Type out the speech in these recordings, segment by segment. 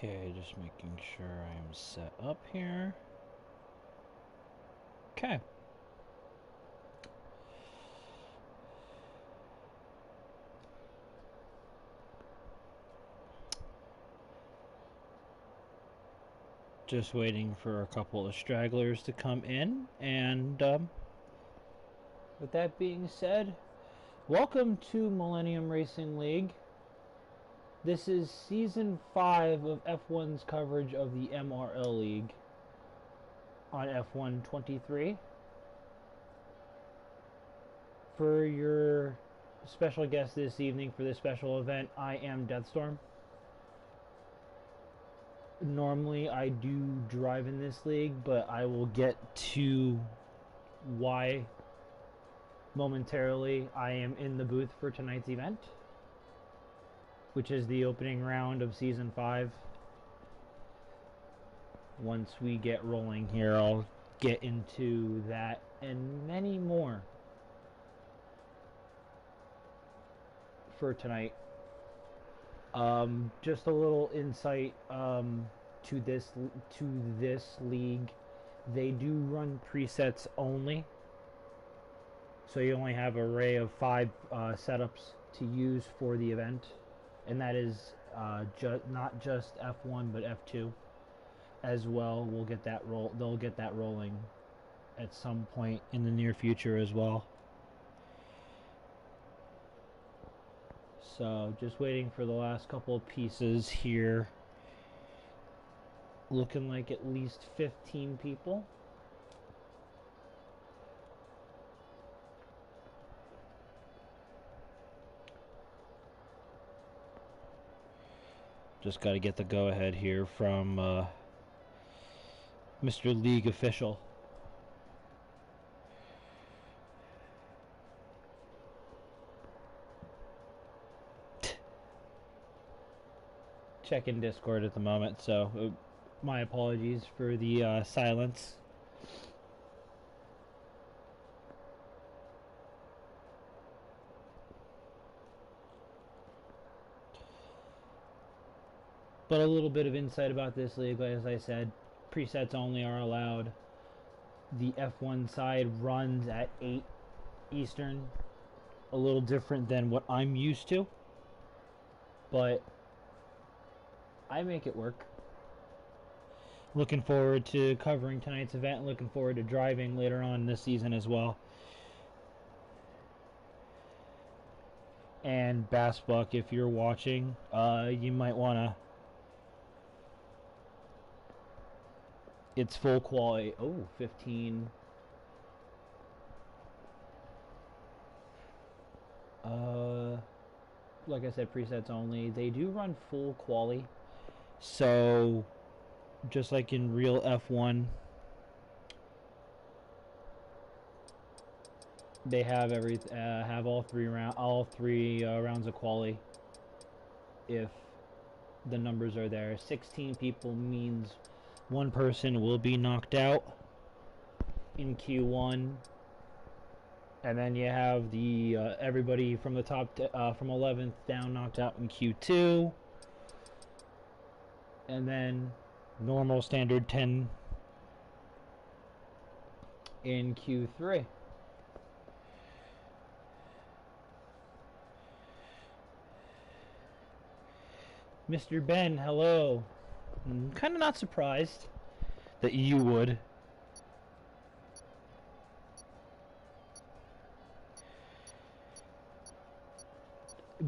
Okay, just making sure I'm set up here. Okay. Just waiting for a couple of stragglers to come in, and with that being said, welcome to Millennium Racing League. This is Season 5 of F1's coverage of the MRL League on F1 23. For your special guest this evening for this special event, I am Deathstorm. Normally I do drive in this league, but I will get to why momentarily. I am in the booth for tonight's event, which is the opening round of Season 5. Once we get rolling here, I'll get into that and many more for tonight. Just a little insight to this league. They do run presets only, so you only have an array of 5 setups to use for the event, and that is not just F1 but F2 as well. They'll get that rolling at some point in the near future as well. So just waiting for the last couple of pieces here. Looking like at least 15 people. Just got to get the go-ahead here from Mr. League Official. Checking Discord at the moment, so my apologies for the silence. But a little bit of insight about this league, as I said, presets only are allowed. The F1 side runs at 8 Eastern, a little different than what I'm used to, but I make it work. Looking forward to covering tonight's event, looking forward to driving later on this season as well. And Bassbuck, if you're watching, you might want to... It's full quality. Oh, 15. Like I said, presets only. They do run full quali. So, just like in real F1, they have all three rounds of quali. If the numbers are there, 16 people means one person will be knocked out in Q1, and then you have the everybody from the top from 11th down knocked out in Q2, and then normal standard 10 in Q3. Mr. Ben, hello. I'm kind of not surprised that you would.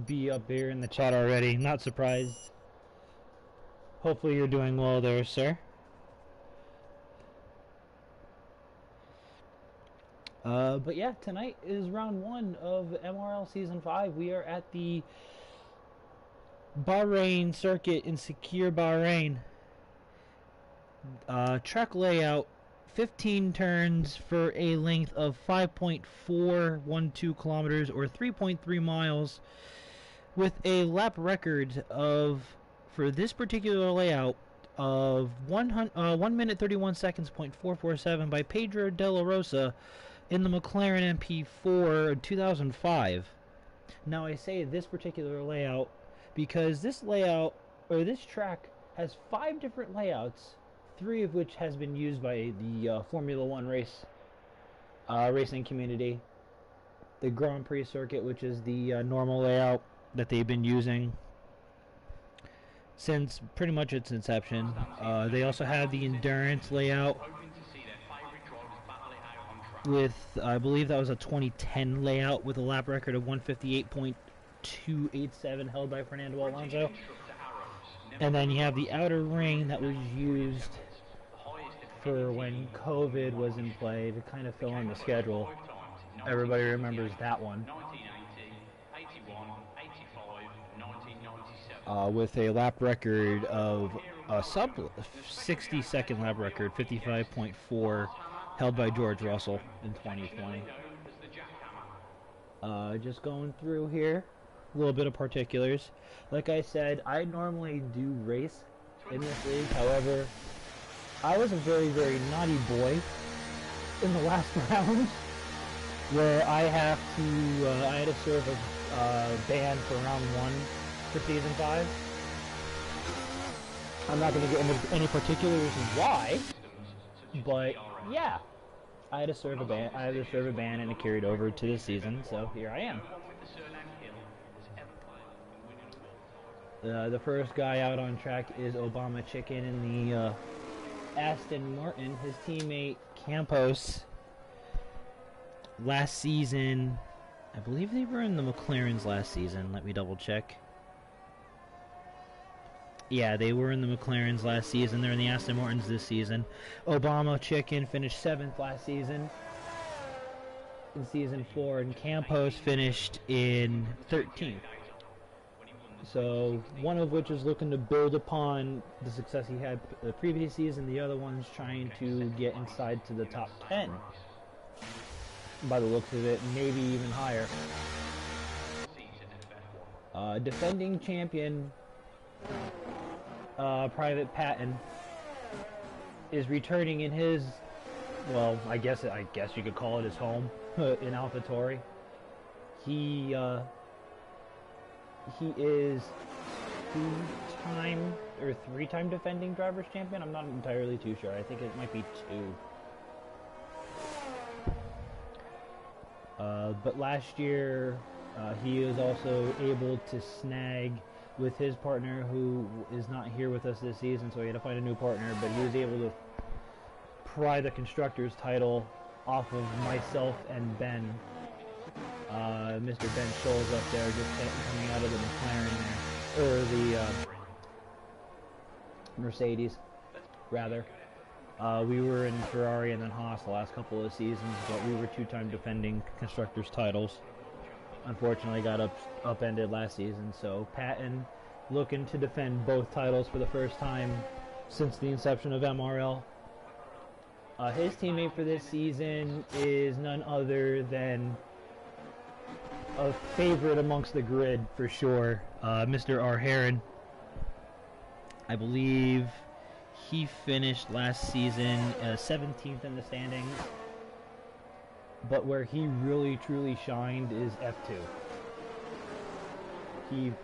Be up here in the chat already. Not surprised. Hopefully you're doing well there, sir. But yeah, tonight is round 1 of MRL Season 5. We are at the Bahrain circuit in Secure, Bahrain. Track layout, 15 turns for a length of 5.412 kilometers or 3.3 miles, with a lap record of, for this particular layout, of 1 minute 31 seconds, .447 by Pedro de la Rosa in the McLaren MP4 2005. Now I say this particular layout because this layout, or this track, has 5 different layouts, 3 of which has been used by the Formula One racing community. The Grand Prix circuit, which is the normal layout that they've been using since pretty much its inception. They also have the endurance layout with, I believe that was a 2010 layout with a lap record of 158.287 held by Fernando Alonso. And then you have the outer ring that was used for when COVID was in play to kind of fill in the schedule. Everybody remembers that one. With a lap record of a sub 60-second lap record, 55.4, held by George Russell in 2020. Just going through here, a little bit of particulars. Like I said, I normally do race in this league. However, I was a very, very naughty boy in the last round, where I had to serve a ban for round 1 for season 5. I'm not going to get into any particulars why, but yeah, I had to serve a ban. And it carried over to this season. So here I am. The first guy out on track is Obama Chicken in the Aston Martin. His teammate Campos. Last season, I believe they were in the McLarens last season. Let me double check. Yeah, they were in the McLarens last season. They're in the Aston Martins this season. Obama Chicken finished 7th last season in season 4, and Campos finished in 13th. So one of which is looking to build upon the success he had the previous season. The other one's trying to get inside to the top 10. By the looks of it, maybe even higher. Defending champion Private Patton is returning in his, well, I guess you could call it his home in AlphaTauri. He is 2-time or 3-time defending drivers champion. I'm not entirely too sure. I think it might be 2. But last year, he was also able to snag with his partner, who is not here with us this season, so he had to find a new partner, but he was able to pry the Constructors title off of myself and Ben. Mr. Ben Scholes up there, just coming out of the McLaren there, or the Mercedes, rather. We were in Ferrari and then Haas the last couple of seasons, but we were 2-time defending Constructors titles. Unfortunately, got upended last season, so Patton looking to defend both titles for the first time since the inception of MRL. His teammate for this season is none other than a favorite amongst the grid for sure, Mr. R. Heron. I believe he finished last season 17th in the standings, but where he really truly shined is F2. He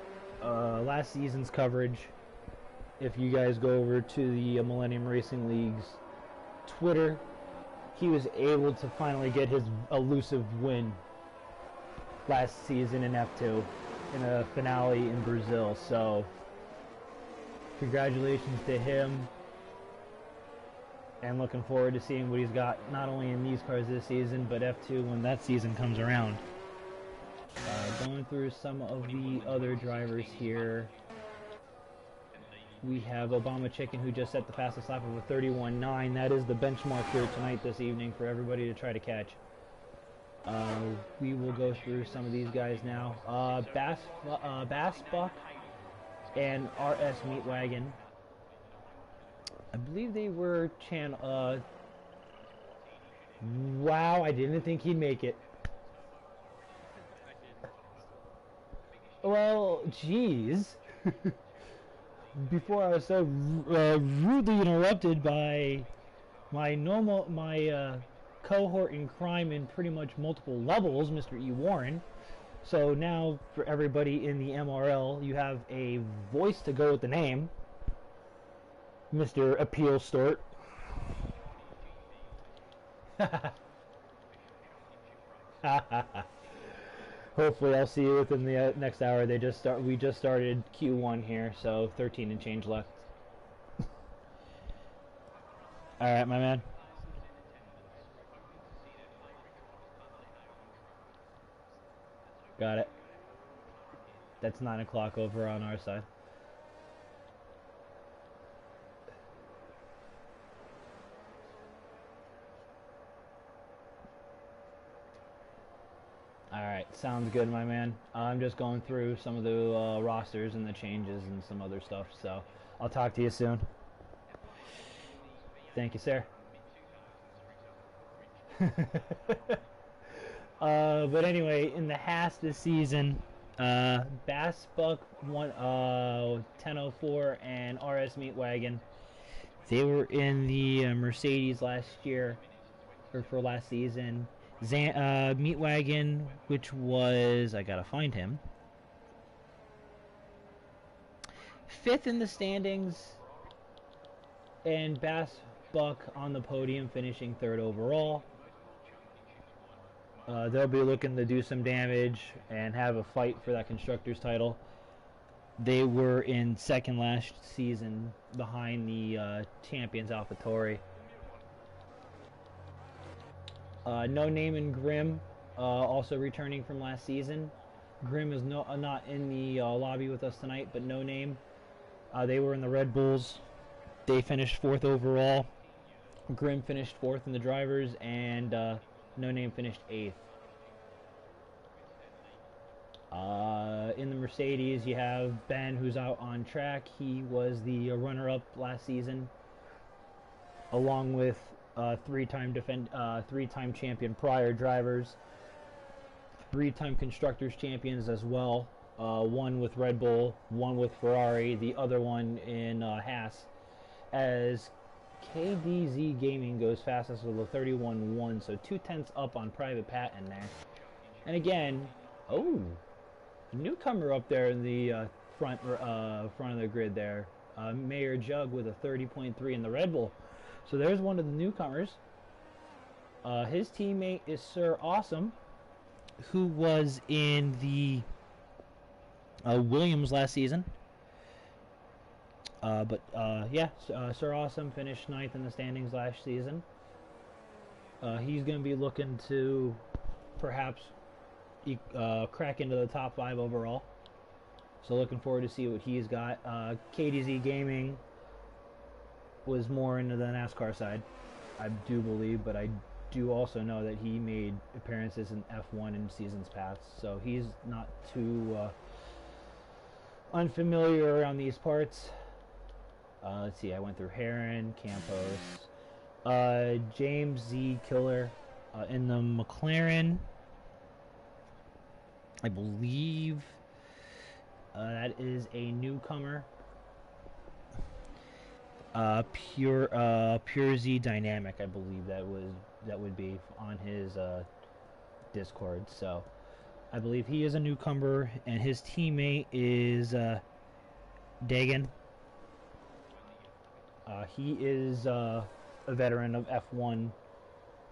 last season's coverage, if you guys go over to the Millennium Racing League's Twitter, he was able to finally get his elusive win last season in F2 in a finale in Brazil. So congratulations to him, and looking forward to seeing what he's got not only in these cars this season, but F2 when that season comes around. Going through some of the other drivers here, we have Obama Chicken, who just set the fastest lap of a 31.9. That is the benchmark here tonight, this evening, for everybody to try to catch. We will go through some of these guys now. Bass Buck and RS Meatwagon. I believe they were wow, I didn't think he'd make it. Well, geez. Before I was so rudely interrupted by my cohort in crime in pretty much multiple levels, Mr. E. Warren. So now, for everybody in the MRL, you have a voice to go with the name. Mr. Appeal Stort. Hopefully I'll see you within the next hour. We just started Q1 here, so 13 and change left. All right, my man. Got it. That's 9 o'clock over on our side. Alright, sounds good, my man. I'm just going through some of the rosters and the changes and some other stuff, so I'll talk to you soon. Thank you, sir. But anyway, in the Haas this season, Bass Buck 1004 and RS Meatwagon, they were in the Mercedes last year, or for last season. Meatwagon, which was, I gotta find him, 5th in the standings, and Bass Buck on the podium, finishing 3rd overall. They'll be looking to do some damage and have a fight for that constructor's title. They were in 2nd last season behind the champions AlphaTauri. No Name and Grimm also returning from last season. Grimm is not in the lobby with us tonight, but No Name, they were in the Red Bulls. They finished 4th overall. Grimm finished 4th in the drivers, and No Name finished 8th. In the Mercedes, you have Ben, who's out on track. He was the runner-up last season, along with three-time champion prior drivers, 3-time constructors champions as well. One with Red Bull, one with Ferrari, the other one in Haas. As KDZ Gaming goes fastest with a 31.1, so 2/10 up on Private Pat in there. And again, newcomer up there in the front of the grid there, Mayor Jug with a 30.3 in the Red Bull. So there's one of the newcomers. His teammate is Sir Awesome, who was in the Williams last season. Sir Awesome finished 9th in the standings last season. He's going to be looking to perhaps crack into the top 5 overall. So looking forward to see what he's got. KDZ Gaming was more into the NASCAR side, I do believe, but I do also know that he made appearances in F1 in seasons past, so he's not too unfamiliar around these parts. Let's see, I went through Heron, Campos, James Z Killer in the McLaren, I believe that is a newcomer. Pure Z Dynamic, I believe that would be on his Discord. So I believe he is a newcomer, and his teammate is Dagan. He is a veteran of F1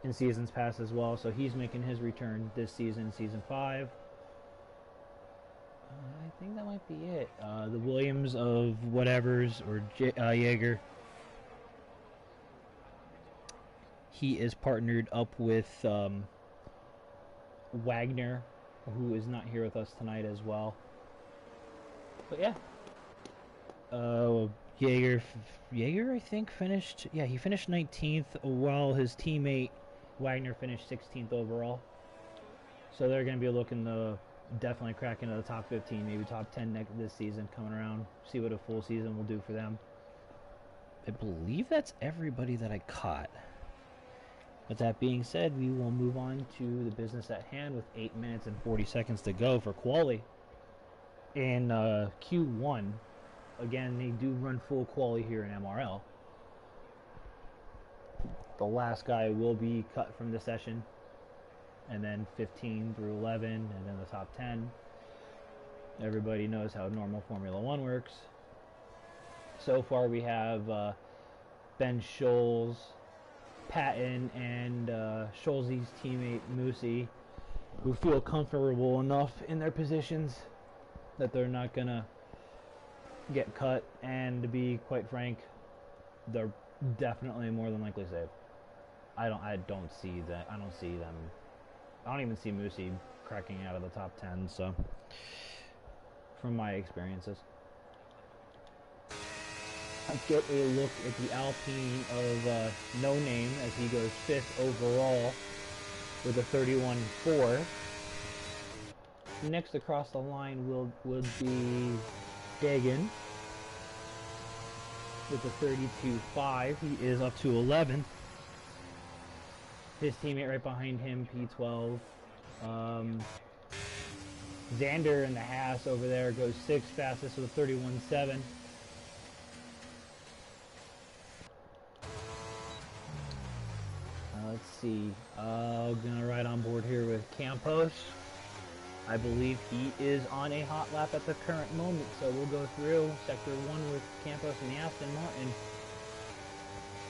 in seasons past as well, so he's making his return this season, season 5. I think that might be it. The Williams of whatevers, or Jaeger. He is partnered up with Wagner, who is not here with us tonight as well. But yeah, Jaeger, I think finished. Yeah, he finished 19th, while his teammate Wagner finished 16th overall. So they're going to be looking to definitely crack into the top 15, maybe top 10 this season coming around. See what a full season will do for them. I believe that's everybody that I caught. With that being said, we will move on to the business at hand with 8 minutes and 40 seconds to go for quali. In Q1, again, they do run full quali here in MRL. The last guy will be cut from the session, and then 15 through 11, and then the top 10. Everybody knows how normal Formula 1 works. So far we have Ben Scholes, Patton, and Scholes's teammate Moosey, who feel comfortable enough in their positions that they're not gonna get cut, and to be quite frank, they're definitely more than likely safe. I don't see that. I don't see them. I don't even see Moosey cracking out of the top 10. So, from my experiences, let's get a look at the Alpine of No Name as he goes 5th overall with a 31.4. Next across the line would be Dagan with a 32.5. He is up to 11th. His teammate right behind him, P12. Xander in the Haas over there goes 6th fastest with a 31.7. Let's see. Gonna ride on board here with Campos. I believe he is on a hot lap at the current moment, so we'll go through Sector 1 with Campos and the Aston Martin.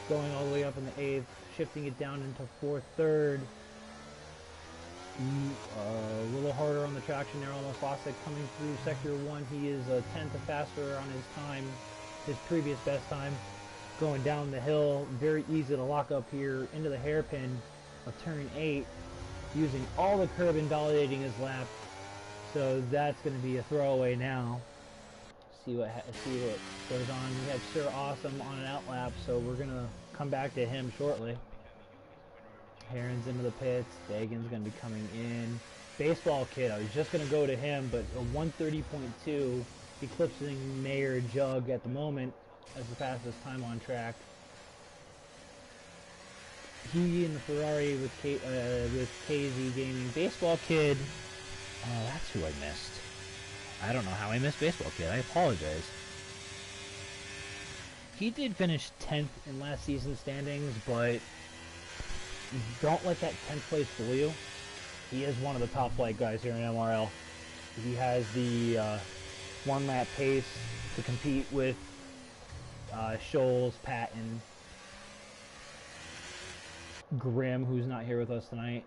Going all the way up in the 8th, shifting it down into 4th, 3rd. A little harder on the traction there, almost lost it coming through Sector 1. He is a 10th faster on his time, his previous best time. Going down the hill, very easy to lock up here into the hairpin of turn 8, using all the curb invalidating his lap. So that's going to be a throwaway now. See what goes on. We have Sir Awesome on an outlap, so we're going to come back to him shortly. Heron's into the pits. Dagan's going to be coming in. Baseball Kid, I was just going to go to him, but a 1:30.2, eclipsing Mayor Jug at the moment as the fastest time on track. He in the Ferrari with KZ Gaming. Baseball Kid, oh, that's who I missed. I don't know how I missed Baseball Kid. I apologize. He did finish 10th in last season's standings, but don't let that 10th place fool you. He is one of the top flight guys here in MRL. He has the one-lap pace to compete with Scholes, Patton, Grimm, who's not here with us tonight.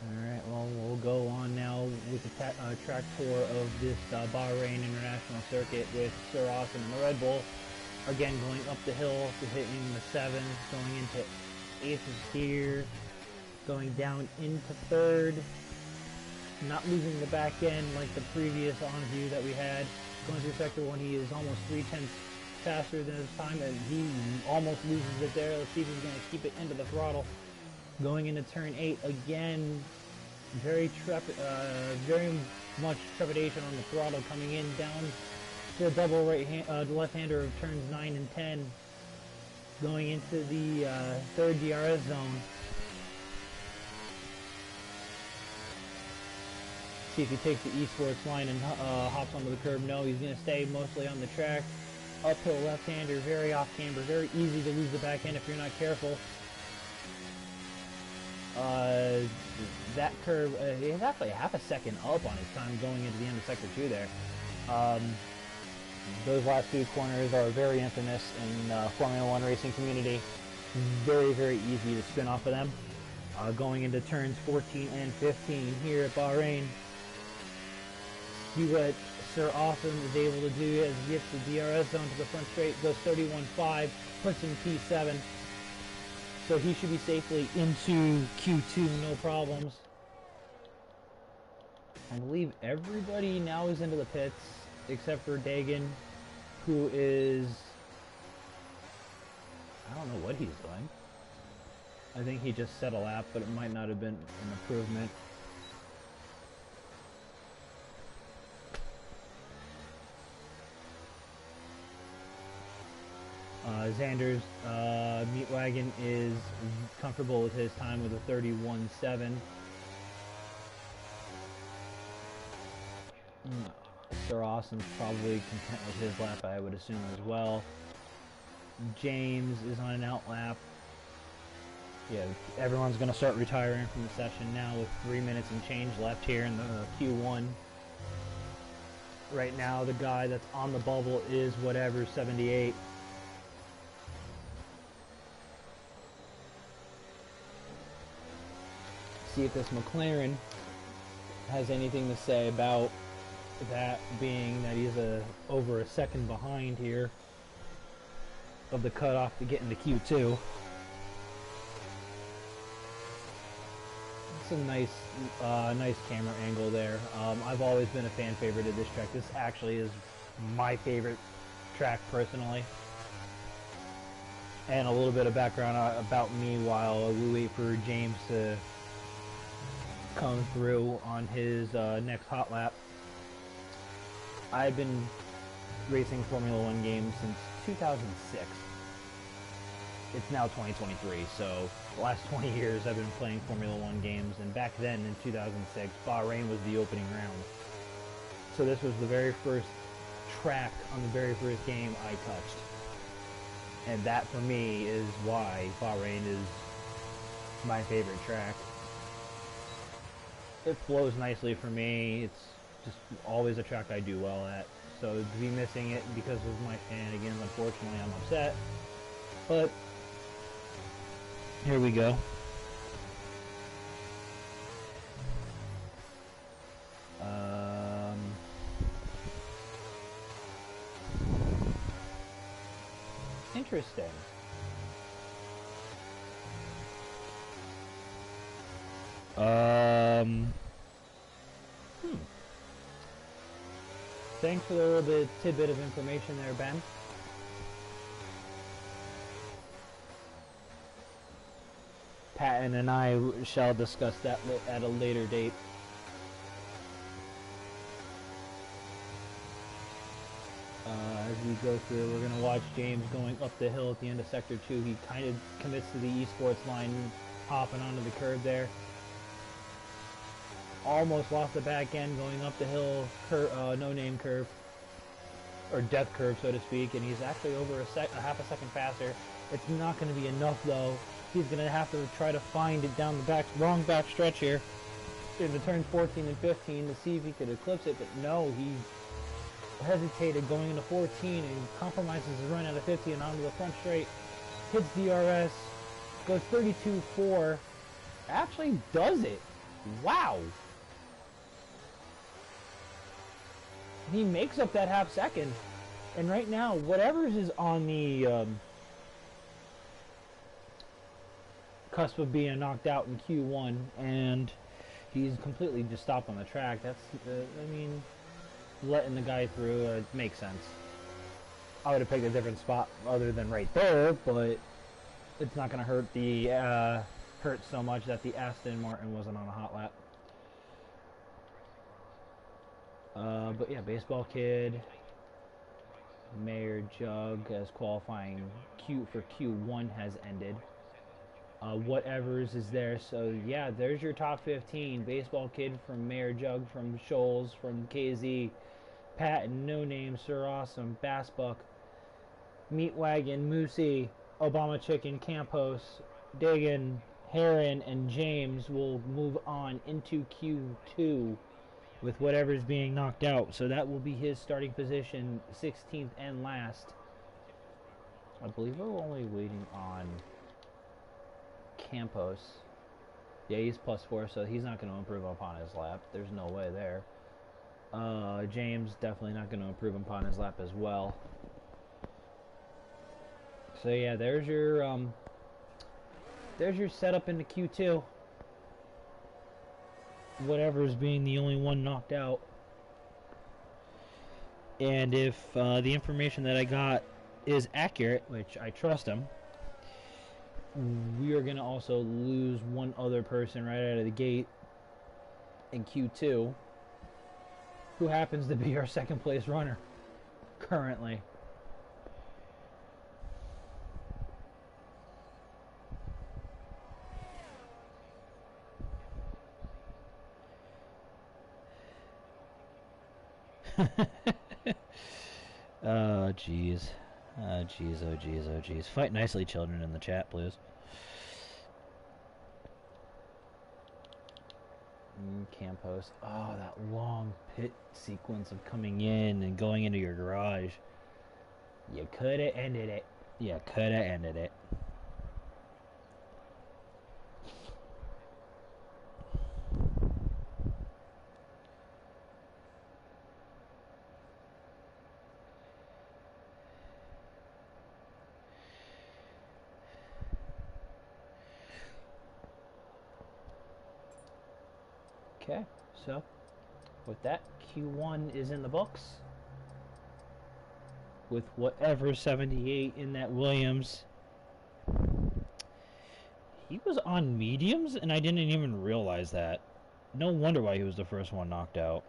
Alright, well, we'll go on now with the track tour of this Bahrain International Circuit with Sir Awesome and the Red Bull. Again, going up the hill to hitting the 7th, going into 8th here, going down into 3rd, not losing the back end like the previous on view that we had. Going through Sector 1, he is almost 3/10 faster than his time, and he almost loses it there. Let's see if he's going to keep it into the throttle. Going into turn 8, again, very much trepidation on the throttle, coming in down to the double left-hander of turns 9 and 10. Going into the 3rd DRS zone. See if he takes the esports line and hops onto the curb. No, he's going to stay mostly on the track. Uphill left-hander, very off-camber, very easy to lose the back end if you're not careful. That curve, he's actually half a second up on his time going into the end of Sector 2 there. Those last few corners are very infamous in Formula 1 racing community. Very, very easy to spin off of them. Going into turns 14 and 15 here at Bahrain. See what Sir Awesome is able to do as he gets the DRS zone to the front straight, goes 31.5, puts in P7. So he should be safely into Q2, no problems. I believe everybody now is into the pits, except for Dagan, who is... I don't know what he's doing. I think he just set a lap, but it might not have been an improvement. Xander's meat wagon is comfortable with his time with a 31.7. Sir Awesome's probably content with his lap, I would assume, as well. James is on an out lap. Yeah, everyone's going to start retiring from the session now with 3 minutes and change left here in the Q1. Right now, the guy that's on the bubble is whatever 78. See if this McLaren has anything to say about that, being that he's over a second behind here of the cutoff to get into Q2. It's a nice camera angle there. I've always been a fan favorite of this track. This actually is my favorite track personally. And a little bit of background about me while we wait for James to come through on his next hot lap. I've been racing Formula 1 games since 2006. It's now 2023, so the last 20 years I've been playing Formula 1 games, and back then in 2006, Bahrain was the opening round. So this was the very first track on the very first game I touched. And that for me is why Bahrain is my favorite track. It flows nicely for me. It's just always a track I do well at. So to be missing it because of my shenanigans, unfortunately, I'm upset. But here we go. Interesting. Thanks for the little tidbit of information there, Ben. Patton and I shall discuss that at a later date. As we go through, we're going to watch James going up the hill at the end of Sector 2. He kind of commits to the esports line, hopping onto the curb there. Almost lost the back end going up the hill, no-name curve, or death curve, so to speak, and he's actually over a half a second faster. It's not going to be enough, though. He's going to have to try to find it down the wrong back stretch here in the turns 14 and 15 to see if he could eclipse it, but no, he hesitated going into 14 and compromises his run out of 50 and onto the front straight, hits DRS, goes 32.4, actually does it. Wow. He makes up that half second, and right now whatever's is on the cusp of being knocked out in Q1, and he's completely just stopped on the track. That's I mean, letting the guy through makes sense. I would have picked a different spot other than right there, but it's not going to hurt so much that the Aston Martin wasn't on a hot lap. But yeah, baseball kid, Mayor Jug, as qualifying for Q1 has ended. Whatever's is there, so yeah, there's your top 15. Baseball kid from Mayor Jug, from Shoals, from KZ, Patton, No Name, Sir Awesome, Bass Buck, Meat Wagon, Moosey, Obama Chicken, Campos, Dagan, Heron, and James will move on into Q2 with whatever's being knocked out. So that will be his starting position, 16th and last. I believe we're only waiting on Campos. Yeah, he's +4, so he's not going to improve upon his lap. There's no way there. James definitely not going to improve upon his lap as well. So yeah, there's your setup into Q2. Whatever's being the only one knocked out. And if the information that I got is accurate, which I trust him, we are going to also lose one other person right out of the gate in Q2, who happens to be our second place runner currently. Oh, jeez. Oh, jeez, oh, jeez, oh, jeez. Fight nicely, children, in the chat, please. Cam post. Oh, that long pit sequence of coming in and going into your garage. You could have ended it. You could have ended it. Okay, so with that, Q1 is in the books. With whatever 78 in that Williams. He was on mediums, and I didn't even realize that. No wonder why he was the first one knocked out.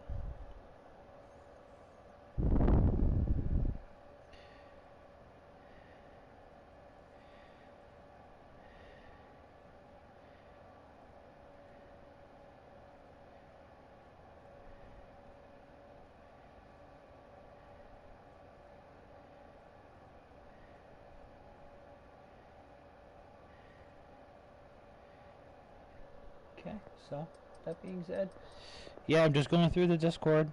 Okay, so that being said, yeah, I'm just going through the Discord.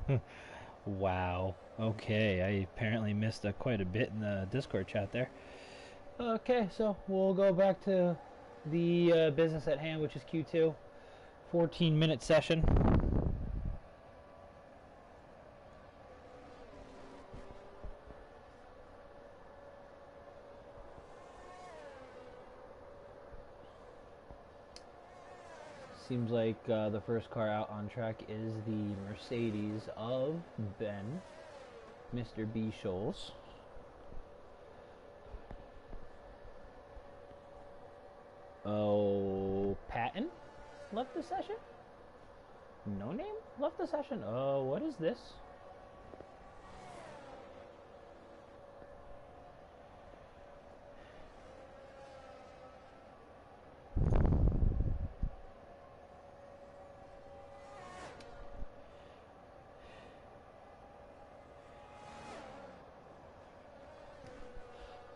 Huh. Wow. Okay, I apparently missed quite a bit in the Discord chat there. Okay, so we'll go back to the business at hand, which is Q2. 14-minute session. Seems like the first car out on track is the Mercedes of Ben, Mr. B. Scholes. Oh, Patton left the session? No name left the session? Oh, what is this?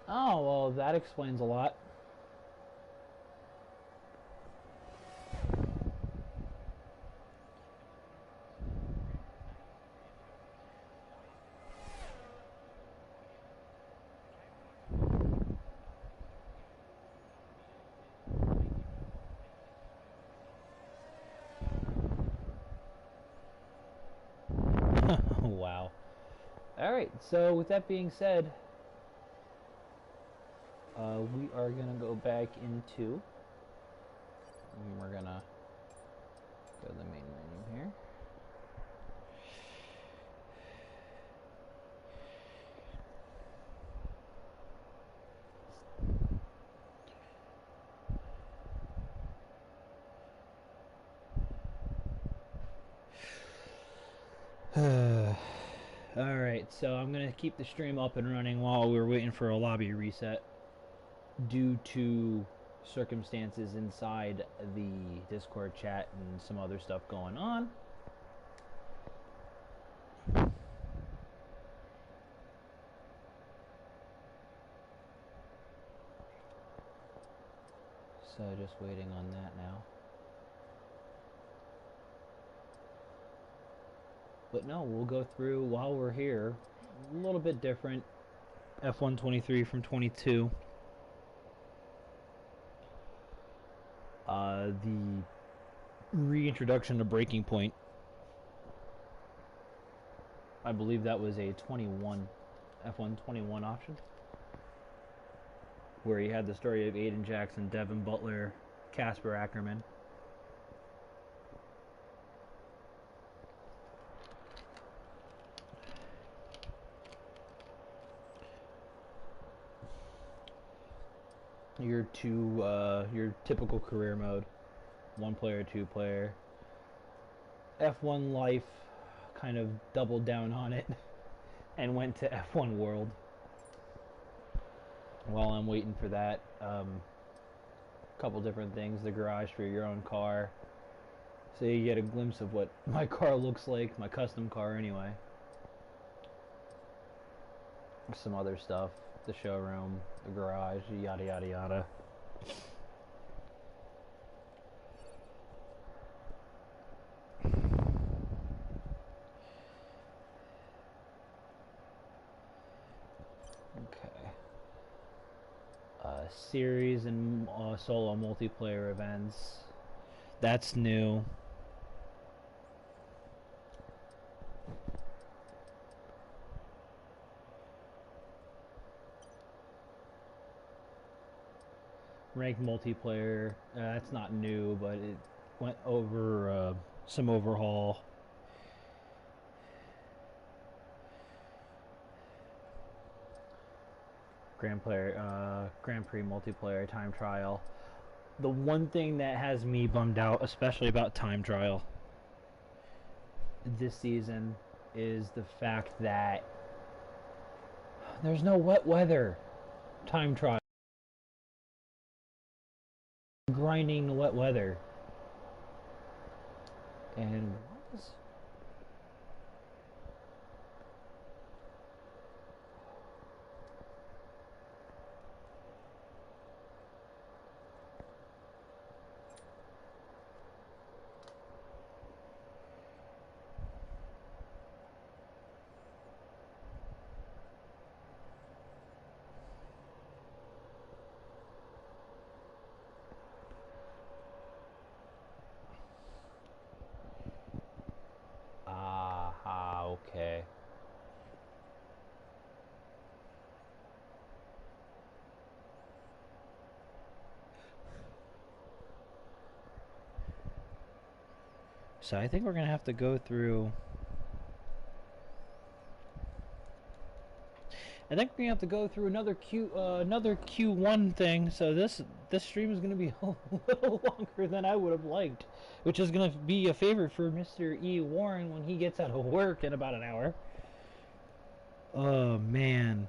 Oh, well, that explains a lot. Wow. Alright, so with that being said, we are going to go back into, and we're going to go to the main menu here. Alright, so I'm going to keep the stream up and running while we're waiting for a lobby reset due to circumstances inside the Discord chat and some other stuff going on. just waiting on that now. But no, we'll go through while we're here. A little bit different. F1 23 from 22. The reintroduction of breaking point. I believe that was a 21, F1 21 option, where you had the story of Aiden Jackson, Devin Butler, Casper Ackerman. Your typical career mode, 1 player, 2 player. F1 Life kind of doubled down on it and went to F1 World. While I'm waiting for that, couple different things, the garage for your own car, so you get a glimpse of what my car looks like, my custom car anyway. Some other stuff, the showroom, the garage, yada yada yada. Okay. Series and solo multiplayer events. That's new. Ranked multiplayer, that's not new, but it went over some overhaul. Grand Prix multiplayer time trial. The one thing that has me bummed out, especially about time trial this season, is the fact that there's no wet weather time trial. Grinding the wet weather. And what is... okay. So I think we're gonna have to go through. I think we're gonna have to go through another Q1 thing. So this stream is gonna be a little longer than I would have liked, which is gonna be a favor for Mr. E. Warren when he gets out of work in about an hour. Oh man.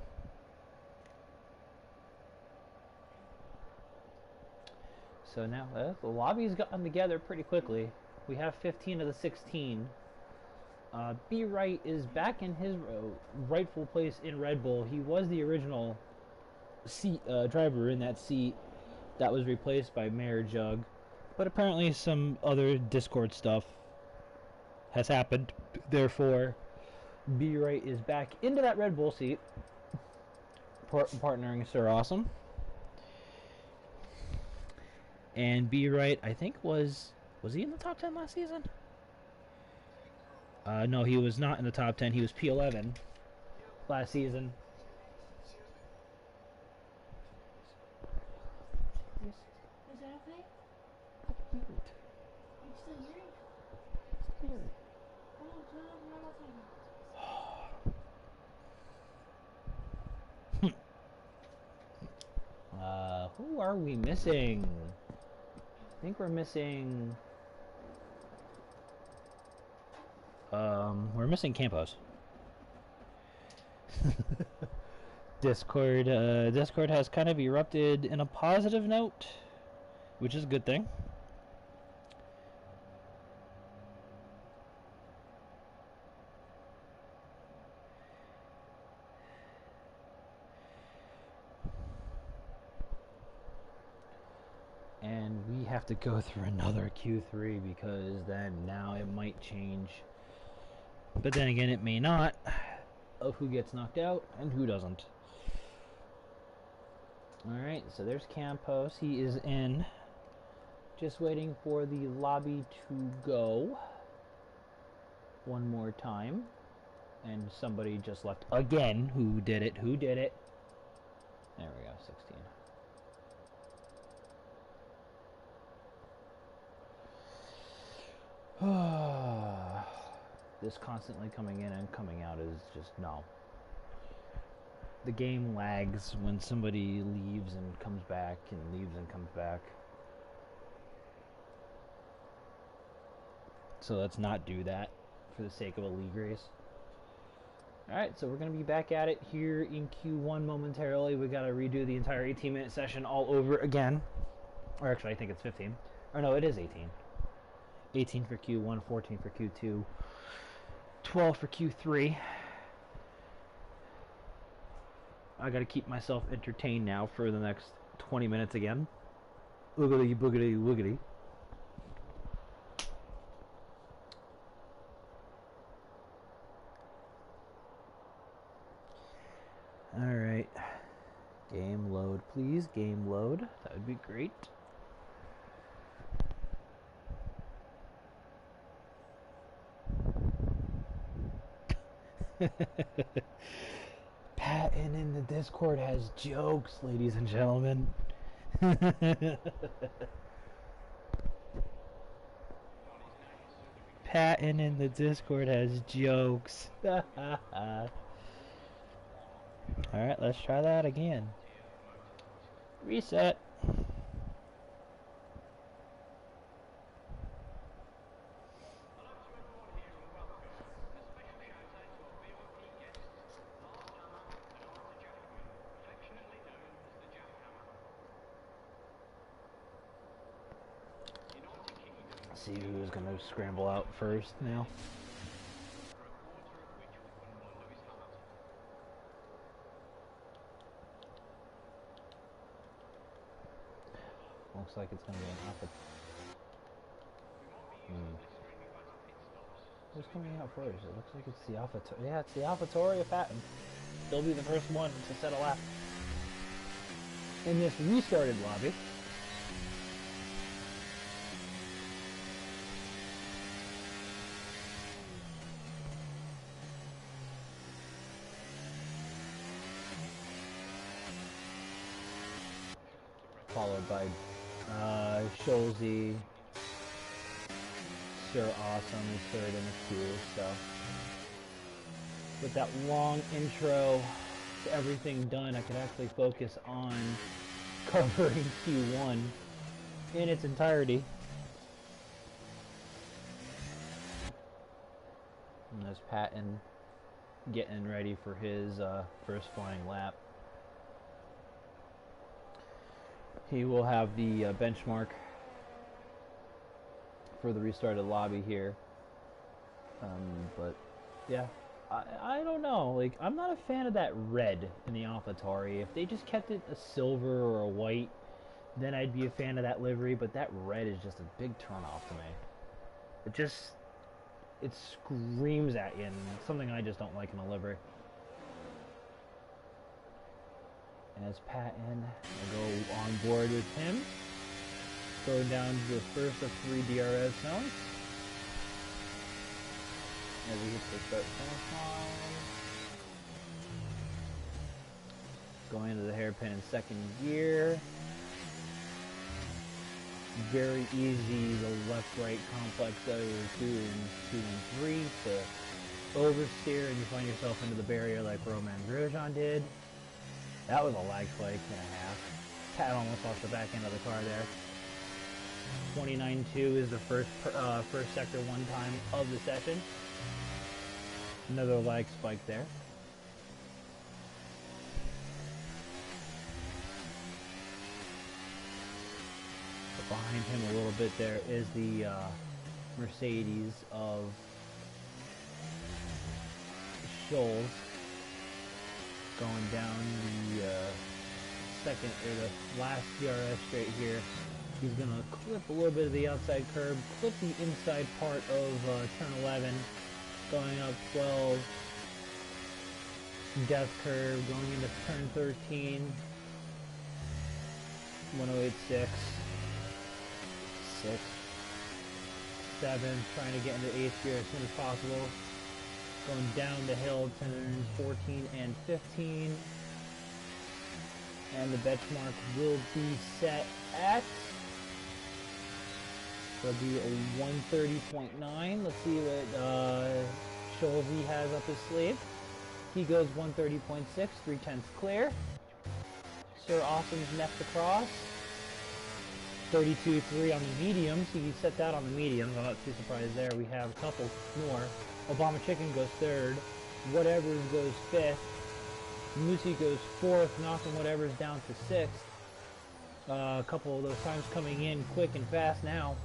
So now the lobby's gotten together pretty quickly. We have 15 of the 16. B. Wright is back in his rightful place in Red Bull. He was the original seat driver in that seat that was replaced by Mayor Jug. But apparently some other Discord stuff has happened. Therefore, B. Wright is back into that Red Bull seat, partnering Sir Awesome. And B. Wright, I think, was he in the top 10 last season? No, he was not in the top 10. He was P11 last season. Is that okay? I'm still hearing. Oh, turn off your mobile phone. Who are we missing? I think we're missing... we're missing Campos. Discord has kind of erupted in a positive note, which is a good thing. And we have to go through another Q3 because then now it might change. But then again, it may not, of who gets knocked out and who doesn't. Alright, so there's Campos. He is in. Just waiting for the lobby to go. One more time. And somebody just left again. Who did it? Who did it? There we go, 16. This constantly coming in and coming out is just no. The game lags when somebody leaves and comes back and leaves and comes back. So let's not do that for the sake of a league race. Alright, so we're going to be back at it here in Q1 momentarily. We got to redo the entire 18-minute session all over again. Or actually, I think it's 15. Or no, it is 18. 18 for Q1, 14 for Q2, 12 for Q3. I got to keep myself entertained now for the next 20 minutes again. Oogly boogity woogity. Alright. Game load, please. Game load. That would be great. Patton in the Discord has jokes, ladies and gentlemen. Patton in the Discord has jokes. Alright, let's try that again. Reset. See who's gonna scramble out first now. Looks like it's gonna be an Alfa. Who's coming out first? It looks like it's the Alfa. Yeah, it's the AlphaTauri of Patton. They'll be the first one to set a lap in this restarted lobby. Followed by Scholze. Sir Awesome is third in the queue, so with that long intro to everything done, I could actually focus on covering Q1 in its entirety. And there's Patton getting ready for his first flying lap. He will have the benchmark for the restarted lobby here. But yeah, I don't know. Like, I'm not a fan of that red in the AlphaTauri. If they just kept it a silver or a white, then I'd be a fan of that livery. But that red is just a big turnoff to me. It screams at you, and it's something I just don't like in a livery. And as Patton will go on board with him, going down to the first of 3 DRS zones. As he hits the start finish line. Going into the hairpin in second gear. Very easy, the left-right complex over 2 and 3 to oversteer, and you find yourself into the barrier like Romeo Grosjean did. That was a lag spike and a half. Pat almost lost the back end of the car there. 29.2 is the first sector one time of the session. Another lag spike there. But behind him a little bit there is the Mercedes of Scholze. Going down the second or the last DRS straight here. He's going to clip a little bit of the outside curb, clip the inside part of turn 11, going up 12, death curve, going into turn 13, 108.6, 6, 7, trying to get into 8th gear as soon as possible, going down the hill, turns 14 and 15, and the benchmark will be set at, it'll be a 130.9. Let's see what Scholze has up his sleeve. He goes 130.6, 3/10 clear. Sir Awesome's next across. 32.3 on the mediums. He set that on the mediums. I'm not too surprised there. We have a couple more. Obama Chicken goes 3rd. Whatever's goes 5th. Moosey goes 4th, knocking Whatever's down to 6th. A couple of those times coming in quick and fast now.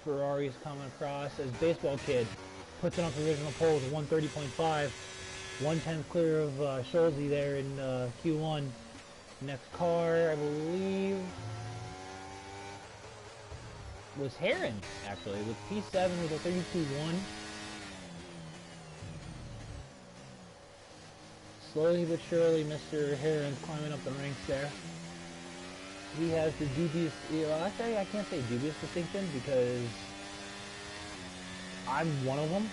Ferrari's coming across as Baseball Kid puts it on provisional poles at 130.5. 1/10 clear of Scholze there in Q1. Next car, I believe, was Heron, actually, with P7 with a 32.1. Slowly but surely, Mr. Heron's climbing up the ranks there. He has the dubious, actually I can't say dubious distinction because I'm one of them.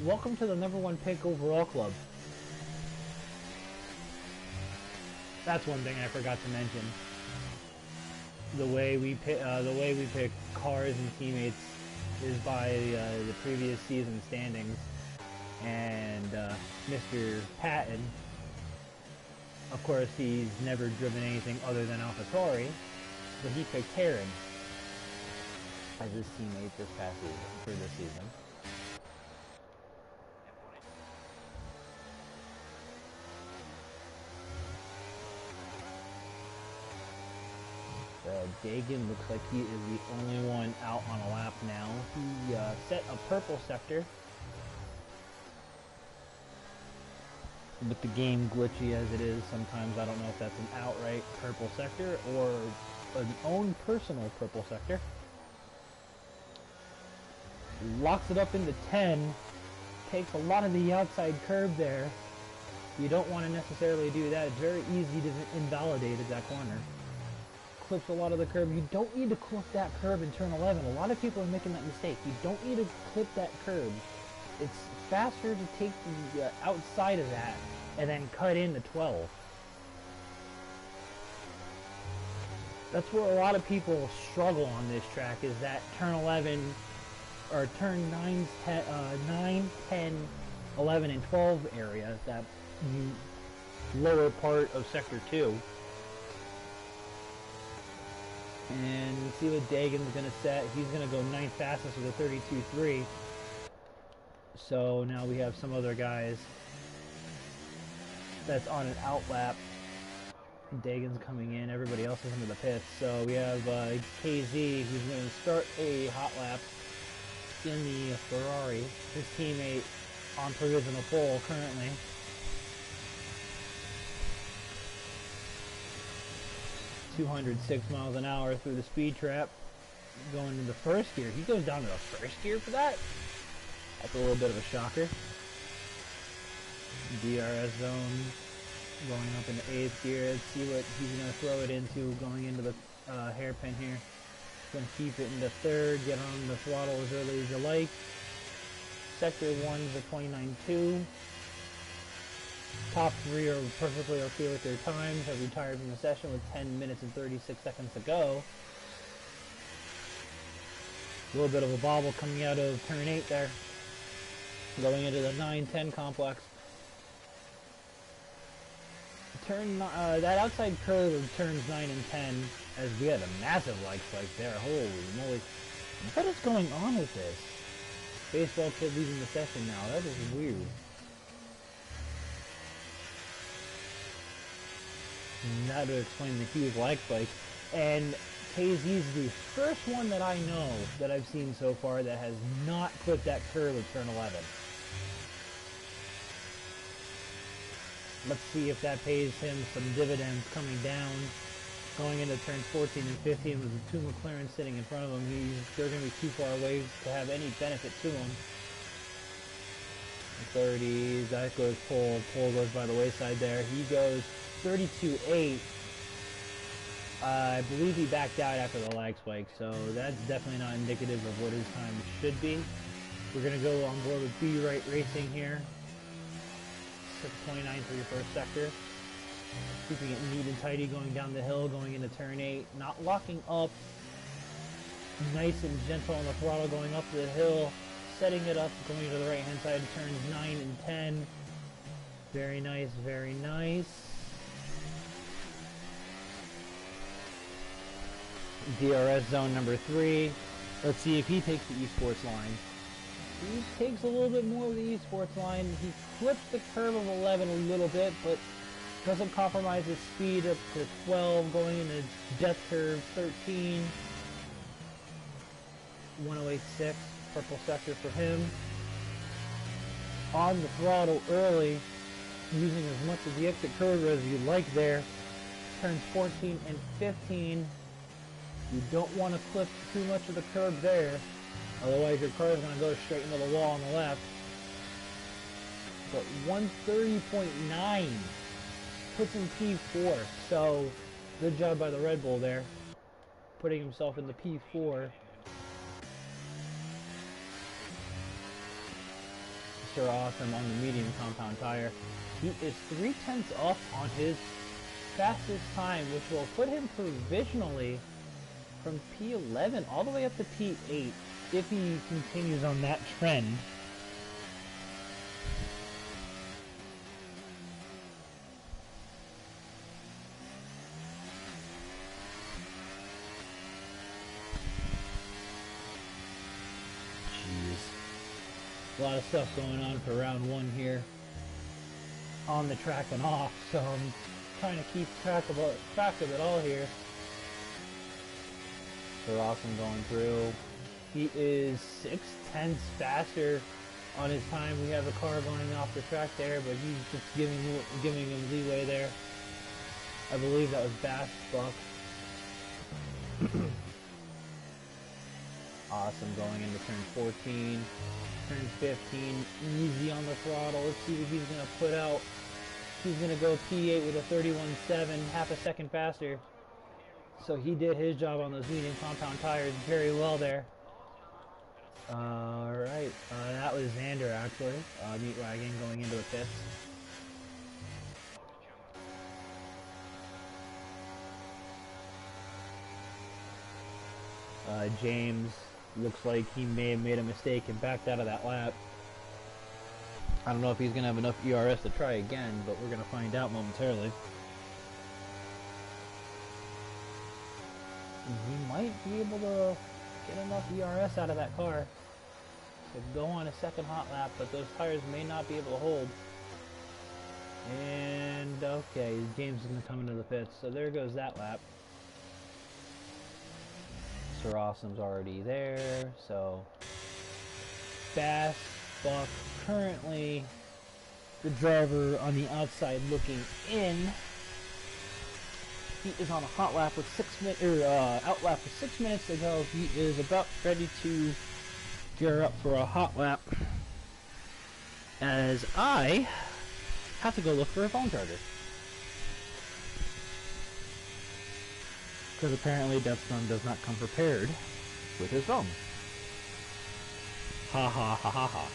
Welcome to the #1 pick overall club. That's one thing I forgot to mention. The way we pick cars and teammates is by the previous season standings, and Mr. Patton, of course, he's never driven anything other than AlphaTauri, but he picked Heron as his teammate this past season, for this season. Dagan looks like he is the only one out on a lap now. He set a purple sector. With the game glitchy as it is, sometimes I don't know if that's an outright purple sector or an own personal purple sector. Locks it up into 10. Takes a lot of the outside curb there. You don't want to necessarily do that. It's very easy to invalidate at that corner. Clips a lot of the curb. You don't need to clip that curb in turn 11. A lot of people are making that mistake. You don't need to clip that curb. It's faster to take the outside of that and then cut into 12. That's where a lot of people struggle on this track, is that turn 11 or turn 9, 10, 11, and 12 area, that lower part of sector 2. And see what Dagan's going to set. He's going to go 9th fastest with a 32.3. So now we have some other guys that's on an out lap. Dagan's coming in. Everybody else is into the pits. So we have KZ, who's going to start a hot lap in the Ferrari. His teammate on provisional pole currently. .206 miles an hour through the speed trap, going into the first gear. He goes down to the first gear for that? That's a little bit of a shocker. DRS zone going up into 8th gear. Let's see what he's going to throw it into going into the hairpin here. Going to keep it into 3rd, get on the throttle as early as you like. Sector 1 is a 29.2. Top 3 are perfectly okay with their times, have retired from the session with 10 minutes and 36 seconds to go. A little bit of a bobble coming out of turn 8 there. Going into the 9-10 complex. That outside curve of turns 9 and 10, as we had a massive like spike there. Holy moly. What is going on with this? Baseball Kid leaving the session now. That is weird. Now to explain the huge like spike. And KZ's the first one that I know that I've seen so far that has not clipped that curve of turn 11. Let's see if that pays him some dividends coming down Going into turns 14 and 15 with the two McLarens sitting in front of him, they're going to be too far away to have any benefit to him. The 30s, that goes pole. Pole goes by the wayside there. He goes 32.8. I believe he backed out after the lag spike, so that's definitely not indicative of what his time should be. We're going to go on board with B Right Racing here. 6:29 for your first sector. Keeping it neat and tidy going down the hill, going into turn 8. Not locking up. Nice and gentle on the throttle going up the hill. Setting it up, going to the right hand side, turns 9 and 10. Very nice, very nice. DRS zone number 3. Let's see if he takes the esports line. He takes a little bit more with the esports line. He clips the curve of 11 a little bit, but doesn't compromise his speed up to 12, going into death curve 13. 108.6, purple sector for him. On the throttle early, using as much of the exit curve as you like there. Turns 14 and 15. You don't want to clip too much of the curb there, otherwise your car is going to go straight into the wall on the left. But 130.9 puts in P4, so good job by the Red Bull there, putting himself in the P4. Mr. Awesome on the medium compound tire. He is 3/10 off on his fastest time, which will put him provisionally from P11 all the way up to P8 if he continues on that trend. A lot of stuff going on for round 1 here on the track and off, so I'm trying to keep track of it all here. So Awesome going through. He is 6/10 faster on his time. We have a car going off the track there, but he's just giving him leeway there. I believe that was Bass Buck. Awesome going into turn 14. Turn 15, easy on the throttle. Let's see what he's going to put out. He's going to go P8 with a 31.7, half a second faster. So he did his job on those medium compound tires very well there. Alright, that was Xander actually. Meat wagon going into the pits. James looks like he may have made a mistake and backed out of that lap. I don't know if he's going to have enough ERS to try again, but we're going to find out momentarily. He might be able to get enough ERS out of that car to go on a second hot lap, but those tires may not be able to hold. And okay, James is going to come into the pits, so there goes that lap. Sir Awesome's already there, so Bass Buck currently the driver on the outside looking in. He is on a hot lap with out lap with 6 minutes to go. He is about ready to gear up for a hot lap, as I have to go look for a phone charger. Because apparently Deathstone does not come prepared with his phone. Ha ha ha ha ha.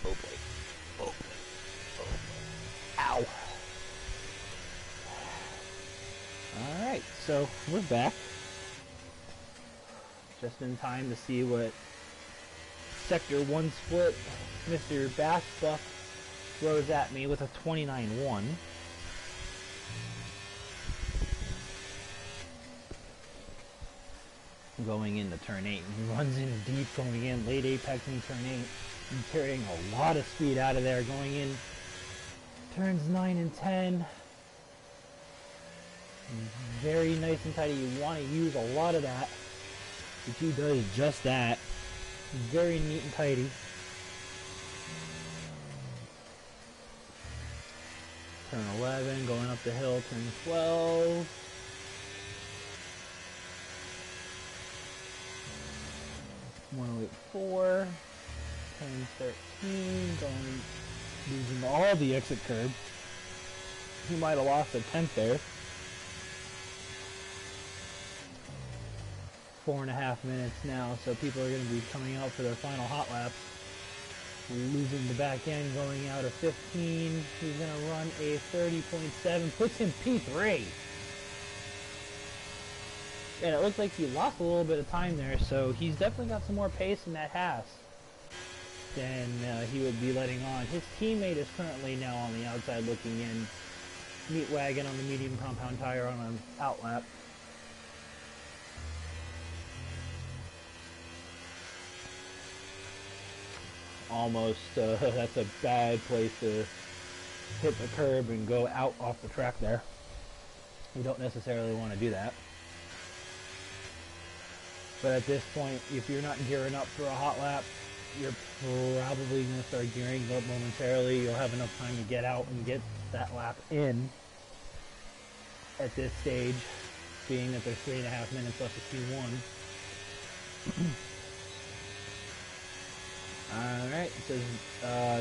Oh boy. Oh boy. Oh boy. Ow. Alright, so we're back. Just in time to see what Sector 1 split Mr. Bass Buck throws at me with a 29.1. Going into turn 8. He runs in deep going in, late apex in turn 8. And carrying a lot of speed out of there. Going in turns 9 and 10. Very nice and tidy. You want to use a lot of that. But he does just that. Very neat and tidy. Turn 11, going up the hill, turn 12. .108.4, turn 13, going, losing all the exit curb. He might have lost a tenth there. 4.5 minutes now, so people are going to be coming out for their final hot laps. Losing the back end, going out of 15. He's going to run a 30.7, puts him P3. And it looks like he lost a little bit of time there, so he's definitely got some more pace in that Haas than he would be letting on. His teammate is currently now on the outside looking in. Meat wagon on the medium compound tire on an outlap. Almost, that's a bad place to hit the curb and go out off the track there. You don't necessarily want to do that. But at this point, if you're not gearing up for a hot lap, you're probably going to start gearing up momentarily. You'll have enough time to get out and get that lap in at this stage, being that there's 3.5 minutes left of Q1. Alright, it says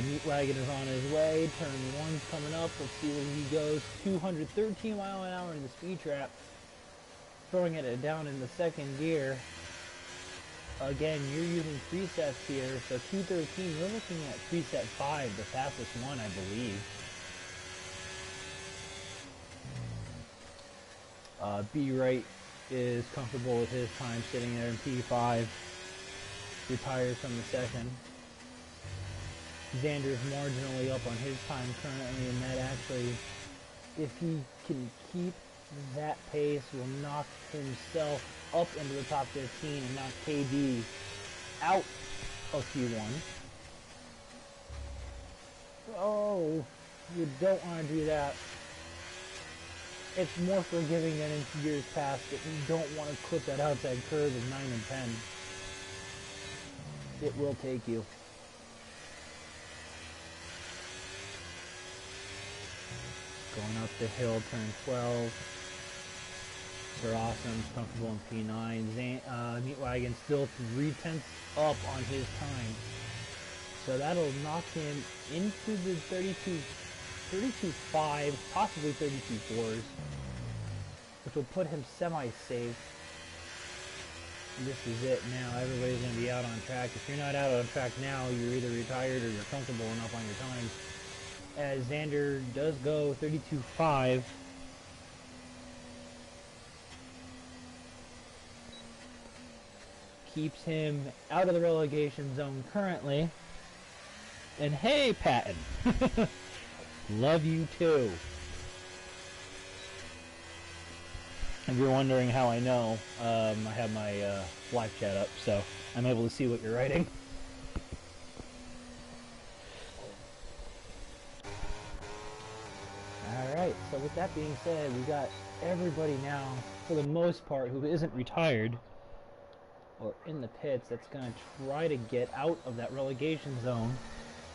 Meat Wagon is on his way. Turn 1's coming up. Let's see where he goes. 213 mile an hour in the speed trap. Throwing it down in the second gear. Again, you're using presets here. So 213, we're looking at preset 5, the fastest one, I believe. B-Right is comfortable with his time sitting there in P5. Retires from the second. Xander's marginally up on his time currently, and that actually, if he can keep that pace, will knock himself up into the top 15 and knock KD out of Q1. Oh, you don't want to do that. It's more forgiving than in years past, but you don't want to clip that outside curve of 9 and 10. It will take you. Going up the hill, turn 12. Sir Awesome's comfortable in P9. Meat Wagon still 3/10 up on his time. So that'll knock him into the 32.5, possibly 32.4s, which will put him semi-safe. This is it now. Everybody's going to be out on track. If you're not out on track now, you're either retired or you're comfortable enough on your times. As Xander does go 32.5. Keeps him out of the relegation zone currently. And hey, Patton. Love you too. If you're wondering how I know, I have my live chat up, so I'm able to see what you're writing. Alright, so with that being said, we got everybody now, for the most part, who isn't retired, or in the pits, that's going to try to get out of that relegation zone,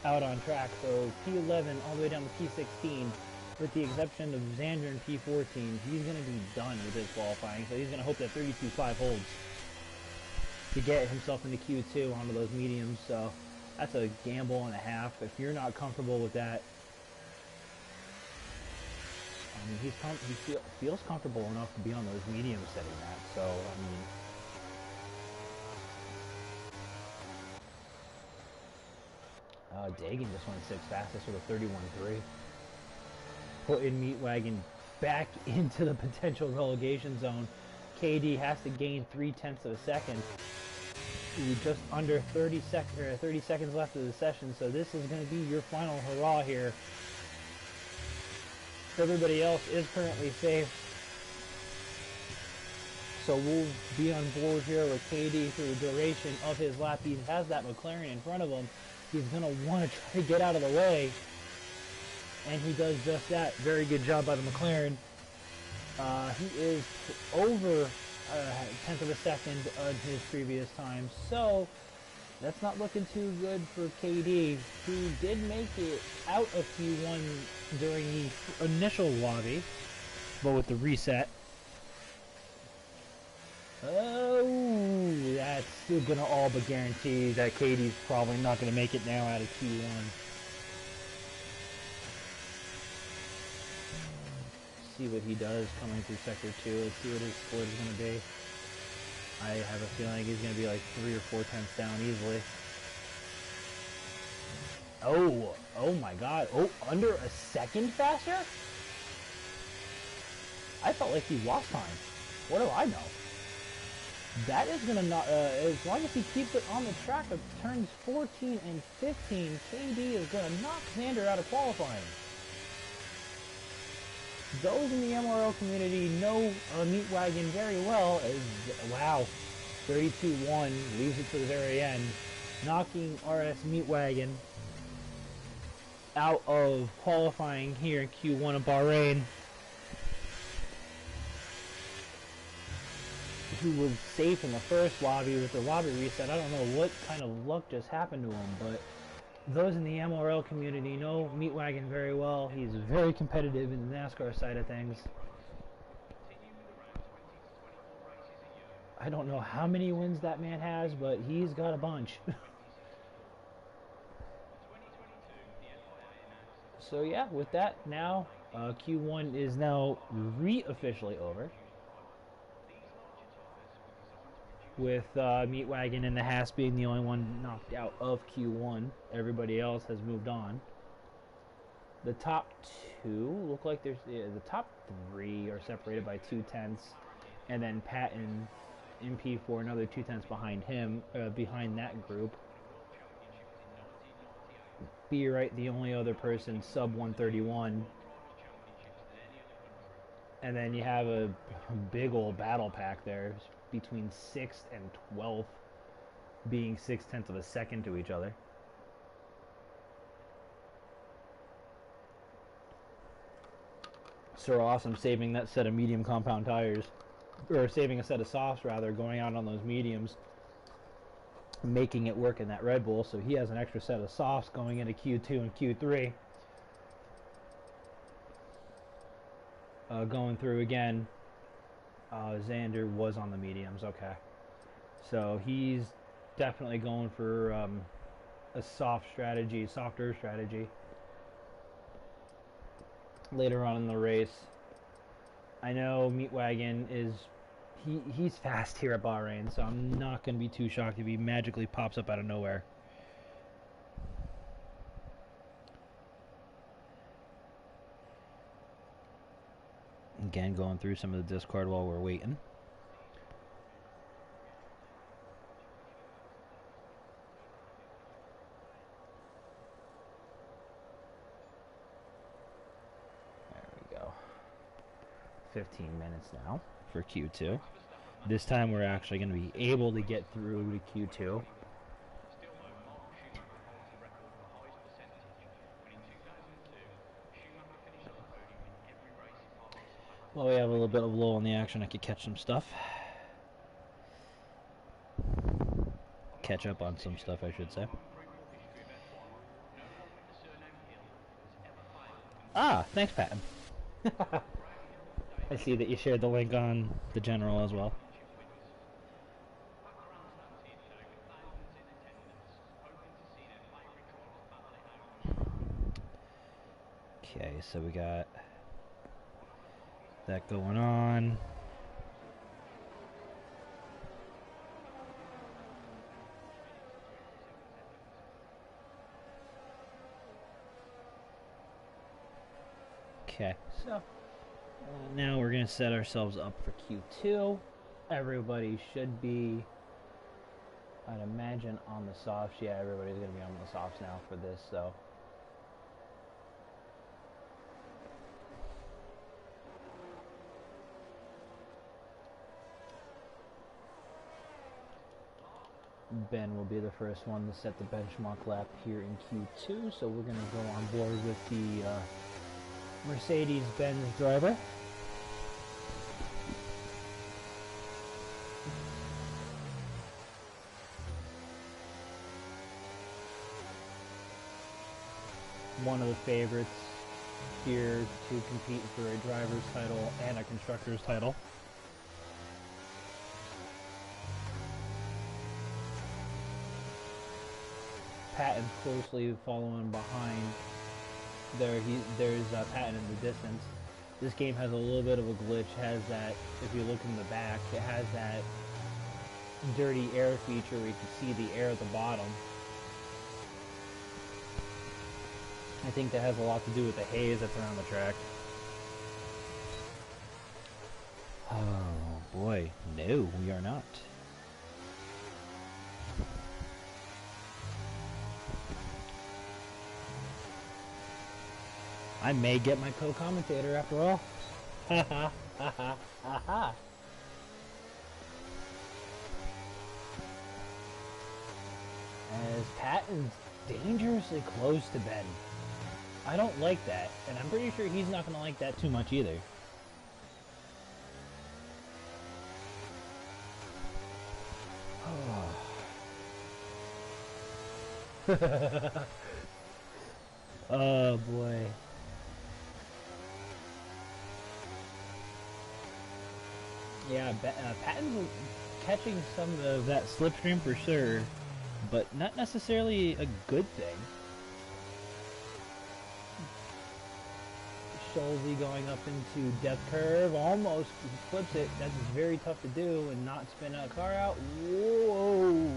out on track. So P11 all the way down to P16, with the exception of Xander in P14, he's going to be done with his qualifying, so he's going to hope that 32.5 holds to get himself into Q2 onto those mediums. So that's a gamble and a half. If you're not comfortable with that, I mean, he feels comfortable enough to be on those mediums setting that. So, I mean, Dagan just went 6th fastest with a 31.3. Putting Meat Wagon back into the potential relegation zone. KD has to gain 0.3 of a second. Just under 30 seconds left of the session, so this is going to be your final hurrah here. Everybody else is currently safe, so we'll be on board here with KD through the duration of his lap. He has that McLaren in front of him. He's going to want to try to get out of the way, and he does just that. Very good job by the McLaren. He is over a 1/10 of a second on his previous time, so That's not looking too good for KD, who did make it out of Q1 during the initial lobby, but with the reset. Oh, that's still gonna all but guarantee that KD's probably not gonna make it now out of Q1. See what he does coming through Sector 2. Let's see what his split is gonna be. I have a feeling he's going to be like 3 or 4 tenths down easily. Oh my god. Oh, under a second faster? I felt like he lost time. What do I know? That is going to not, as long as he keeps it on the track of turns 14 and 15, KD is going to knock Xander out of qualifying. Those in the MRL community know Meat Wagon very well as, wow, 32-1, leaves it to the very end, knocking RS Meat Wagon out of qualifying here in Q1 of Bahrain, who was safe in the first lobby with the lobby reset. I don't know what kind of luck just happened to him, but those in the MRL community know Meat Wagon very well. He's very competitive in the NASCAR side of things. I don't know how many wins that man has, but he's got a bunch. So yeah, with that, now Q1 is now officially over, with Meat Wagon and the Haas being the only one knocked out of Q1. Everybody else has moved on. The top two look like there's the top three are separated by 2 tenths, and then Pat and MP4 another 2 tenths behind him, behind that group. Be right, the only other person sub 131. And then you have a big old battle pack there between 6th and 12th, being 6/10 of a second to each other. Sir Awesome saving that set of medium compound tires, or saving a set of softs rather, going out on those mediums, making it work in that Red Bull, so he has an extra set of softs going into Q2 and Q3. Going through again, Xander was on the mediums, okay. So he's definitely going for a softer strategy later on in the race. I know Meat Wagon is, he's fast here at Bahrain, so I'm not going to be too shocked if he magically pops up out of nowhere. Again, going through some of the Discord while we're waiting. There we go. 15 minutes now for Q2. This time we're actually going to be able to get through to Q2. Well, we have a little bit of lull in the action. I could catch some stuff. Catch up on some stuff, I should say. Ah, thanks, Pat. I see that you shared the link on the general as well. Okay, so we got that going on. Okay, so now we're going to set ourselves up for Q2. Everybody should be, I'd imagine, on the softs. Yeah, everybody's going to be on the softs now for this, so. Ben will be the first one to set the benchmark lap here in Q2, so we're going to go on board with the Mercedes-Benz driver. one of the favorites here to compete for a driver's title and a constructor's title. Patton closely following behind. There's Patton in the distance. This game has a little bit of a glitch. Has that, if you look in the back, it has that dirty air feature where you can see the air at the bottom. I think that has a lot to do with the haze that's around the track. Oh boy, no, we are not. I may get my co-commentator after all. Ha ha ha ha ha ha. As Patton's dangerously close to Ben. I don't like that, and I'm pretty sure he's not going to like that too much either. Oh boy. Yeah, Patton's catching some of that slipstream for sure, but not necessarily a good thing. Scholzy going up into depth curve, almost flips it. That's very tough to do and not spin a car out. Whoa!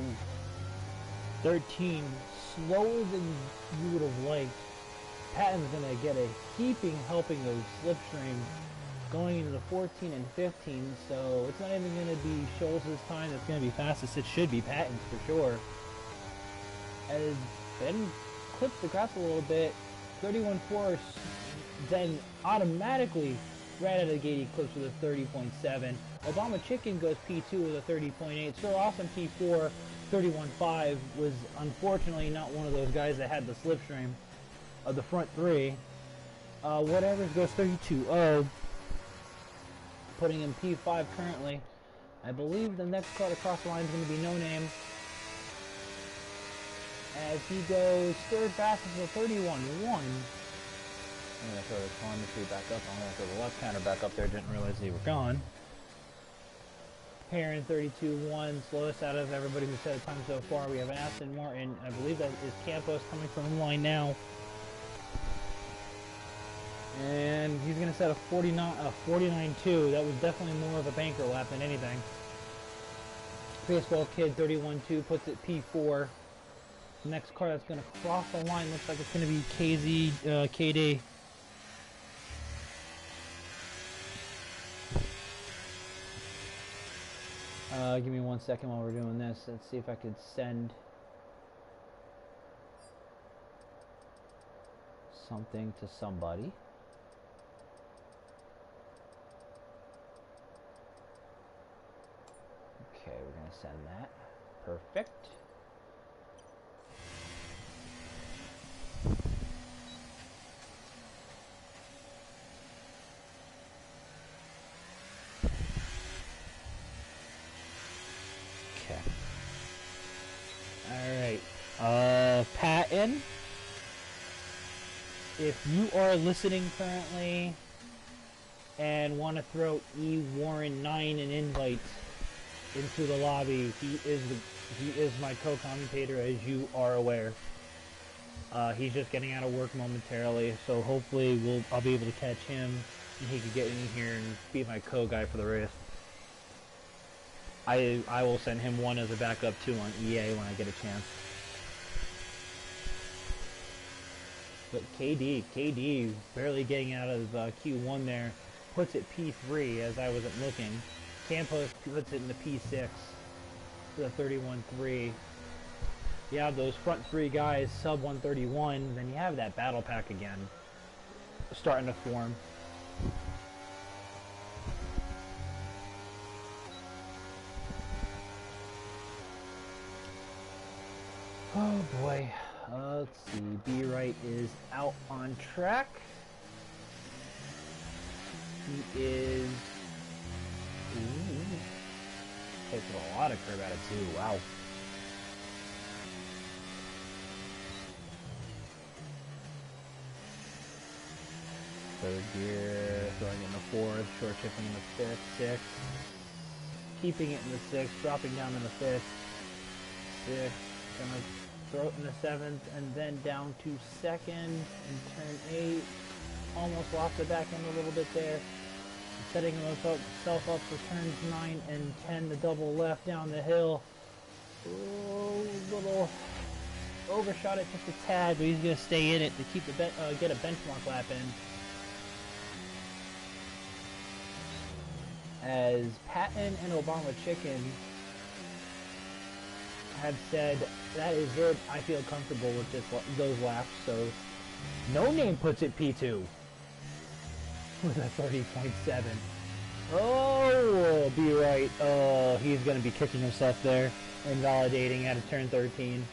13, slower than you would have liked. Patton's going to get a heaping helping of slipstream going into the 14 and 15, so it's not even going to be Scholz's time that's going to be fastest. It should be Patton's for sure. As Ben clips the grass a little bit, 31.4, then automatically right out of the gate he clips with a 30.7. Obama Chicken goes P2 with a 30.8. Sir Awesome P4, 31.5, was unfortunately not one of those guys that had the slipstream of the front three. Whatever goes 32.0, putting him P5 currently. I believe the next car to cross the line is going to be No Name, as he goes third fastest with 31.1. I'm going to throw the telemetry back up. I'm going to throw the left counter back up there. Didn't realize they were gone. Heron 32.1, slowest out of everybody who's set a time so far. We have an Aston Martin. I believe that is Campos coming from the line now. And he's going to set a 49.2. That was definitely more of a banker lap than anything. Baseball Kid 31.2 puts it P4. The next car that's going to cross the line looks like it's going to be KD. Give me 1 second while we're doing this. Let's see if I could send something to somebody. Okay, we're going to send that. Perfect. Patton, if you are listening currently and want to throw E Warren 9 an invite into the lobby, he is my co-commentator, as you are aware. He's just getting out of work momentarily, so hopefully I'll be able to catch him and he could get in here and be my co-guy for the race. I will send him one as a backup too on EA when I get a chance. But KD barely getting out of Q1 there, puts it P3 as I wasn't looking. Campos puts it in the P6 with a 31.3. You have those front three guys sub 131, then you have that battle pack again starting to form. Oh boy. Let's see, B-Right is out on track. He is... takes a lot of curb out of two, wow. third gear, throwing it in the fourth, short shifting in the fifth, sixth, keeping it in the sixth, dropping down in the fifth, sixth, gonna throw it in the seventh, and then down to second, and turn 8, almost lost the back end a little bit there, setting himself up for turns 9 and 10, the double left down the hill. Oh, little overshot it just a tad, but he's gonna stay in it to keep the get a benchmark lap in. As Patton and Obama Chicken have said, that is it. I feel comfortable with those laps. So, No Name puts it P2 with a 30.7. Oh, be right. Oh, he's gonna be kicking himself there, invalidating out of turn 13.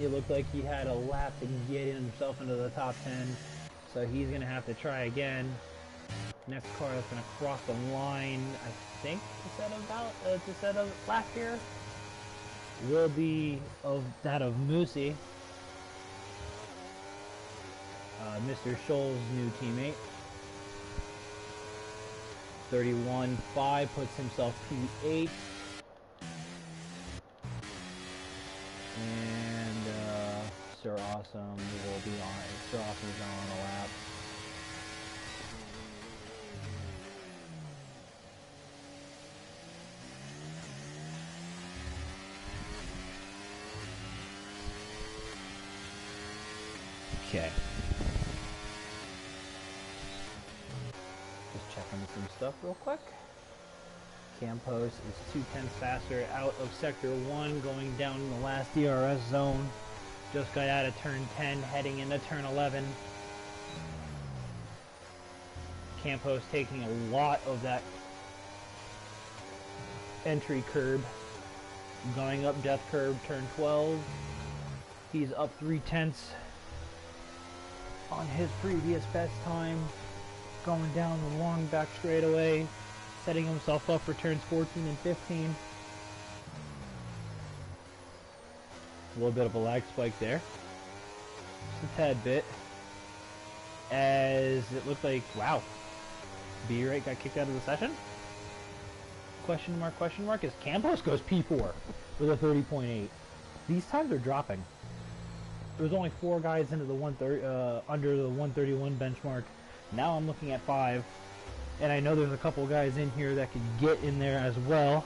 It looked like he had a lap to get himself into the top 10, so he's going to have to try again. Next car that's going to cross the line, I think, to set a lap here, will be that of Moosey, Mr. Scholl's new teammate. 31.5 puts himself P8. And Sir Awesome will be on. Sir Awesome is on a lap. Okay. Just checking some stuff real quick. Campos is 2/10 faster out of Sector 1, going down in the last DRS zone. Just got out of turn 10, heading into turn 11. Campos taking a lot of that entry curb. Going up death curb, turn 12. He's up 3/10 on his previous best time. Going down the long back straightaway, setting himself up for turns 14 and 15. A little bit of a lag spike there. Just a tad bit. As it looked like, wow, B-Rate got kicked out of the session? Question mark, as Campos goes P4 with a 30.8. These times are dropping. There was only 4 guys into the 130, under the 131 benchmark. Now I'm looking at 5. And I know there's a couple guys in here that could get in there as well.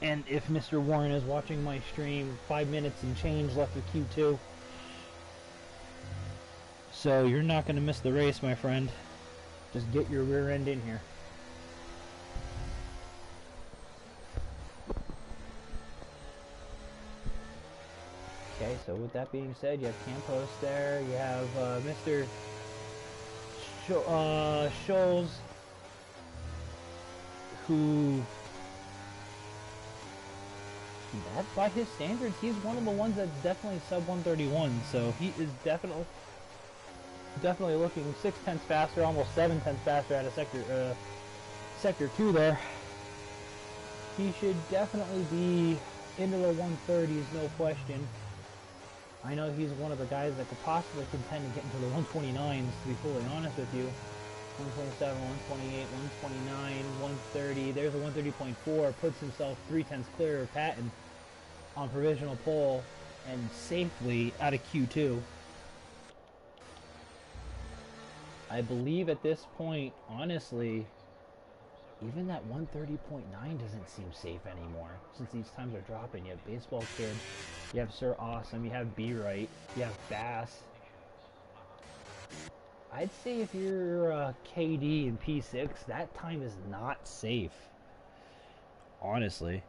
And if Mr. Warren is watching my stream, 5 minutes and change left of Q2. So you're not going to miss the race, my friend. Just get your rear end in here. Okay, so with that being said, you have Campos there, you have Mr. Scholes, who, that by his standards, he's one of the ones that's definitely sub 131, so he is definitely looking 6/10 faster, almost 7/10 faster out of sector 2 there. He should definitely be into the 130s, no question. I know he's one of the guys that could possibly contend to get into the 129s, to be fully honest with you. 127, 128, 129, 130. There's a 130.4. Puts himself 3/10 clear of Patton on provisional pole and safely out of Q2. I believe at this point, honestly, even that 130.9 doesn't seem safe anymore, since these times are dropping. You have Baseball Kid, you have Sir Awesome, you have B-Right, you have Bass. I'd say if you're KD and P6, that time is not safe. Honestly.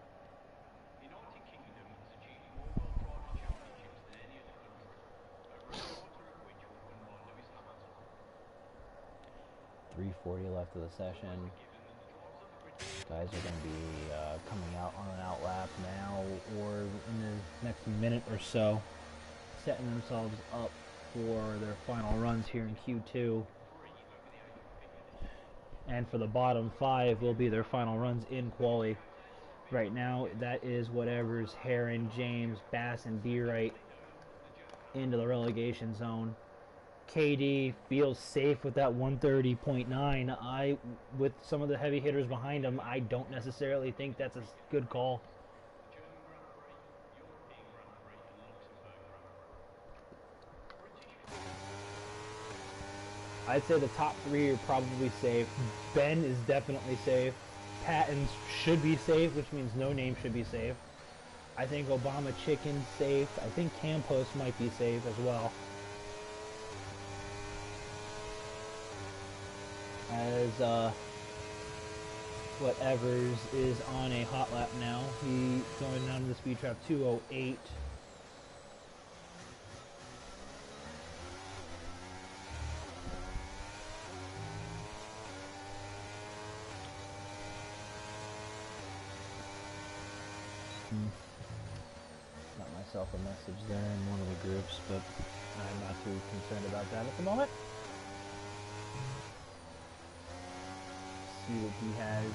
340 left of the session. Guys are going to be coming out on an out lap now or in the next minute or so, setting themselves up for their final runs here in Q2. and for the bottom 5 will be their final runs in quali. Right now, that is whatever's Heron, James, Bass, and B Wright into the relegation zone. KD feels safe with that 130.9. With some of the heavy hitters behind him, I don't necessarily think that's a good call. I'd say the top 3 are probably safe. Ben is definitely safe. Patton's should be safe, which means no name should be safe. I think Obama Chicken's safe. I think Campos might be safe as well. As whatever's is on a hot lap now. He's going down to the speed trap 208. Got myself a message there in one of the groups, but I'm not too concerned about that at the moment. See what he has.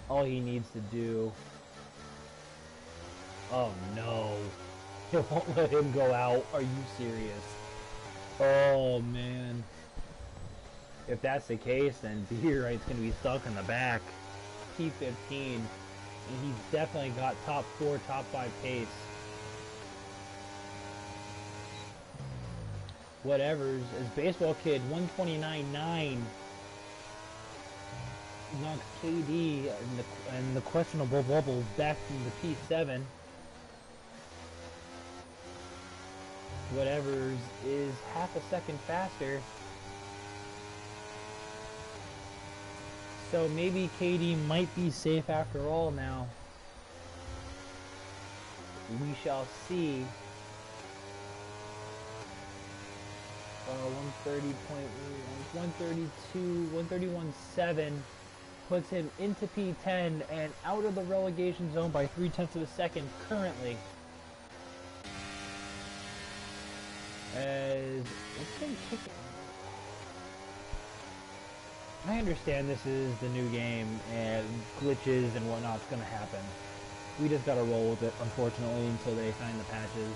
All he needs to do. Oh no! It won't let him go out. Are you serious? Oh man! If that's the case, then B-Wright's gonna be stuck in the back. P15, and he's definitely got top 4, top 5 pace. Whatever's is baseball kid 129.9 knocks KD and the questionable bubble back from the P7. Whatever's is half a second faster. So maybe KD might be safe after all now. We shall see. 131.7 puts him into P10 and out of the relegation zone by 0.3 of a second currently. As what's been kicking? I understand this is the new game and glitches and whatnot's gonna happen. We just gotta roll with it, unfortunately, until they find the patches.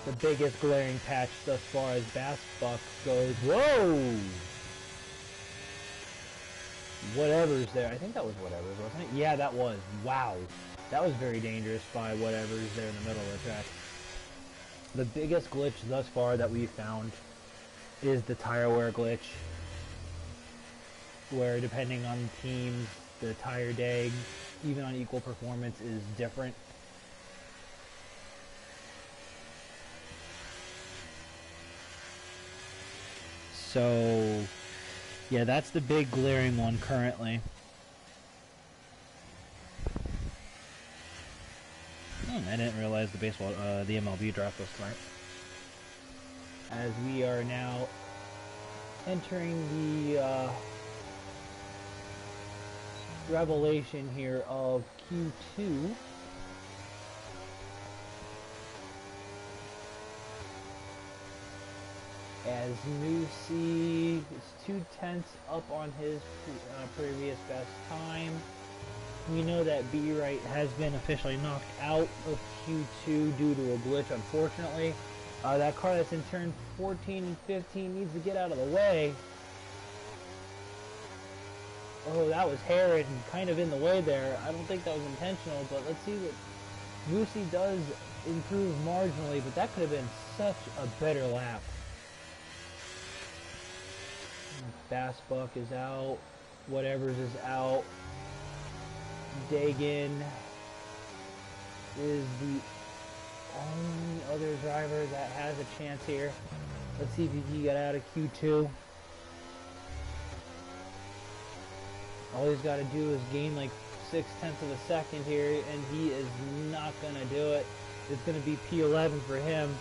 The biggest glaring patch thus far as Bass Buck goes. Whoa! Whatever's there. I think that was Whatever's, wasn't it? Yeah, that was. Wow. That was very dangerous by Whatever's there in the middle of the track. The biggest glitch thus far that we've found is the tire wear glitch, where depending on teams, the tire dag, even on equal performance, is different. So, yeah, that's the big glaring one currently. I didn't realize the MLB draft was tonight. As we are now entering the revelation here of Q2. As Moosey is 0.2 up on his previous best time. We know that B-Wright has been officially knocked out of Q2 due to a glitch, unfortunately. That car that's in turn 14 and 15 needs to get out of the way. Oh, that was Herod kind of in the way there. I don't think that was intentional, but let's see what Moosey does improve marginally, but that could have been such a better lap. Bass Buck is out. Whatever's is out. Dagan is the only other driver that has a chance here. Let's see if he can get out of Q2. All he's got to do is gain like 0.6 of a second here, and he is not going to do it. It's going to be P11 for him.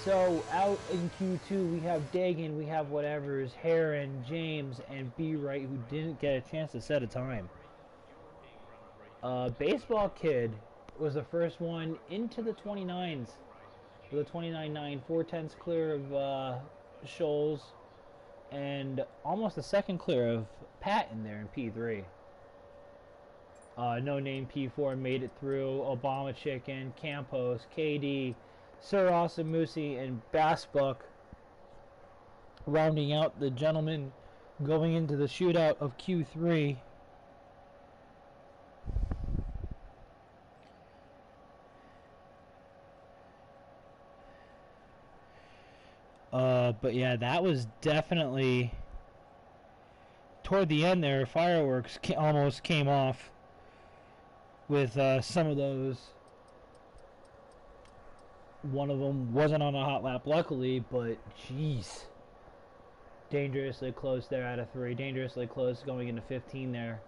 So out in Q2 we have Dagan, we have Whatever's, Heron, James, and B-Wright, who didn't get a chance to set a time. Baseball Kid was the first one into the 29s with a 29.9, 0.4 clear of Scholes, and almost a second clear of Pat in there in P3. No Name P4 made it through. Obama Chicken, Campos, KD, Sir Awesome Moosey, and Bassbuck rounding out the gentlemen going into the shootout of Q3. But yeah, that was definitely toward the end there. Fireworks almost came off with some of those. One of them wasn't on a hot lap, luckily, but jeez. Dangerously close there out of 3. Dangerously close going into 15 there.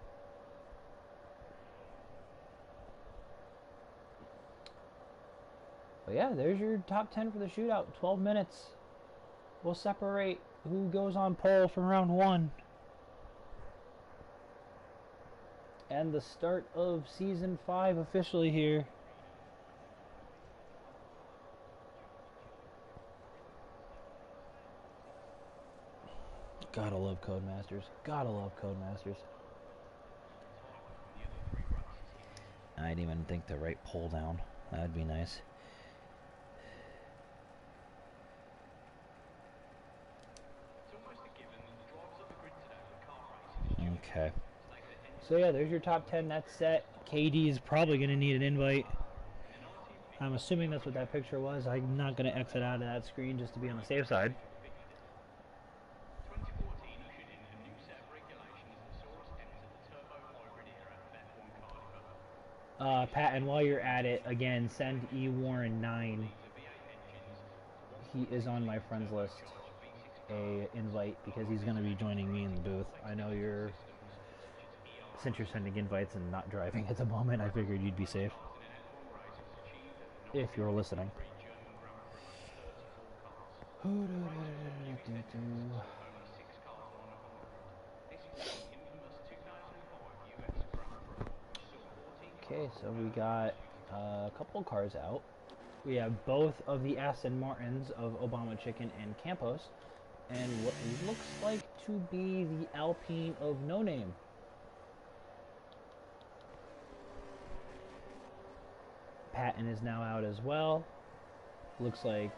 But yeah, there's your top 10 for the shootout. 12 minutes. We'll separate who goes on pole from round 1. And the start of season 5 officially here. Gotta love Codemasters. Gotta love Codemasters. I didn't even think to write pole down. That'd be nice. Okay. So yeah, there's your top 10. That's set. KD is probably going to need an invite. I'm assuming that's what that picture was. I'm not going to exit out of that screen just to be on the safe side. Pat, and while you're at it, again, send E. Warren 9. He is on my friends list. A invite because he's going to be joining me in the booth. I know you're, since you're sending invites and not driving at the moment, I figured you'd be safe if you're listening. Okay, so we got a couple cars out. We have both of the Aston Martins of Obama Chicken and Campos, and what looks like to be the Alpine of No Name. Patton is now out as well. Looks like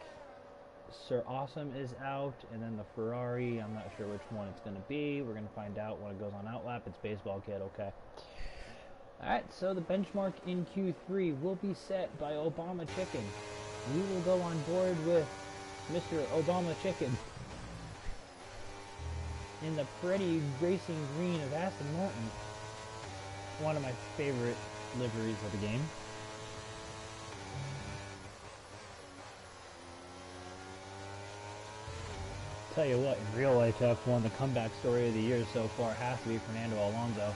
Sir Awesome is out, and then the Ferrari, I'm not sure which one it's going to be. We're going to find out when it goes on outlap. It's Baseball Kid, okay. Alright, so the benchmark in Q3 will be set by Obama Chicken. We will go on board with Mr. Obama Chicken in the pretty racing green of Aston Martin. One of my favorite liveries of the game. Tell you what, in real life F1, the comeback story of the year so far has to be Fernando Alonso.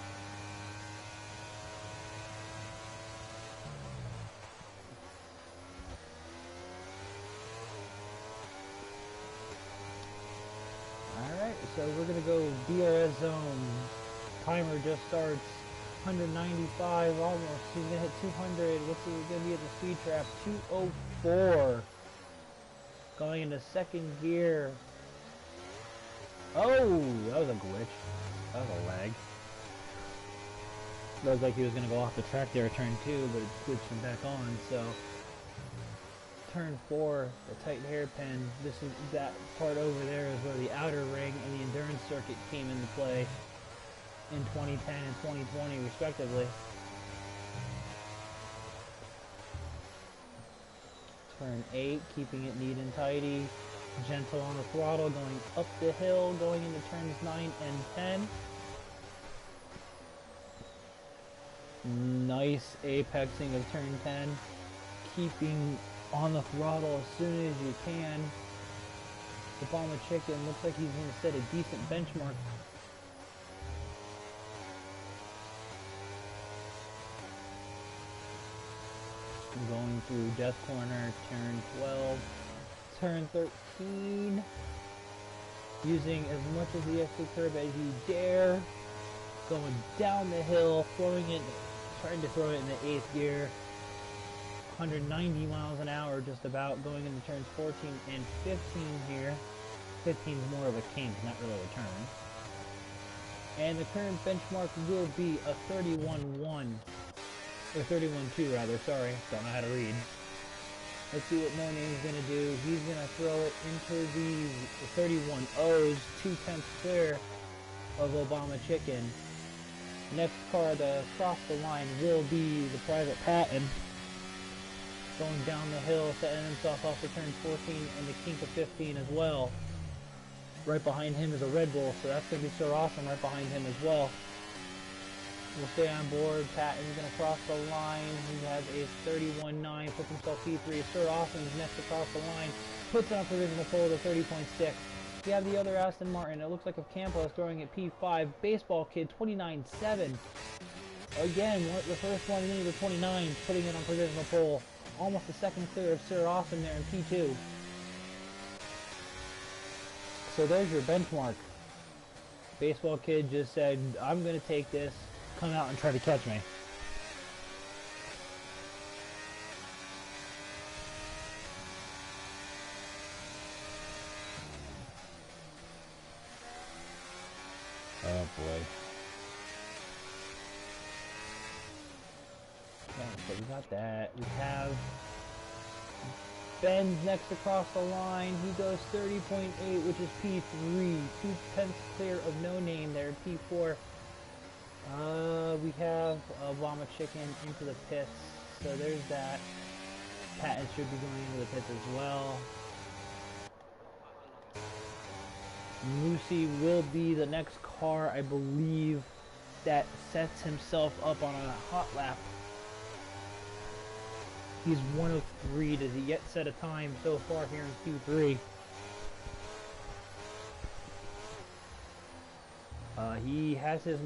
Alright, so we're going to go DRS zone. Timer just starts. 195, almost. He's going to hit 200. What's he going to be at the speed trap? 204. Going into second gear. Oh, that was a glitch. That was a lag. Looked like he was going to go off the track there at turn 2, but it switched him back on, so. Turn 4, the tight hairpin. This is that part over there is where the outer ring and the endurance circuit came into play in 2010 and 2020, respectively. Turn 8, keeping it neat and tidy. Gentle on the throttle, going up the hill, going into turns 9 and 10. Nice apexing of turn 10. Keeping on the throttle as soon as you can. Obama Chicken looks like he's going to set a decent benchmark. Going through Death Corner, turn 12. Turn 13, using as much of the exit curve as you dare, going down the hill, throwing it, trying to throw it in the 8th gear, 190 miles an hour just about, going into turns 14 and 15 here. 15 is more of a kink, not really a turn. And the current benchmark will be a 31-1. Or 31-2 rather, sorry. Don't know how to read. Let's see what No Name's going to do. He's going to throw it into the 31 O's, 2/10 clear of Obama Chicken. Next car to cross the line will be the Private Patton. Going down the hill, setting himself off for turn 14 and the kink of 15 as well. Right behind him is a Red Bull, so that's going to be Sir Awesome right behind him as well. We'll stay on board. Patton's going to cross the line. He has a 31.9, puts himself P3. Sir Awesome's next across the line, puts it on provisional pole to 30.6. We have the other Aston Martin. It looks like Ocampo is throwing at P5. Baseball Kid, 29.7. Again, the first one into the 29, putting it on provisional pole. Almost a second clear of Sir Awesome there in P2. So there's your benchmark. Baseball Kid just said, I'm going to take this. Come out and try to catch me. Oh boy. Okay, so we got that. We have Ben's next across the line. He goes 30.8, which is P3. 2/10 clear of No Name there, P4. We have Obama Chicken into the pits, so there's that. Patton should be going into the pits as well. Moosey will be the next car, I believe, that sets himself up on a hot lap. He's 1 of 3 to yet set a time so far here in Q3. He has his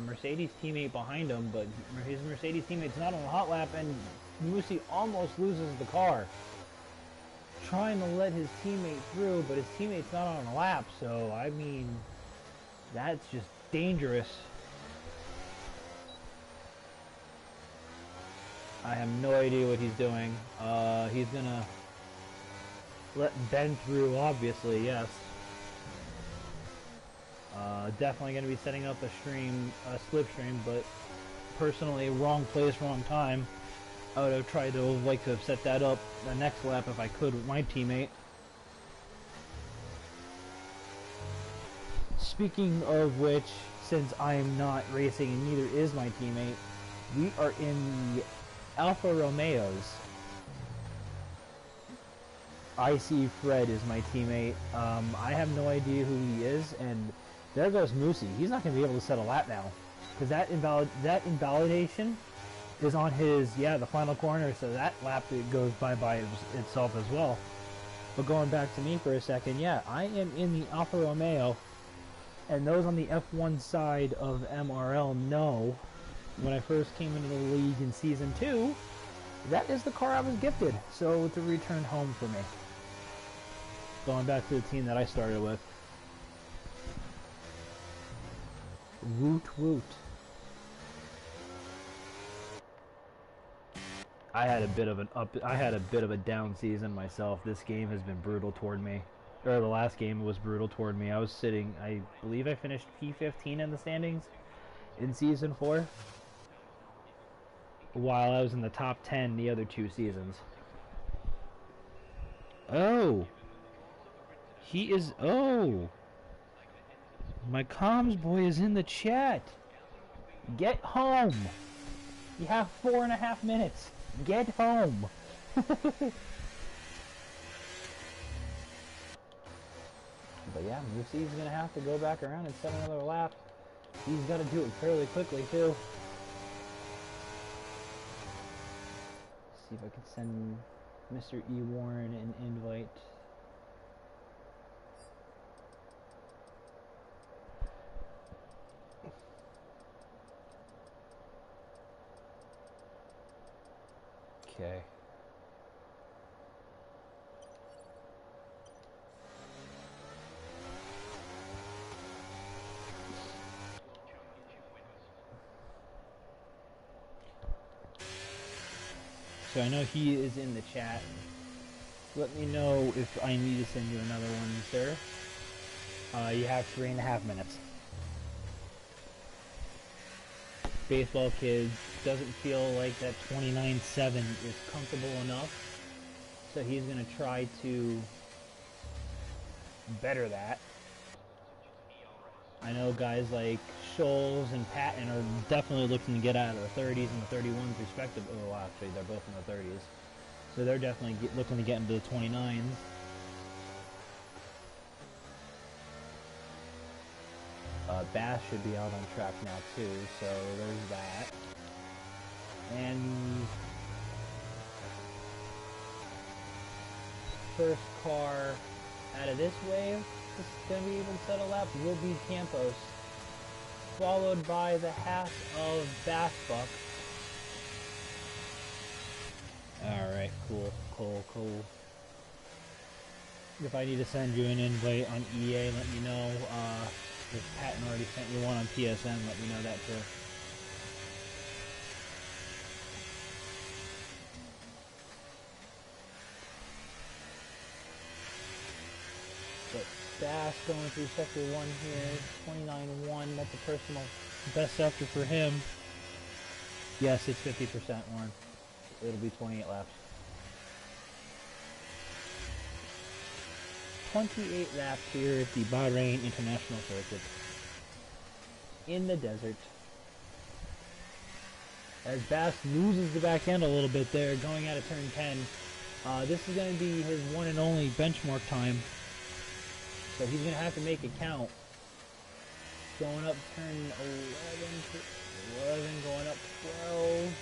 Mercedes teammate behind him, but his Mercedes teammate's not on a hot lap, and Moosey almost loses the car. Trying to let his teammate through, but his teammate's not on a lap, so I mean, that's just dangerous. I have no idea what he's doing. He's gonna let Ben through, obviously, yes. Definitely gonna be setting up a slipstream, but personally, wrong place, wrong time. I would have tried to have set that up the next lap if I could with my teammate. Speaking of which, since I am not racing and neither is my teammate, we are in the Alfa Romeos. I see Fred is my teammate. I have no idea who he is, and there goes Moosey. He's not going to be able to set a lap now, because that invalidation is on his, the final corner, so that lap goes by itself as well. But going back to me for a second, I am in the Alfa Romeo, and those on the F1 side of MRL know, when I first came into the league in Season 2, that is the car I was gifted, so it's a return home for me. Going back to the team that I started with. Woot woot. I had a bit of a down season myself. This game has been brutal toward me. Or the last game was brutal toward me. I believe I finished P15 in the standings in Season 4. While I was in the top 10 the other 2 seasons. Oh! My comms boy is in the chat! Get home! You have 4.5 minutes! Get home! But yeah, Moosey's gonna have to go back around and set another lap. He's gotta do it fairly quickly too. See if I can send Mr. E. Warren an invite. Okay. So I know he is in the chat. Let me know if I need to send you another one, sir. You have 3.5 minutes. Baseball Kid doesn't feel like that 29.7 is comfortable enough, so he's going to try to better that. I know guys like Scholes and Patton are definitely looking to get out of the 30s and the 31s respectively. Oh, actually, they're both in the 30s. So they're definitely looking to get into the 29s. Bass should be out on track now too, so there's that. And first car out of this wave that's going to be able to settle laps will be Campos, followed by the half of Bassbuck. Alright, cool. If I need to send you an invite on EA, let me know. If Patton already sent you one on PSN, let me know that too. But Bass going through sector 1 here, 29.1, that's a personal best sector for him. Yes, it's 50%, Warren. It'll be 28 laps. 28 laps here at the Bahrain International Circuit in the desert. As Bass loses the back end a little bit there, going out of turn 10. This is going to be his one and only benchmark time, so he's going to have to make it count. Going up turn 11, going up 12.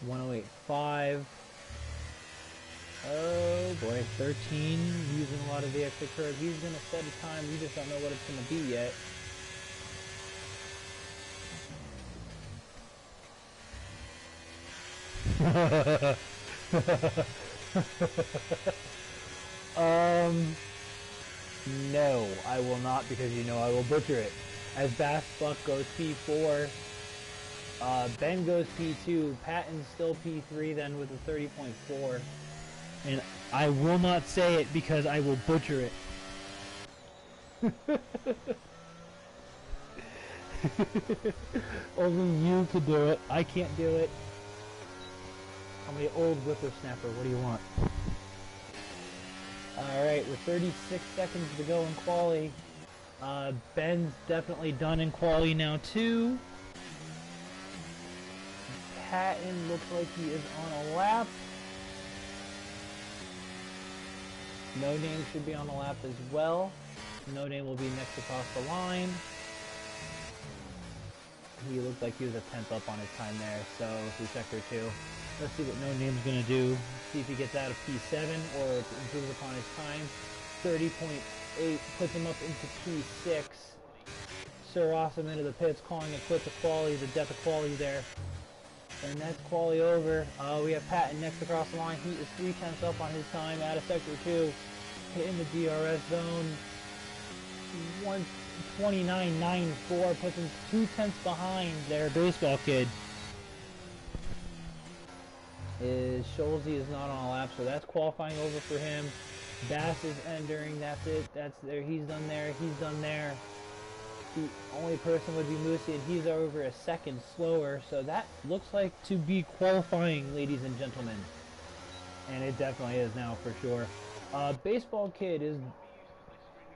108.5. Oh boy, 13, using a lot of the extra curve. He's going to set a time, we just don't know what it's going to be yet. No, I will not, because you know I will butcher it. As Bassbuck goes P4, Ben goes P2, Patton's still P3 then with a 30.4. And I will not say it because I will butcher it. Only you could do it. I can't do it. I'm the old whippersnapper. What do you want? Alright, with 36 seconds to go in quali. Ben's definitely done in quali now too. Patton looks like he is on a lap. No Name should be on the lap as well. No Name will be next across the line. He looked like he was a 10th up on his time there, so through sector 2. Let's see what No Name's going to do. See if he gets out of P7 or improves upon his time. 30.8 puts him up into P6. Sir Awesome into the pits, calling it quits of quality, the death of quality there. And that's quali over. We have Patton next across the line. He is 3/10 up on his time out of sector 2. Hitting the DRS zone. 129.94 puts him 2/10 behind their Baseball Kid. Scholze is not on a lap, so that's qualifying over for him. Bass is entering. That's it. That's there. He's done there. He's done there. The only person would be Moosey, and he's over a second slower, so that looks like to be qualifying, ladies and gentlemen. And it definitely is now for sure. Baseball Kid is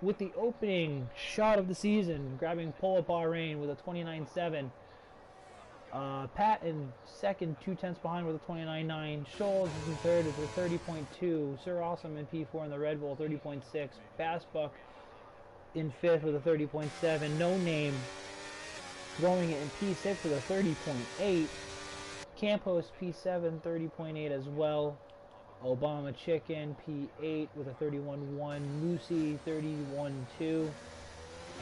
with the opening shot of the season, grabbing pole at Bahrain with a 29.7. Patton second, 2/10 behind with a 29.9. Scholes is in third with a 30.2. Sir Awesome in P4 in the Red Bull, 30.6. Bassbuck in 5th with a 30.7. No Name throwing it in P6 with a 30.8. Campos P7, 30.8 as well. Obama Chicken P8 with a 31.1. Lucy 31.2.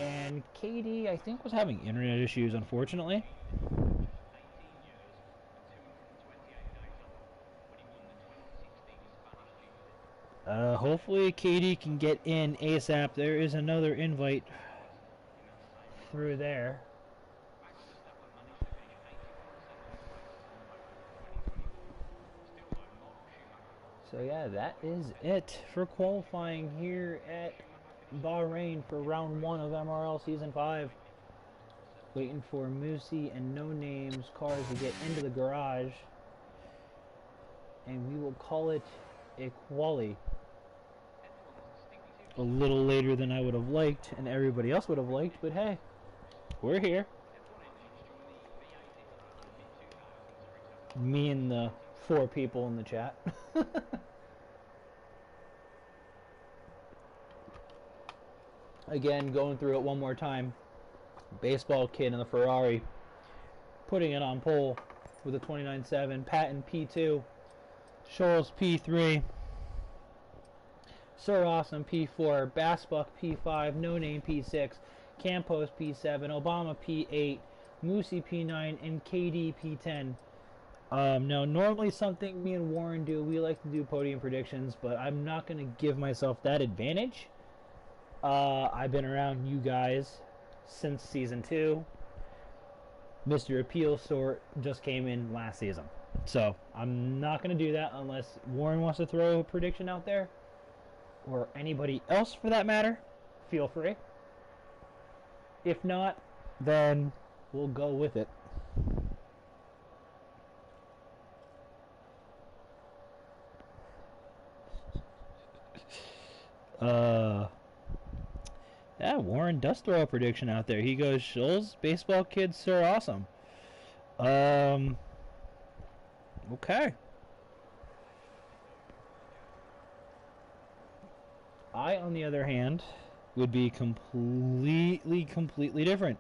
And KD, I think, was having internet issues, unfortunately. Hopefully KD can get in ASAP. There is another invite through there. So yeah, that is it for qualifying here at Bahrain for round 1 of MRL Season 5. Waiting for Moosey and No Names cars to get into the garage. And we will call it a quali. A little later than I would have liked and everybody else would have liked, but hey, we're here. Me and the 4 people in the chat. Again, going through it one more time. Baseball Kid in the Ferrari, putting it on pole with a 29.7. Patton P2. Scholes P3. Sir Awesome P4. Bassbuck P5. No Name P6. Campos P7. Obama P8. Moosey P9. And KD P10. Now, normally something me and Warren do, we like to do podium predictions, but I'm not going to give myself that advantage. I've been around you guys since Season 2. Mr. Appeal Sort just came in last season. So, I'm not going to do that unless Warren wants to throw a prediction out there. Or anybody else for that matter. Feel free. If not, then we'll go with it. Yeah, Warren does throw a prediction out there. He goes, Scholes, Baseball Kid, Sir Awesome. Okay. I, on the other hand, would be completely different.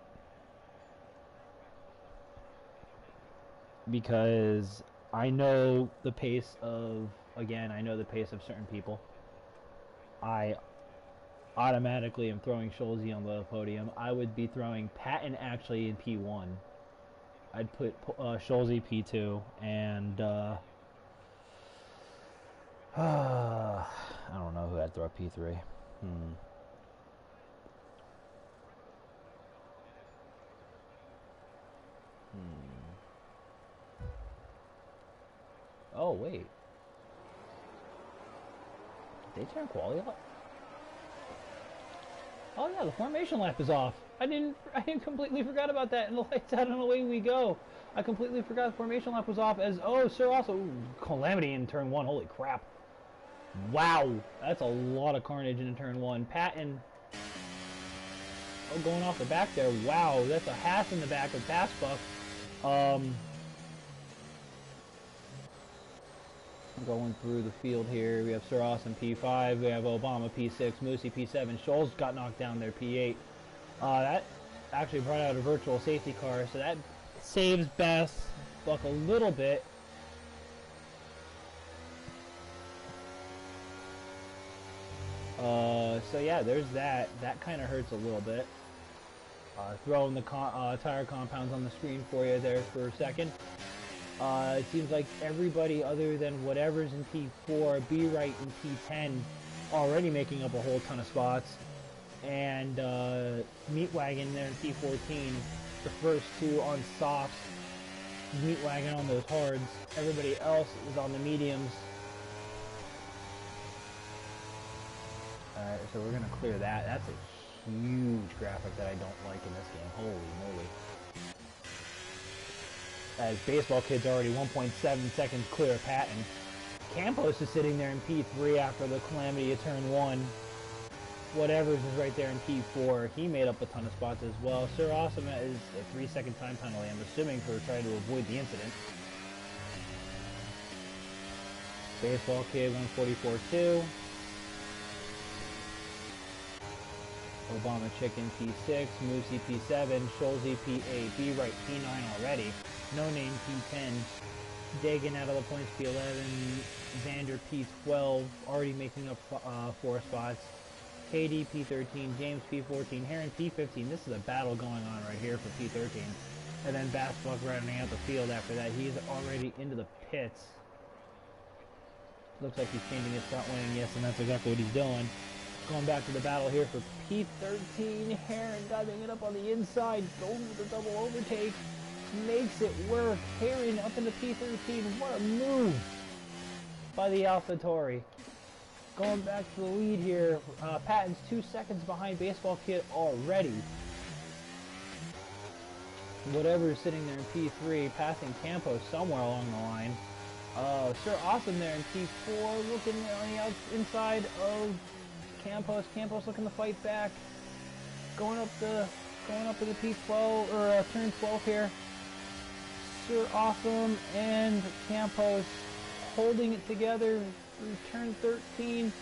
Because I know the pace of, again, I know the pace of certain people. I automatically am throwing Scholesy on the podium. I would be throwing Patton actually in P1. I'd put Scholesy P2 and I don't know who I'd throw P3. Oh wait. Did they turn quality off? Oh yeah, the formation lap is off. I completely forgot about that, and the lights out and away we go. I completely forgot the formation lap was off as, oh, Sir also, calamity in turn 1, holy crap. Wow, that's a lot of carnage in turn 1. Patton, oh, going off the back there, wow, that's a Haas in the back with Bassbuck. Going through the field here, we have Sir Awesome P5, we have Obama P6, Moosey P7, Scholes got knocked down there P8. That actually brought out a virtual safety car, so that saves Bassbuck a little bit. So yeah, there's that. That kind of hurts a little bit. Throwing the tire compounds on the screen for you there for a second. It seems like everybody other than whatever's in P4, B-Right and P10 already making up a whole ton of spots. And Meatwagon there in P14, the first 2 on softs, Meatwagon on those hards. Everybody else is on the mediums. Alright, so we're going to clear that. That's a huge graphic that I don't like in this game. Holy moly. As Baseball Kid's already 1.7 seconds clear of Patton. Campos is sitting there in P3 after the calamity of turn 1. Whatever's is right there in P4. He made up a ton of spots as well. Sir Awesome is a 3-second time penalty, I'm assuming, for trying to avoid the incident. Baseball Kid 144.2. Obama Chicken P6, Moosey P7, Scholesy P8, B-Right P9 already. No Name P10, Dagan out of the points P11, Xander P12, already making up 4 spots. KD P13, James P14, Heron P15. This is a battle going on right here for P13. And then Bassbuck rounding out the field after that. He's already into the pits. Looks like he's changing his front wing, yes, and that's exactly what he's doing. Going back to the battle here for P13. Heron diving it up on the inside, goes with the double overtake. Makes it work. Heron up into P13. What a move. by the AlphaTauri. Going back to the lead here. Patton's 2 seconds behind Baseball Kid already. Whatever is sitting there in P3, passing Campos somewhere along the line. Sir Awesome there in P4, looking on the inside of Campos. Campos looking to fight back. Going up to the P12 or turn 12 here. Sir Awesome and Campos holding it together through turn 13.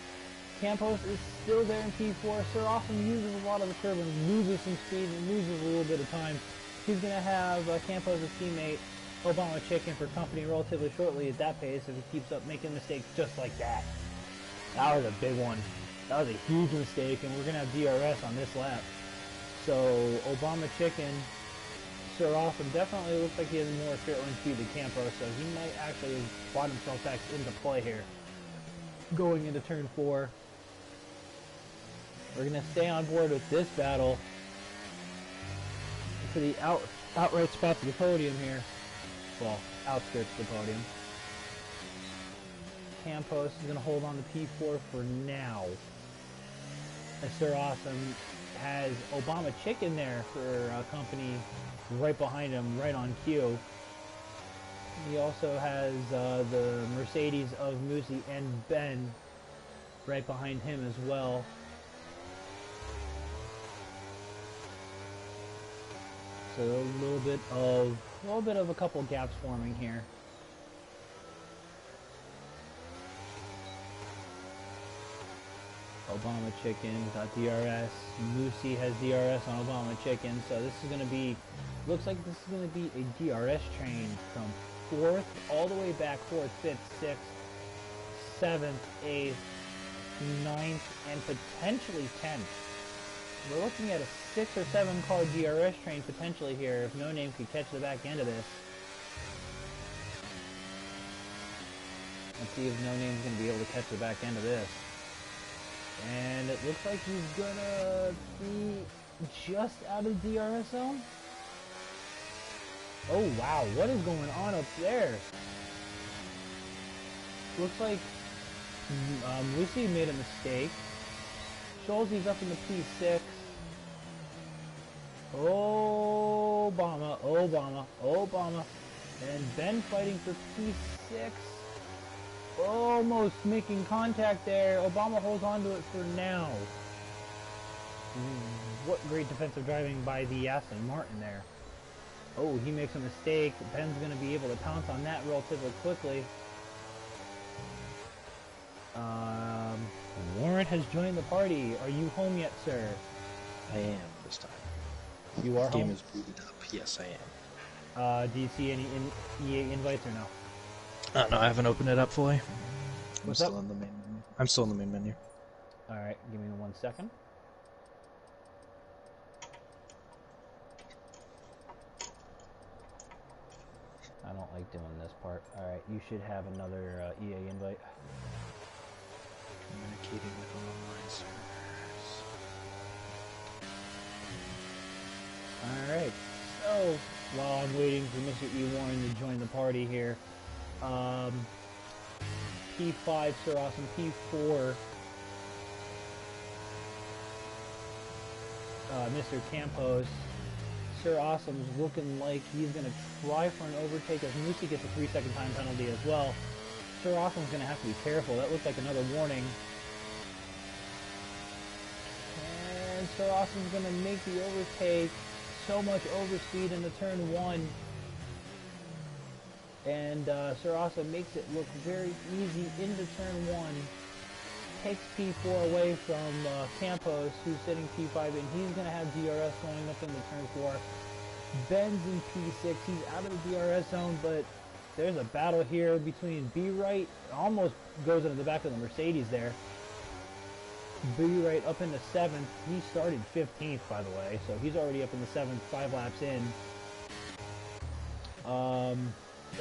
Campos is still there in P4. Sir Awesome uses a lot of the curb and loses some speed and loses a little bit of time. He's going to have Campos' teammate Obama Chicken for company relatively shortly at that pace if he keeps up making mistakes just like that. That was a big one. That was a huge mistake, and we're going to have DRS on this lap. So Obama Chicken, Sir Awesome definitely looks like he has more straight line speed than Campos, so he might actually have brought himself back into play here. Going into turn 4. We're going to stay on board with this battle for the outright spot to the podium here. Well, outskirts of the podium. Campos is going to hold on to P4 for now. As Sir Awesome has Obama Chicken there for company right behind him, right on cue. He also has the Mercedes of Moosey and Ben right behind him as well. So a little bit of a couple gaps forming here. Obama Chicken got DRS. Moosey has DRS on Obama Chicken. So this is going to be, looks like this is going to be a DRS train from 4th all the way back, 4th, 5th, 6th, 7th, 8th, 9th, and potentially 10th. We're looking at a 6 or 7 car DRS train potentially here if No Name could catch the back end of this. Let's see if No Name's going to be able to catch the back end of this. And it looks like he's going to be just out of the DRS zone. Oh wow, what is going on up there? Looks like Lucy made a mistake. Scholzie's up in the P6. Obama. And Ben fighting for P6. Almost making contact there. Obama holds on to it for now. What great defensive driving by the Aston Martin there. Oh, he makes a mistake. Ben's going to be able to pounce on that relatively quickly. Warren has joined the party. Are you home yet, sir? I am this time. You are This game home? is booted up. Yes, I am. Do you see any EA invites or no? No, I haven't opened it up fully. What's I'm still up? in the main menu. I'm still in the main menu. Alright, give me 1 second. I don't like doing this part. Alright, you should have another EA invite. Communicating with online servers. Alright, so while I'm waiting for Mr. E. Warren to join the party here, P5, Sir Awesome, P4, Mr. Campos. Sir Awesome's looking like he's going to try for an overtake as Moosey gets a 3-second time penalty as well. Sir Awesome's going to have to be careful. That looks like another warning. And Sir Awesome's going to make the overtake. So much overspeed into turn 1. And Sir Awesome makes it look very easy into turn 1. Takes P4 away from Campos, who's sitting P5, and he's going to have DRS going up into turn 4. Ben's in P6. He's out of the DRS zone, but there's a battle here between B-Right. Almost goes into the back of the Mercedes there. B-Right up into 7th. He started 15th, by the way, so he's already up in the 7th, 5 laps in.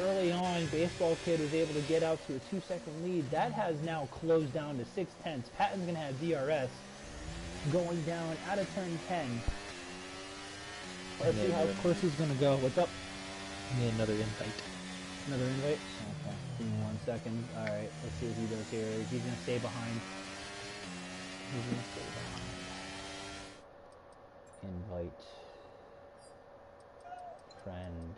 Early on, Baseball Kid was able to get out to a 2-second lead. That has now closed down to 6/10. Patton's going to have DRS going down out of turn 10. Let's see how close he's going to go. What's up? Need another invite. Another invite? Okay. Give me 1 second. Alright, let's see what he does here. He's going to stay behind. He's going to stay behind. Invite. Friend.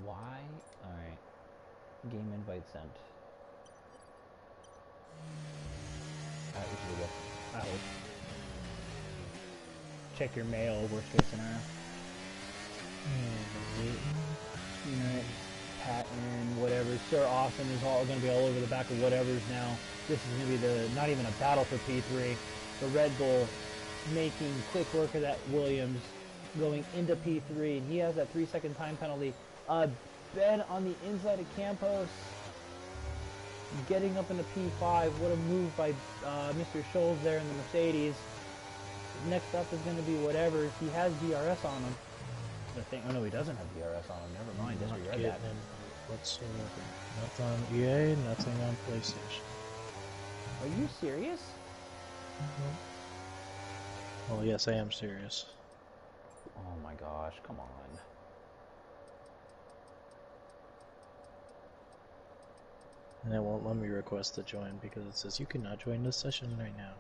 Why? Alright. Game invite sent. Alright, we should go. I hope. Check your mail, worst case scenario. Alright. Patent, whatever. Sir Austin is all going to be all over the back of whatever's now. This is going to be the not even a battle for P3. The Red Bull making quick work of that Williams going into P3, and he has that 3-second time penalty. Ben on the inside of Campos getting up into P5. What a move by Mr. Scholes there in the Mercedes. Next up is going to be whatever. He has DRS on him. Oh no, he doesn't have DRS on him. Never mind, disregard that. Whatsoever. Nothing on EA, nothing on PlayStation. Are you serious? Well, yes, I am serious. Oh my gosh, come on. And it won't let me request to join because it says you cannot join this session right now.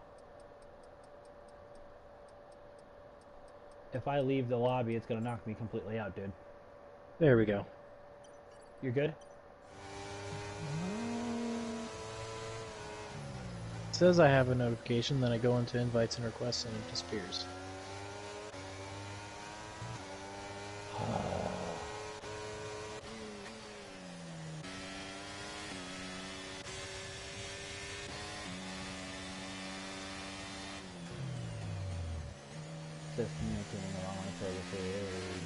If I leave the lobby, it's going to knock me completely out, dude. There we go. You're good? It says I have a notification, then I go into invites and requests and it disappears. Just communicating along services.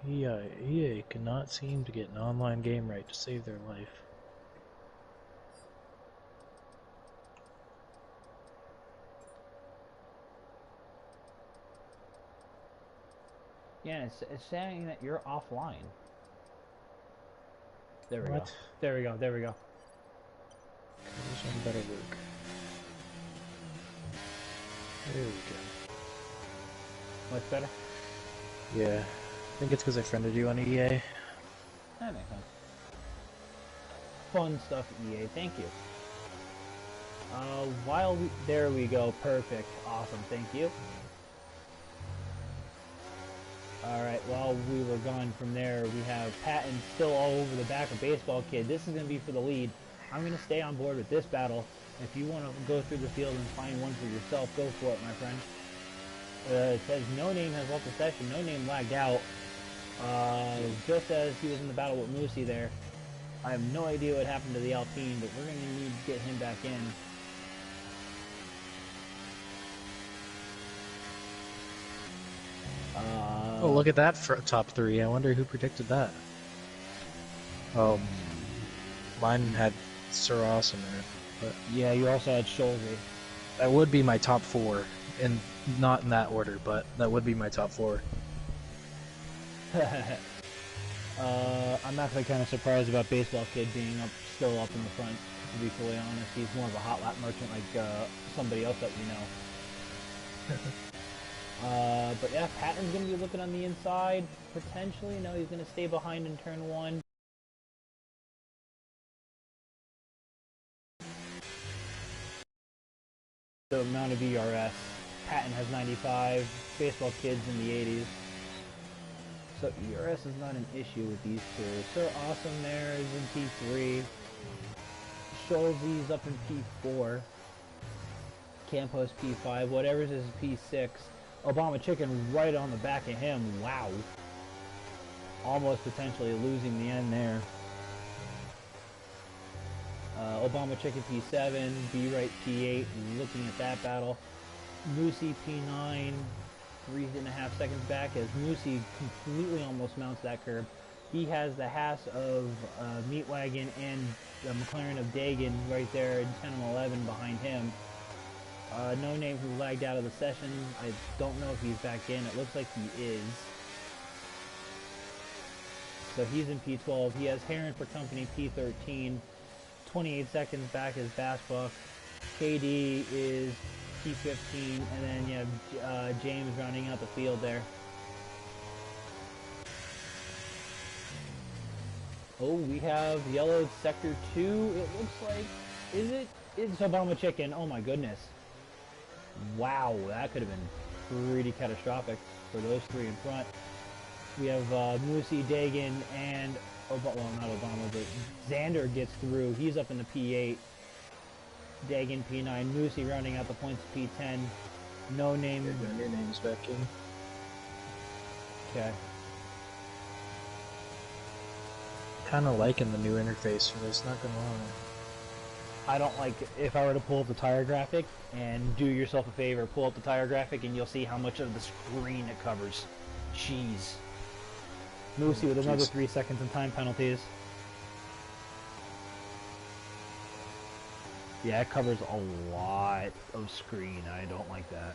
EA cannot seem to get an online game right to save their life. Yeah, it's saying that you're offline. There we What? go. There we go. There we go. Collision better work. There we go. Much better? Yeah. I think it's because I friended you on EA. That makes sense. Fun stuff, EA. Thank you. There we go. Perfect. Awesome. Thank you. Alright, while we were gone from there, we have Patton still all over the back of Baseball Kid. This is going to be for the lead. I'm going to stay on board with this battle. If you want to go through the field and find one for yourself, go for it, my friend. It says No Name has left the session. No Name lagged out. Just as he was in the battle with Moosey there. I have no idea what happened to the Alpine, but we're going to need to get him back in. Oh, look at that for top 3. I wonder who predicted that. Oh, mine had Sir Awesome in it. But yeah, you also had Scholze. that would be my top 4, and not in that order, but that would be my top 4. I'm actually kind of surprised about Baseball Kid being still up in the front, to be fully honest. He's more of a hot lap merchant like somebody else that we know. But yeah, Patton's going to be looking on the inside, potentially. No, he's going to stay behind in turn 1. The amount of ERS. Patton has 95, Baseball Kid's in the 80s. So ERS is not an issue with these two. Sir Awesome there is in P3. Scholze's up in P4. Campos P5. Whatever's is P6. Obama Chicken right on the back of him. Wow. Almost potentially losing the end there. Obama Chicken P7. B-Right P8. Looking at that battle. Moosey P9. 3.5 seconds back as Moosey completely almost mounts that curb. He has the Haas of Meatwagon and the McLaren of Dagan right there in 10 and 11 behind him. No Name who lagged out of the session. I don't know if he's back in. It looks like he is. So he's in P12. He has Heron for company P13. 28 seconds back is Bassbuck. KD is P15, and then you have James rounding out the field there. Oh, we have yellow sector 2, it looks like. Is it? It's Obama Chicken. Oh my goodness. Wow, that could have been pretty catastrophic for those three in front. We have Moosey, Dagan, and, well, not Obama, but Xander gets through. He's up in the P8. Dagan, P9. Moosey rounding out the points, P10. No name. Your name's back in. Okay. Kind of liking the new interface for this, not gonna lie. I don't like, if I were to pull up the tire graphic, and do yourself a favor, pull up the tire graphic and you'll see how much of the screen it covers. Jeez. Moosey with another 3 seconds in time penalties. Yeah, it covers a lot of screen. I don't like that.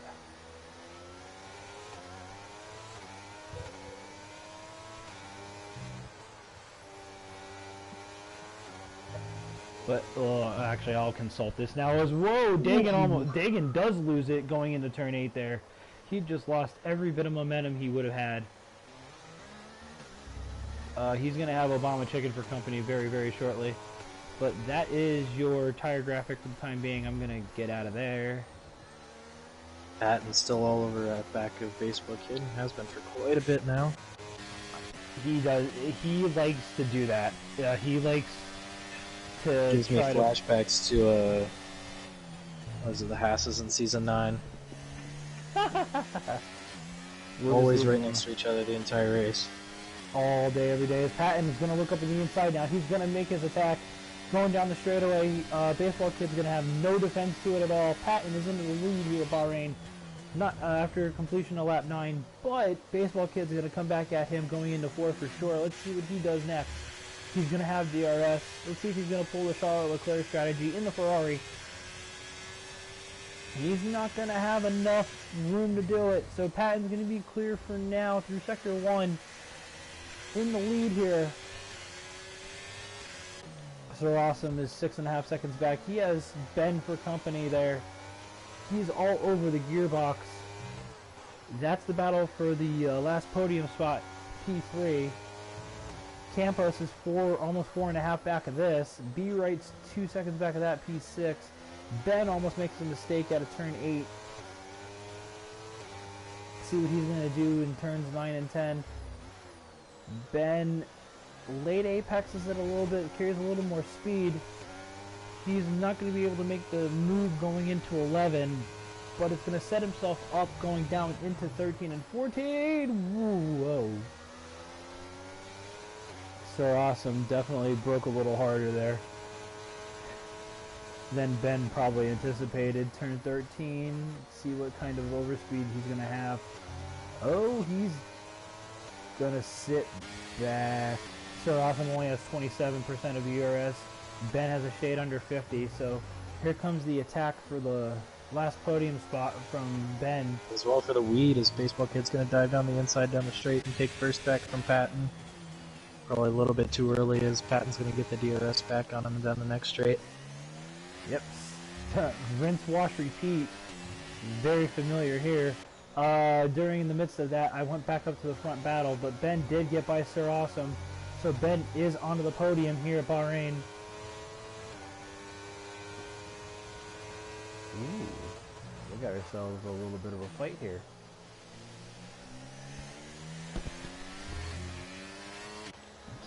But actually, I'll consult this now. As whoa, Dagan does lose it going into turn 8 there. He just lost every bit of momentum he would have had. He's gonna have Obama Chicken for company very, very shortly. But that is your tire graphic for the time being. I'm gonna get out of there. Patton's still all over that back of Baseball Kid. Has been for quite a bit now. He does. He likes to do that. He likes to Gives me try to. flashbacks to was it the Hasses in season 9? Always right next to each other the entire race. All day, every day. Patton is going to look up in the inside now. He's going to make his attack. Going down the straightaway. Baseball Kid's going to have no defense to it at all. Patton is into the lead here at Bahrain. Not after completion of lap 9, but Baseball Kid's going to come back at him going into 4 for sure. Let's see what he does next. He's going to have DRS. Let's see if he's going to pull the Charles Leclerc strategy in the Ferrari. He's not going to have enough room to do it. So Patton's going to be clear for now through Sector 1. In the lead here. So Awesome is 6.5 seconds back. He has Ben for company there. He's all over the gearbox. That's the battle for the last podium spot, P3. Campos is almost 4.5 back of this. B Wright's 2 seconds back of that, P6. Ben almost makes a mistake out of turn 8. See what he's going to do in turns 9 and 10. Ben late apexes it a little bit, carries a little more speed. He's not going to be able to make the move going into 11, but it's going to set himself up going down into 13 and 14. Whoa. So Awesome definitely broke a little harder there than Ben probably anticipated. Turn 13, see what kind of overspeed he's going to have. Oh, he's gonna sit back. So Awesome only has 27% of ERS. Ben has a shade under 50. So here comes the attack for the last podium spot from Ben. As well for the weed, as Baseball Kid's gonna dive down the inside down the straight and take first back from Patton. Probably a little bit too early, as Patton's gonna get the DRS back on him down the next straight. Yep. Rinse, wash, repeat. Very familiar here. During the midst of that, I went back up to the front battle, but Ben did get by Sir Awesome. So Ben is onto the podium here at Bahrain. Ooh, we got ourselves a little bit of a fight here.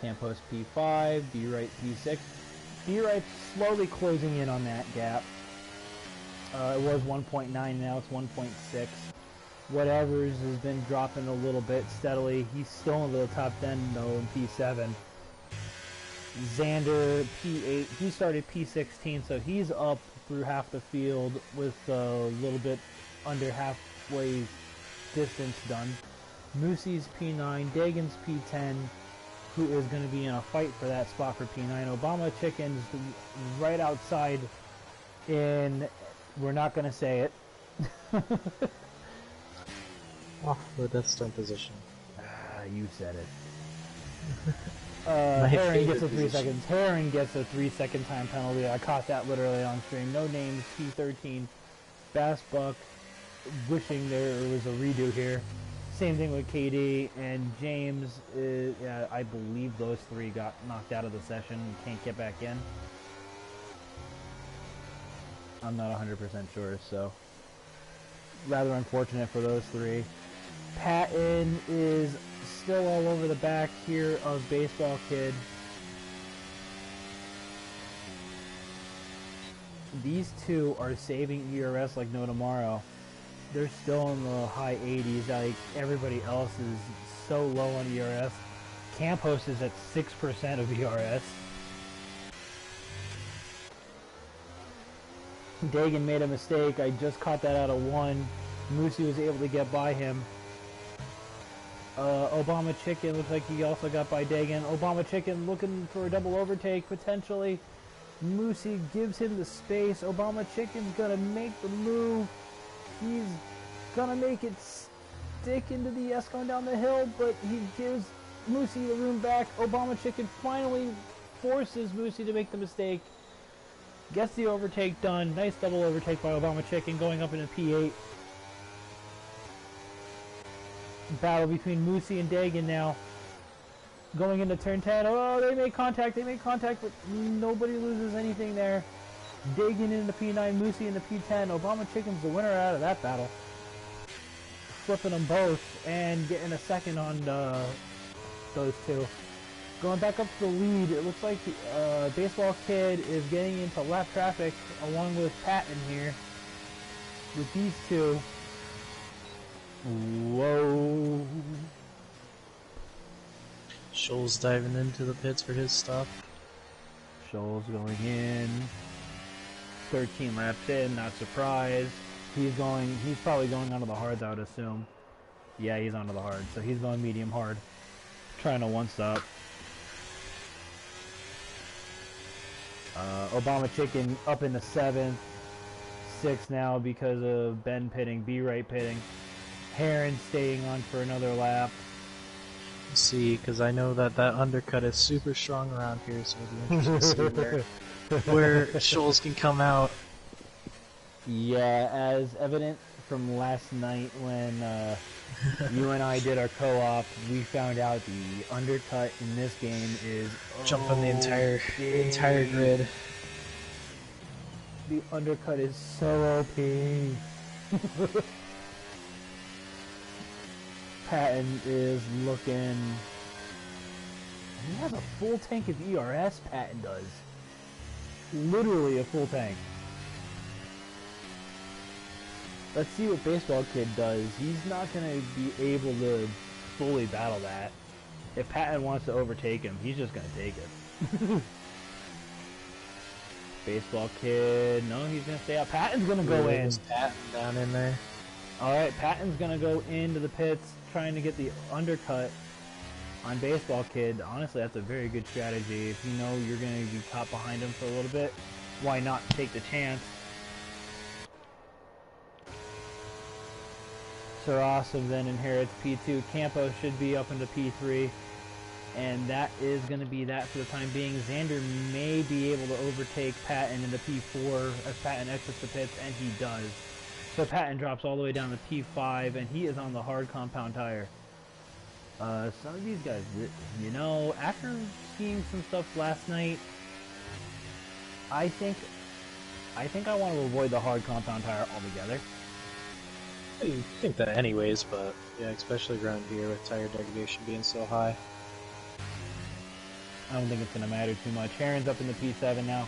Campos P5, B Wright P6. B Wright's slowly closing in on that gap. It was 1.9, now it's 1.6. Whatever's has been dropping a little bit steadily. He's still in the top 10 though in P7. Xander P8. He started P16, so he's up through half the field with a little bit under halfway distance done. Moosey's P9. Dagan's P10, who is going to be in a fight for that spot for P9. Obama Chicken's right outside in, we're not going to say it. Oh, the Death Stone position. You said it. My Heron gets favorite a 3 position. seconds. Heron gets a 3-second time penalty. I caught that literally on stream. No names, P13. Bass Buck wishing there was a redo here. Same thing with KD and James. Yeah, I believe those three got knocked out of the session and can't get back in. I'm not 100% sure, so rather unfortunate for those three. Patton is still all over the back here of Baseball Kid. These two are saving ERS like no tomorrow. They're still in the high 80s, like everybody else is so low on ERS. Campos is at 6% of ERS. Dagan made a mistake. I just caught that out of 1. Moosey was able to get by him. Obama Chicken looks like he also got by Dagan. Obama Chicken looking for a double overtake potentially. Moosey gives him the space. Obama Chicken's gonna make the move. He's gonna make it stick into the S going down the hill, but he gives Moosey the room back. Obama Chicken finally forces Moosey to make the mistake. Gets the overtake done. Nice double overtake by Obama Chicken going up into P8. Battle between Moosey and Dagan now. Going into turn 10. Oh, they make contact, but nobody loses anything there. Dagan into P9, Moosey into P10. Obama Chicken's the winner out of that battle. Flipping them both and getting a second on those two. Going back up to the lead, it looks like Baseball Kid is getting into lap traffic along with Patton here. With these two. Whoa. Scholl's diving into the pits for his stop. Scholl's going in. 13 laps in, not surprised. He's probably going onto the hards, I would assume. Yeah, he's onto the hard, so he's going medium hard. Trying to one-stop. Obama Chicken up in the 7th. 6 now because of Ben pitting, B-right pitting. Heron staying on for another lap. Let's see, because I know that undercut is super strong around here, so it'll be interesting to see where Scholl's can come out. Yeah, as evident from last night when you and I did our co-op, we found out the undercut in this game is Jumping the entire grid. The undercut is so OP. Patton is looking. He has a full tank of ERS. Patton does. Literally a full tank. Let's see what Baseball Kid does. He's not going to be able to fully battle that. If Patton wants to overtake him, he's just going to take it. Baseball Kid, no, he's going to stay out. Patton's going to go in. Patton down in there. Alright, Patton's going to go into the pits trying to get the undercut on Baseball Kid. Honestly, that's a very good strategy. If you know you're going to be caught behind him for a little bit, why not take the chance? Sir Awesome then inherits P2. Campo should be up into P3. And that is going to be that for the time being. Xander may be able to overtake Patton into P4 as Patton exits the pits, and he does. So Patton drops all the way down to P5, and he is on the hard compound tire. Some of these guys, you know, after seeing some stuff last night, I think I want to avoid the hard compound tire altogether. I think that anyways, but yeah, especially around here with tire degradation being so high. I don't think it's going to matter too much. Heron's up in the P7 now.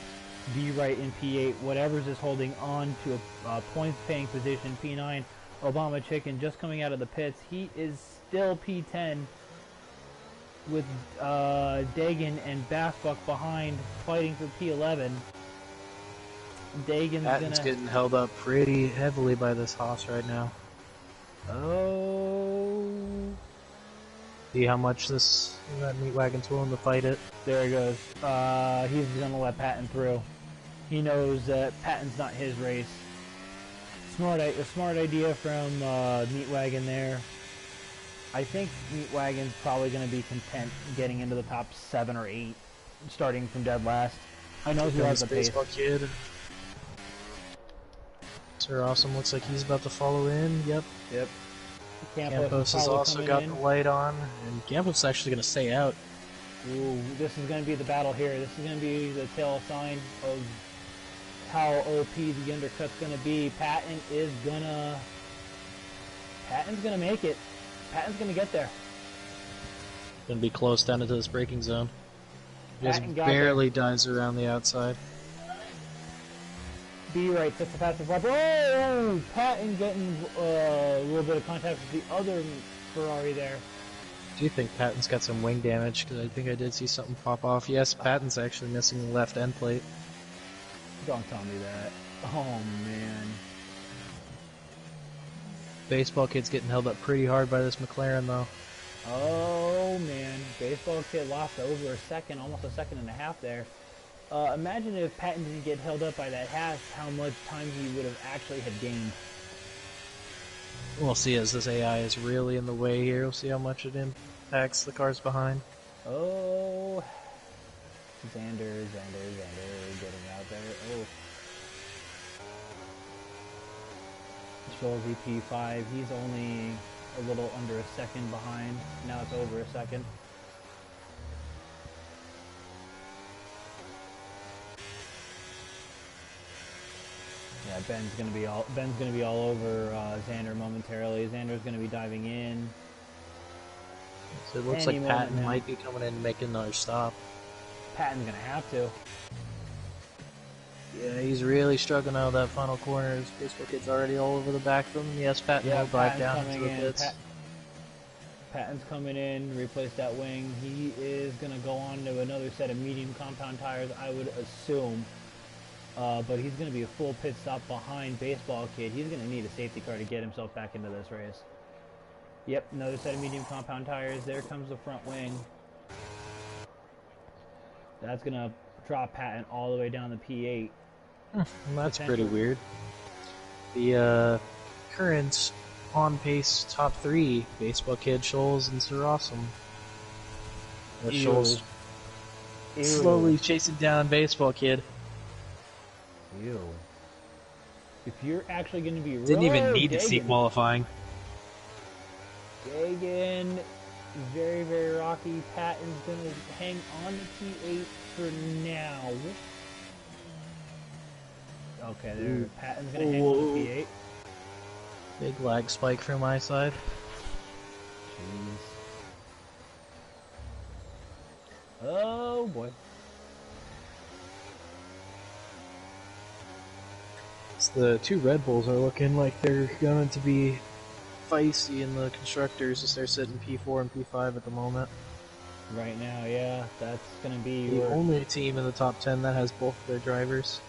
B-right in P8. Whatever's is holding on to a points-paying position. P9. Obama Chicken just coming out of the pits. He is still P10 with Dagan and Bassbuck behind, fighting for P11. Patton's getting held up pretty heavily by this Haas right now. Oh. See how much that meat wagon's willing to fight it. There he goes. He's going to let Patton through. He knows that Patton's not his race. A smart idea from Meat Wagon there. I think Meat Wagon's probably going to be content getting into the top 7 or 8, starting from dead last. I know he has the pace. Baseball Kid. Sir Awesome looks like he's about to follow in. Yep. Yep. Campos has also got the light on, and Campos is actually going to stay out. Ooh, this is going to be the battle here. This is going to be the tail sign of how OP the undercut's going to be. Patton's going to make it. Patton's going to get there. Going to be close down into this braking zone. Just Patton got barely dives around the outside. B right, sets the fastest lap. Oh! Patton getting a little bit of contact with the other Ferrari there. Do you think Patton's got some wing damage? Because I think I did see something pop off. Yes, Patton's actually missing the left end plate. Don't tell me that. Oh, man. Baseball Kid's getting held up pretty hard by this McLaren, though. Oh, man. Baseball Kid lost over a second, almost a second and a half there. Imagine if Patton didn't get held up by that half, how much time he would have actually had gained. We'll see as this AI is really in the way here. We'll see how much it impacts the cars behind. Oh. Xander getting out there. Oh. Schulze P5, he's only a little under a second behind. Now it's over a second. Yeah, Ben's gonna be all over Xander momentarily. Xander's gonna be diving in. So it looks like Patton might be coming in and making another stop. Patton's gonna have to. Yeah, he's really struggling out of that final corner. His baseball Kid's already all over the back from him. Yes, Patton will drive down into the pits. Patton's coming in, replace that wing. He is going to go on to another set of medium compound tires, I would assume. But he's going to be a full pit stop behind Baseball Kid. He's going to need a safety car to get himself back into this race. Yep, another set of medium compound tires. There comes the front wing. That's going to drop Patton all the way down the P8. That's pretty weird. The current on-pace top 3, Baseball Kid, Scholes, and Sir Awesome. Scholes slowly chasing down Baseball Kid. Ew. If you're actually going to be... Didn't even need to see qualifying. Gagan, very, very rocky. Patton's going to hang on to T8 for now. Okay, there. Patton's going to hang on to P8. Big lag spike from my side. Jeez. Oh, boy. The 2 Red Bulls are looking like they're going to be feisty in the constructors as they're sitting P4 and P5 at the moment. Right now, yeah, that's going to be the only team in the top 10 that has both of their drivers.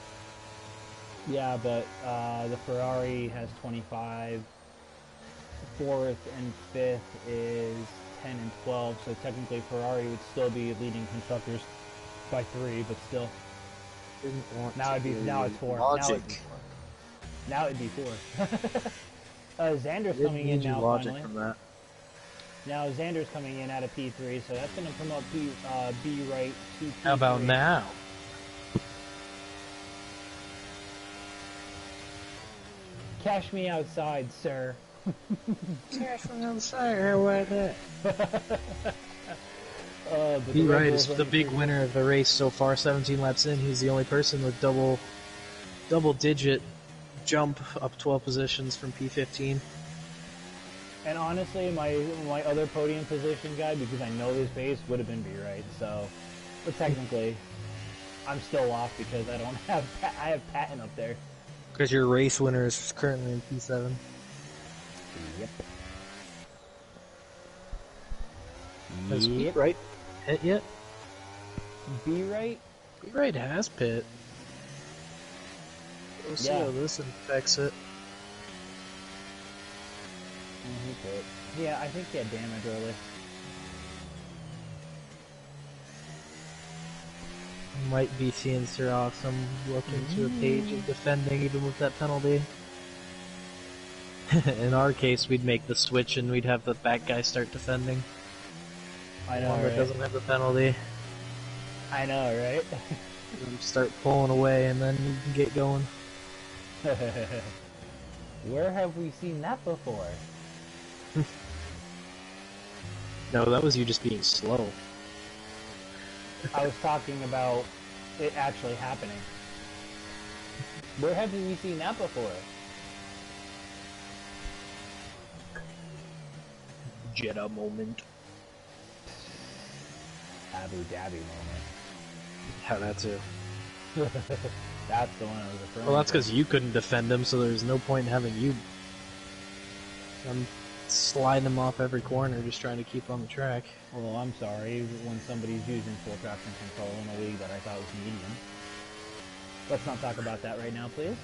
Yeah, but the Ferrari has 25. 4th and 5th is 10 and 12, so technically Ferrari would still be leading constructors by 3, but still. Now it's 4. Logic. Now it'd be 4. Xander's coming in now finally. From that. Now Xander's coming in at a P3, so that's going to promote B right to P3. How about now? Cash me outside, sir. Cash me outside, or what? B right is the big winner of the race so far. 17 laps in, he's the only person with double-digit jump up 12 positions from P15. And honestly, my other podium position guy, because I know his pace, would have been B right. So, but technically, I'm still off because I have Patton up there. Because your race winner is currently in P7. Yep. Has B right hit yet? B right? B right has pit. We'll see how this affects it. Yeah, I think he had damage early. Might be seeing Sir Awesome look into a page of defending even with that penalty. In our case, we'd make the switch and we'd have the back guy start defending. I The know, one that right? doesn't have the penalty. I know, right? Start pulling away and then you can get going. Where have we seen that before? No, that was you just being slow. I was talking about it actually happening. Where have we seen that before? Jeddah moment. Abu Dhabi moment. Yeah, that too. That's the one I was referring to. Well, that's because you couldn't defend him, so there's no point in having you. I'm sliding him off every corner, just trying to keep on the track. Well, I'm sorry when somebody's using full traction control in a league that I thought was medium. Let's not talk about that right now, please.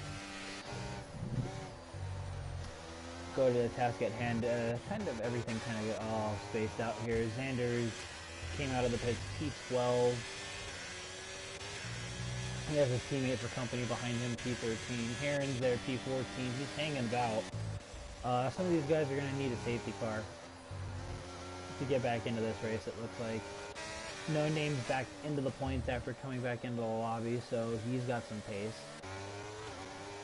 Go to the task at hand. Kind of everything kind of all spaced out here. Xander came out of the pits P12. He has a teammate for company behind him, P13. Heron's there, P14. He's hanging about. Some of these guys are going to need a safety car to get back into this race, it looks like. No Name's back into the points after coming back into the lobby, so he's got some pace.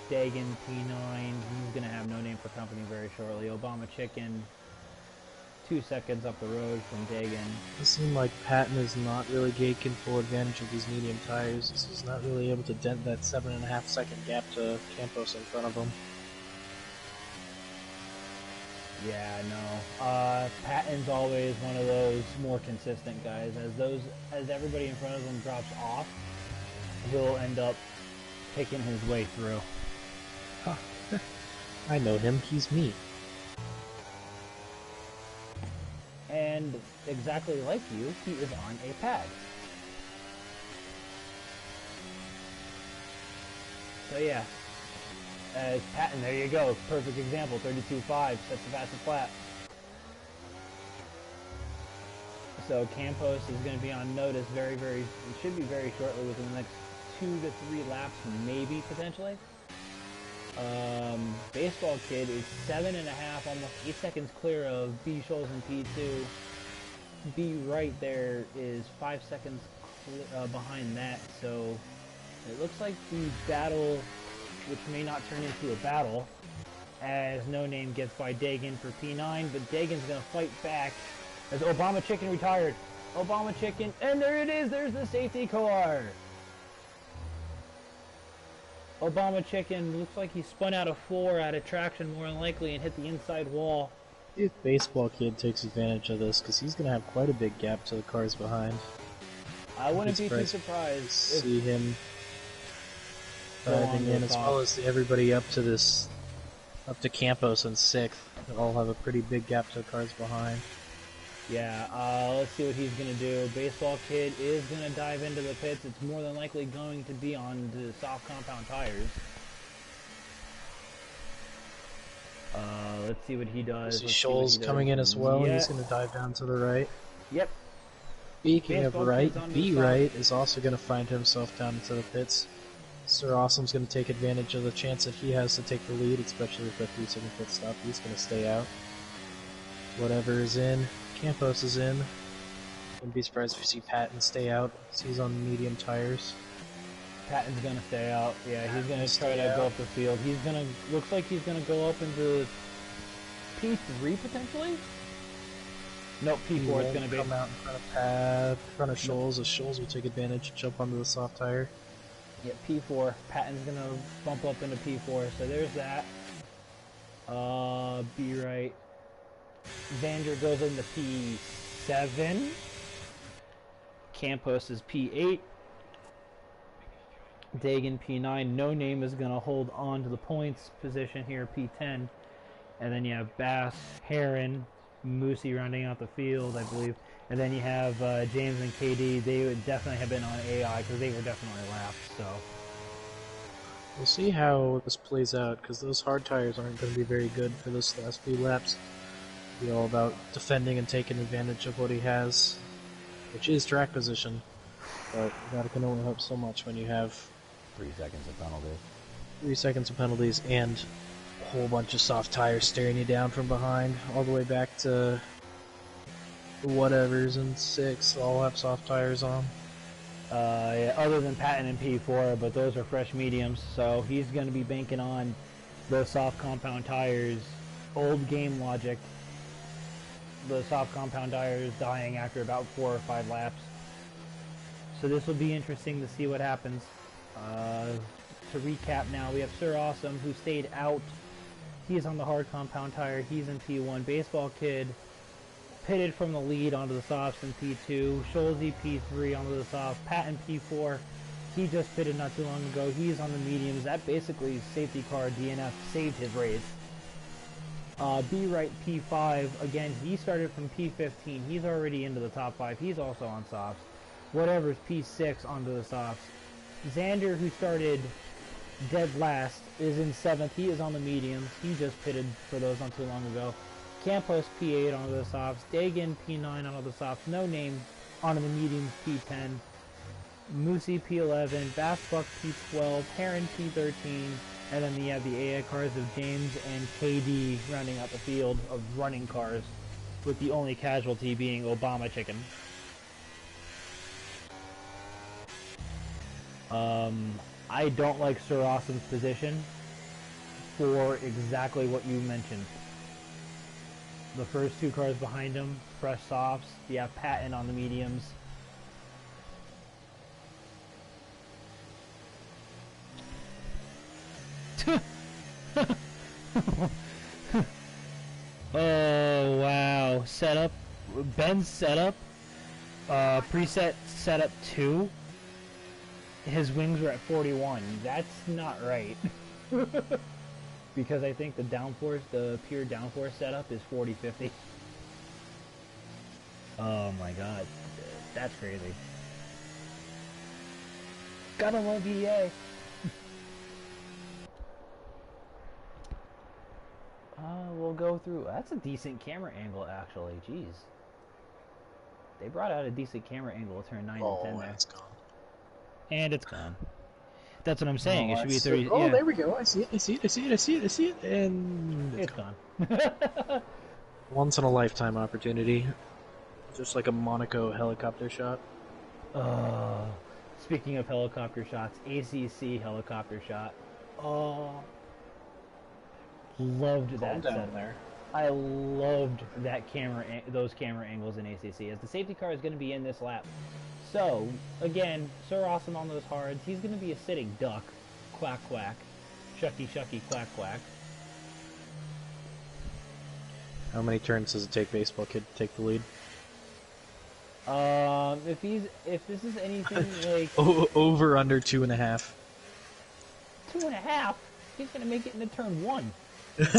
Dagan, P9, he's going to have No Name for company very shortly. Obama Chicken, 2 seconds up the road from Dagan. It seems like Patton is not really taking full advantage of these medium tires. He's not really able to dent that 7.5 second gap to Campos in front of him. Yeah, no. Patton's always one of those more consistent guys. As everybody in front of him drops off, he'll end up picking his way through. Huh. I know him. He's me. And exactly like you, he is on a pad. So yeah. As Patton, there you go. Perfect example. 32.5 sets the fastest lap. So Campos is going to be on notice it should be very shortly, within the next 2 to 3 laps, maybe, potentially. Baseball Kid is 7.5, almost 8 seconds clear of B. Scholes and P2. B right there is 5 seconds behind that, so it looks like the battle, which may not turn into a battle, as No Name gets by Dagan for P9, but Dagan's going to fight back as Obama Chicken retired. Obama Chicken, and there it is, there's the safety car. Obama Chicken looks like he spun out of 4 out of traction more than likely and hit the inside wall. If Baseball Kid takes advantage of this, because he's going to have quite a big gap to the cars behind. I wouldn't be too surprised. See him driving in, as well as everybody up to Campos in 6th. They'll all have a pretty big gap to the cars behind. Yeah, let's see what he's going to do. Baseball Kid is going to dive into the pits. It's more than likely going to be on the soft compound tires. Let's see what he does. See Scholes coming in as well. Yeah. He's going to dive down to the right. Yep. Speaking of right, B right is also going to find himself down into the pits. Sir Awesome's going to take advantage of the chance that he has to take the lead, especially with a 3-second pit stop. He's going to stay out. Whatever is in, Campos is in. Wouldn't be surprised if you see Patton stay out. He's on medium tires. Patton's going to stay out. Yeah, he's going to try to go up the field. He's going to, looks like he's going to go up into P3 potentially? Nope, P4 is going to be. Come out in front of Pat, in front of Scholes, as Scholes will take advantage, jump onto the soft tire. Yeah, P4. Patton's going to bump up into P4, so there's that. B right. Xander goes into P7. Campos is P8. Dagan P9. No Name is going to hold on to the points position here, P10. And then you have Bass, Heron, Moosey rounding out the field, I believe. And then you have James and KD. They would definitely have been on AI because they were definitely lapped. So we'll see how this plays out, because those hard tires aren't going to be very good for this last few laps. It'll be all about defending and taking advantage of what he has, which is track position. But that can only help so much when you have 3 seconds of penalties. 3 seconds of penalties and whole bunch of soft tires staring you down from behind, all the way back to whatever's in 6. All have soft tires on. Yeah, other than Patton and P4, but those are fresh mediums, so he's going to be banking on those soft compound tires. Old game logic. The soft compound tires dying after about 4 or 5 laps. So this will be interesting to see what happens. To recap now, we have Sir Awesome, who stayed out. He's on the hard compound tire. He's in P1. Baseball Kid pitted from the lead onto the softs in P2. Scholzy P3 onto the softs. Patton P4. He just pitted not too long ago. He's on the mediums. That basically safety car DNF saved his race. B Right P5. Again, he started from P15. He's already into the top 5. He's also on softs. Whatever's P6 onto the softs. Xander, who started dead last, is in 7th. He is on the mediums. He just pitted for those not too long ago. Campos P8 onto the softs. Dagan P9 onto the softs. No Name onto the mediums P10. Moosey P11. Bassbuck P12. Heron P13. And then you have the AI cars of James and KD rounding out the field of running cars, with the only casualty being Obama Chicken. I don't like Sir Awesome's position for exactly what you mentioned. The first 2 cars behind him, fresh softs. You have Patton on the mediums. Oh wow, setup, Ben's setup, preset setup 2, his wings were at 41. That's not right. Because I think the downforce, the pure downforce setup is 40-50. Oh my god, that's crazy. Gotta love EA. We'll go through. That's a decent camera angle, actually. Jeez. They brought out a decent camera angle to turn 9 and 10 there. It's gone. And it's gone. That's what I'm saying. It should be 30. Oh, yeah. there we go. I see it. And It's gone. Once in a lifetime opportunity. Just like a Monaco helicopter shot. Speaking of helicopter shots, ACC helicopter shot. Loved that setup there. I loved that those camera angles in ACC, as the safety car is going to be in this lap. So, again, Sir Awesome on those hards. He's going to be a sitting duck. Quack, quack. Shucky, shucky, quack, quack. How many turns does it take Baseball Kid to take the lead? If this is anything like... Over, under 2.5. 2.5? He's going to make it into turn 1. If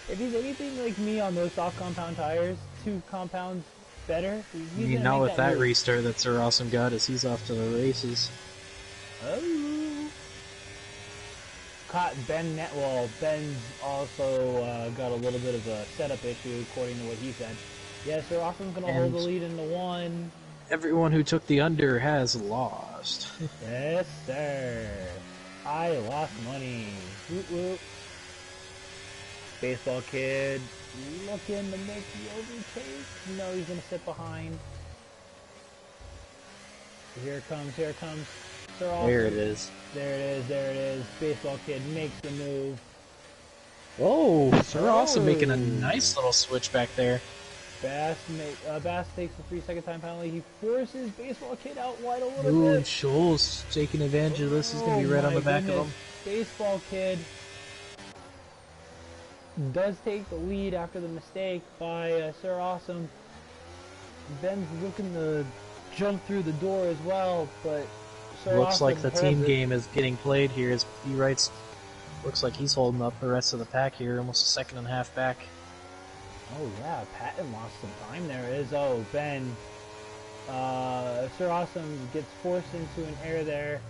he's anything like me on those soft compound tires, 2 compounds better. I mean, not with that restart that Sir Awesome got, as he's off to the races. Oh. Caught Ben. Well, Ben's also got a little bit of a setup issue, according to what he said. Yeah, Sir Awesome's gonna hold the lead in the 1. Everyone who took the under has lost. Yes, sir. I lost money. Whoop whoop. Baseball Kid looking to make the overtake. No, he's gonna sit behind. Here it comes. Here it comes. There it is. There it is. There it is. Baseball Kid makes the move. Oh, Sir Awesome making a nice little switch back there. Bass takes the 3-second time penalty. He forces Baseball Kid out wide a little Ooh, bit. and Scholes taking advantage of this. He's going to be right on the back of him. Baseball Kid does take the lead after the mistake by Sir Awesome. Ben's looking to jump through the door as well, but Sir Looks Awesome like the holds team it. game is getting played here as B Wright's looks like he's holding up the rest of the pack here, almost a 1.5 seconds back. Oh yeah, Patton lost some time there. Ben. Sir Awesome gets forced into an air there.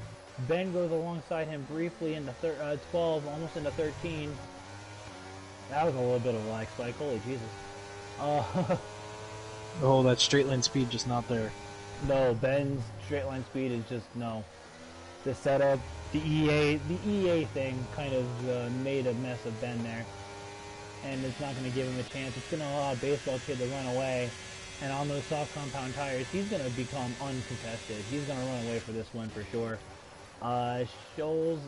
Ben goes alongside him briefly into 12, almost into 13. That was a little bit of a lag spike. Holy Jesus. Oh, that straight line speed just not there. No, Ben's straight line speed is just no. the setup, the EA thing kind of made a mess of Ben there, and it's not going to give him a chance. It's going to allow Baseball Kid to run away, and on those soft compound tires, he's going to become uncontested. He's going to run away for this win for sure. Scholes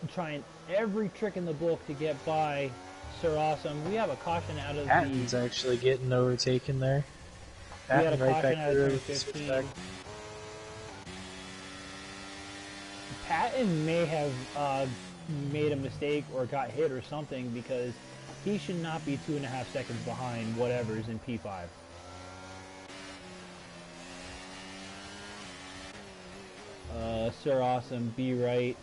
trying every trick in the book to get by Sir Awesome. We have a caution out of Patton's actually getting overtaken there. Patton right back through with the switchback. Patton may have made a mistake or got hit or something, because he should not be 2.5 seconds behind whatever's in P5. Sir Awesome, be right.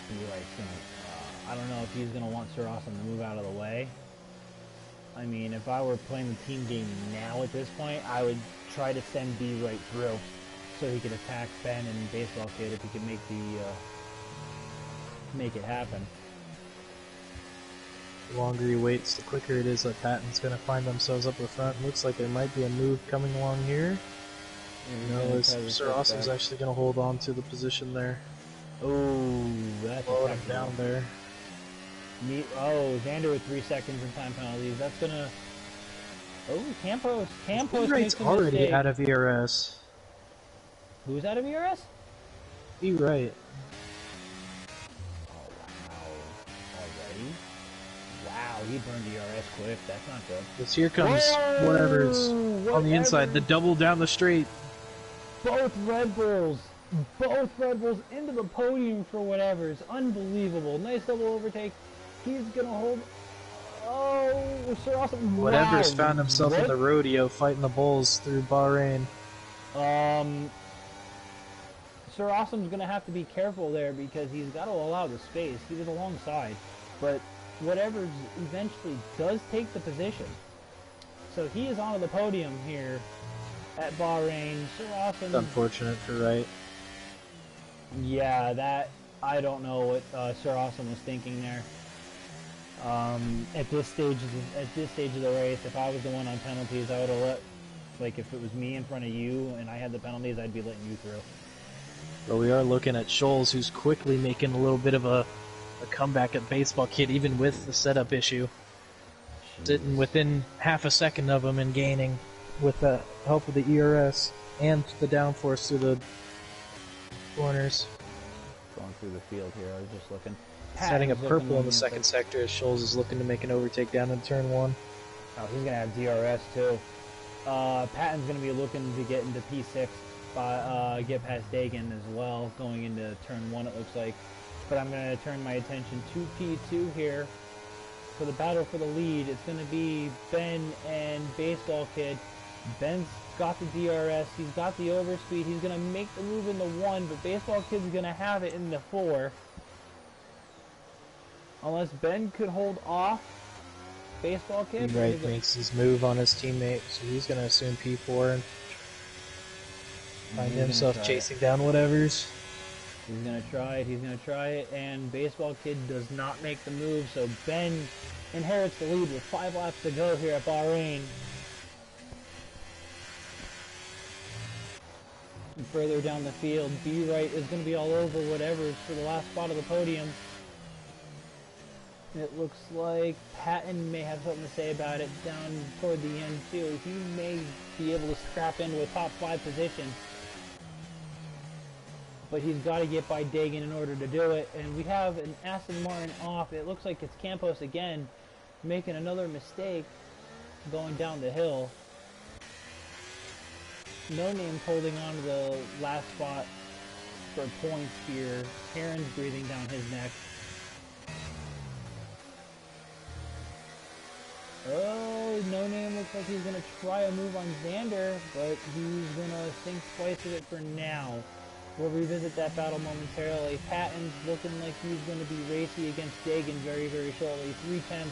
Be right's gonna. I don't know if he's gonna want Sir Awesome to move out of the way. I mean, if I were playing the team game now at this point, I would try to send B right through so he could attack Ben and Baseball Kid if he could make it happen. The longer he waits, the quicker it is that Patton's going to find themselves up the front. Looks like there might be a move coming along here. No, as Sir Awesome's actually going to hold on to the position there. Oh, that's Blow him down there. Xander with 3 seconds in time penalties. That's gonna. Oh, Campos Right's already mistake. out of ERS. Who's out of ERS? Be right. Oh wow! Already? Wow, he burned ERS quick. That's not good. Because here comes whatever's on the inside. The double down the straight. Both Red Bulls into the podium for whatever's unbelievable. Nice double overtake. He's gonna hold. Oh, Sir Awesome! Whatever's wow. found himself in the rodeo fighting the bulls through Bahrain. Sir Awesome's gonna have to be careful there, because he's got to allow the space. He was alongside, but whatever eventually does take the position. So he is onto the podium here at Bahrain. Sir Awesome. It's unfortunate for Wright. Yeah, that I don't know what Sir Awesome was thinking there. At this stage of the race, if I was the one on penalties, I would have let, like, if it was me in front of you and I had the penalties, I'd be letting you through. But we are looking at Scholes, who's quickly making a little bit of a comeback at Baseball Kid, even with the setup issue. Jeez. Sitting within half a second of him and gaining with the help of the ERS and the downforce through the corners. Going through the field here, I was just looking. Setting up purple in the second sector as Scholes is looking to make an overtake down in turn 1. Oh, he's going to have DRS too. Patton's going to be looking to get into P6, get past Dagan as well, going into turn 1 it looks like. But I'm going to turn my attention to P2 here for the battle for the lead. It's going to be Ben and Baseball Kid. Ben's got the DRS, he's got the overspeed, he's going to make the move in the 1, but Baseball Kid's going to have it in the 4. Unless Ben could hold off Baseball Kid. Wright makes his move on his teammate, so he's going to assume P4 and find himself chasing down whatever's. He's going to try it, and Baseball Kid does not make the move, so Ben inherits the lead with 5 laps to go here at Bahrain. And further down the field, B-Right is going to be all over whatever's for the last spot of the podium. It looks like Patton may have something to say about it down toward the end too. He may be able to scrap into a top 5 position. But he's got to get by Dagan in order to do it. And we have an Aston Martin off. It looks like it's Campos again, making another mistake going down the hill. No Name's holding on to the last spot for points here. Heron's breathing down his neck. Oh, No Name looks like he's going to try a move on Xander, but he's going to think twice of it for now. We'll revisit that battle momentarily. Patton's looking like he's going to be racy against Dagan very, very shortly. 3/10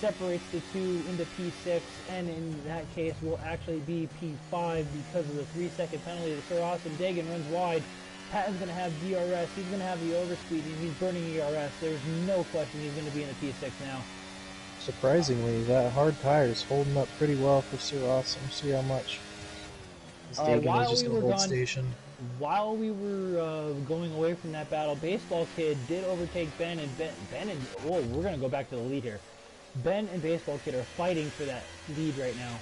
separates the two into P6, and in that case will actually be P5 because of the 3-second penalty to Sir Awesome. Dagan runs wide. Patton's going to have DRS. He's going to have the overspeed, and he's burning ERS. There's no question he's going to be in the P6 now. Surprisingly, that hard tire is holding up pretty well for Sir Awesome. See how much. This Dagan is just going to hold station. While we were going away from that battle, Baseball Kid did overtake Ben, and Ben and we're going to go back to the lead here. Ben and Baseball Kid are fighting for that lead right now.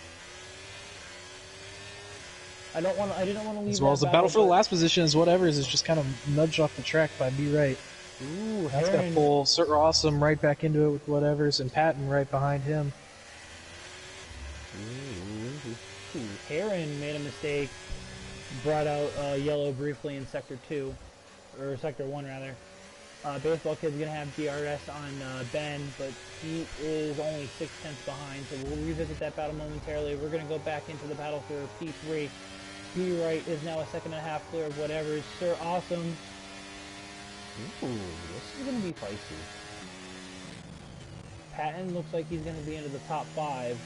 I didn't want to leave. As well as the battle for the last position is whatever is just kind of nudged off the track by B Right. Ooh, that's going to pull Sir Awesome right back into it with whatever's, and Patton right behind him. Ooh. Heron made a mistake. Brought out yellow briefly in Sector 2, or Sector 1 rather. Baseball Kid's going to have DRS on Ben, but he is only 6/10 behind, so we'll revisit that battle momentarily. We're going to go back into the battle for P3. B-Right is now a second and a half clear of whatever. Sir Awesome. Ooh, this is going to be feisty. Patton looks like he's going to be into the top 5.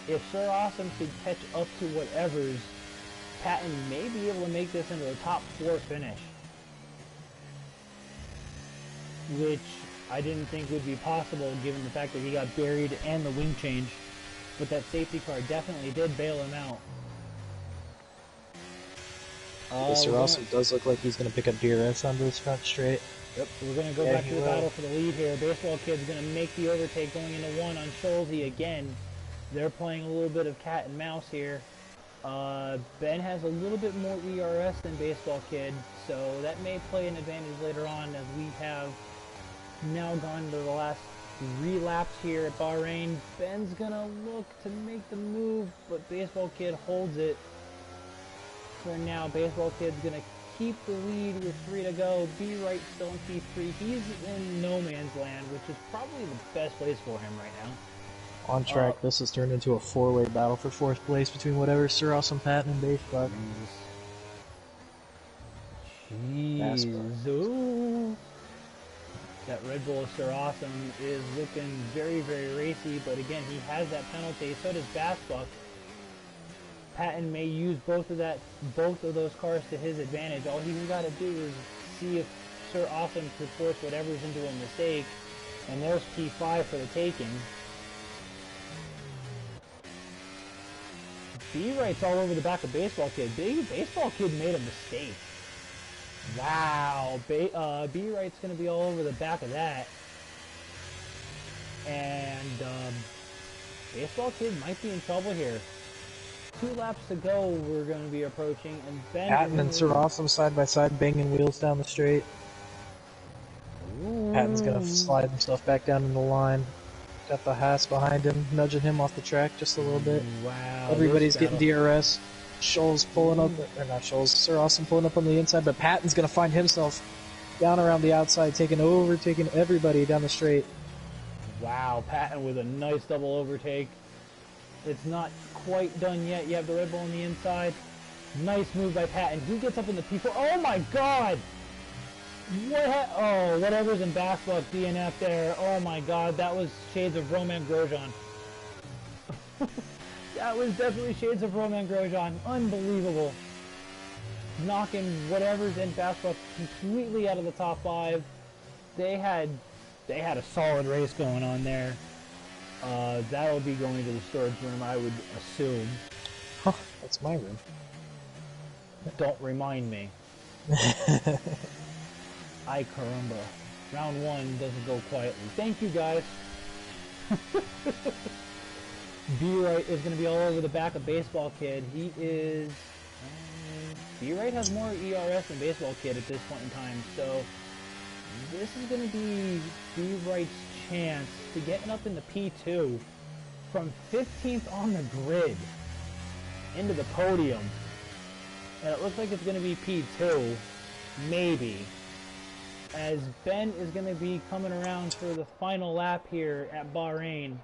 If Sir Awesome could catch up to whatever's, Patton may be able to make this into a top 4 finish. Which I didn't think would be possible given the fact that he got buried and the wing change. But that safety car definitely did bail him out. Sir Awesome does look like he's going to pick up DRS onto his front straight. Yep, we're going to go back to the battle for the lead here. Baseball Kid's going to make the overtake going into 1 on Scholesy again. They're playing a little bit of cat and mouse here. Ben has a little bit more ERS than Baseball Kid, so that may play an advantage later on as we have now gone to the last 3 laps here at Bahrain. Ben's going to look to make the move, but Baseball Kid holds it. For now, Baseball Kid's going to keep the lead with 3 to go. B-Right still in P3. He's in no man's land, which is probably the best place for him right now. On track, this has turned into a 4-way battle for 4th place between whatever Sir Awesome, Patton, and Baseball. Jeez. Ooh. That Red Bull Sir Awesome is looking very, very racy, but again, he has that penalty. So does Bassbuck. Patton may use both of those cars to his advantage. All he's got to do is see if Sir Awesome could force whatever's into a mistake, and there's P5 for the taking. B-Right's all over the back of Baseball Kid. Baseball Kid made a mistake. Wow. B-Right's going to be all over the back of that. And Baseball Kid might be in trouble here. 2 laps to go we're going to be approaching. And Ben Patton and Sir Awesome side by side banging wheels down the straight. Ooh. Patton's going to slide himself back down in the line. Got the Haas behind him, nudging him off the track just a little bit. Wow. Everybody's getting DRS. Scholes pulling up, or not Scholes, Sir Awesome pulling up on the inside, but Patton's going to find himself down around the outside, taking everybody down the straight. Wow, Patton with a nice double overtake. It's not quite done yet. You have the Red Bull on the inside. Nice move by Patton. He gets up in the P4. Oh my God! Oh, whatever's in Bassbuck DNF there. Oh my God, that was shades of Roman Grosjean. That was definitely shades of Roman Grosjean. Unbelievable. Knocking whatever's in Bassbuck completely out of the top 5. They had a solid race going on there. That'll be going to the storage room, I would assume. Huh, that's my room. Don't remind me. Ay caramba. Round 1 doesn't go quietly. Thank you, guys. B-Right is going to be all over the back of Baseball Kid. He is... B-Right has more ERS than Baseball Kid at this point in time, so this is going to be B-Right's chance to get up into P2 from 15th on the grid into the podium. And it looks like it's going to be P2, maybe, as Ben is going to be coming around for the final lap here at Bahrain.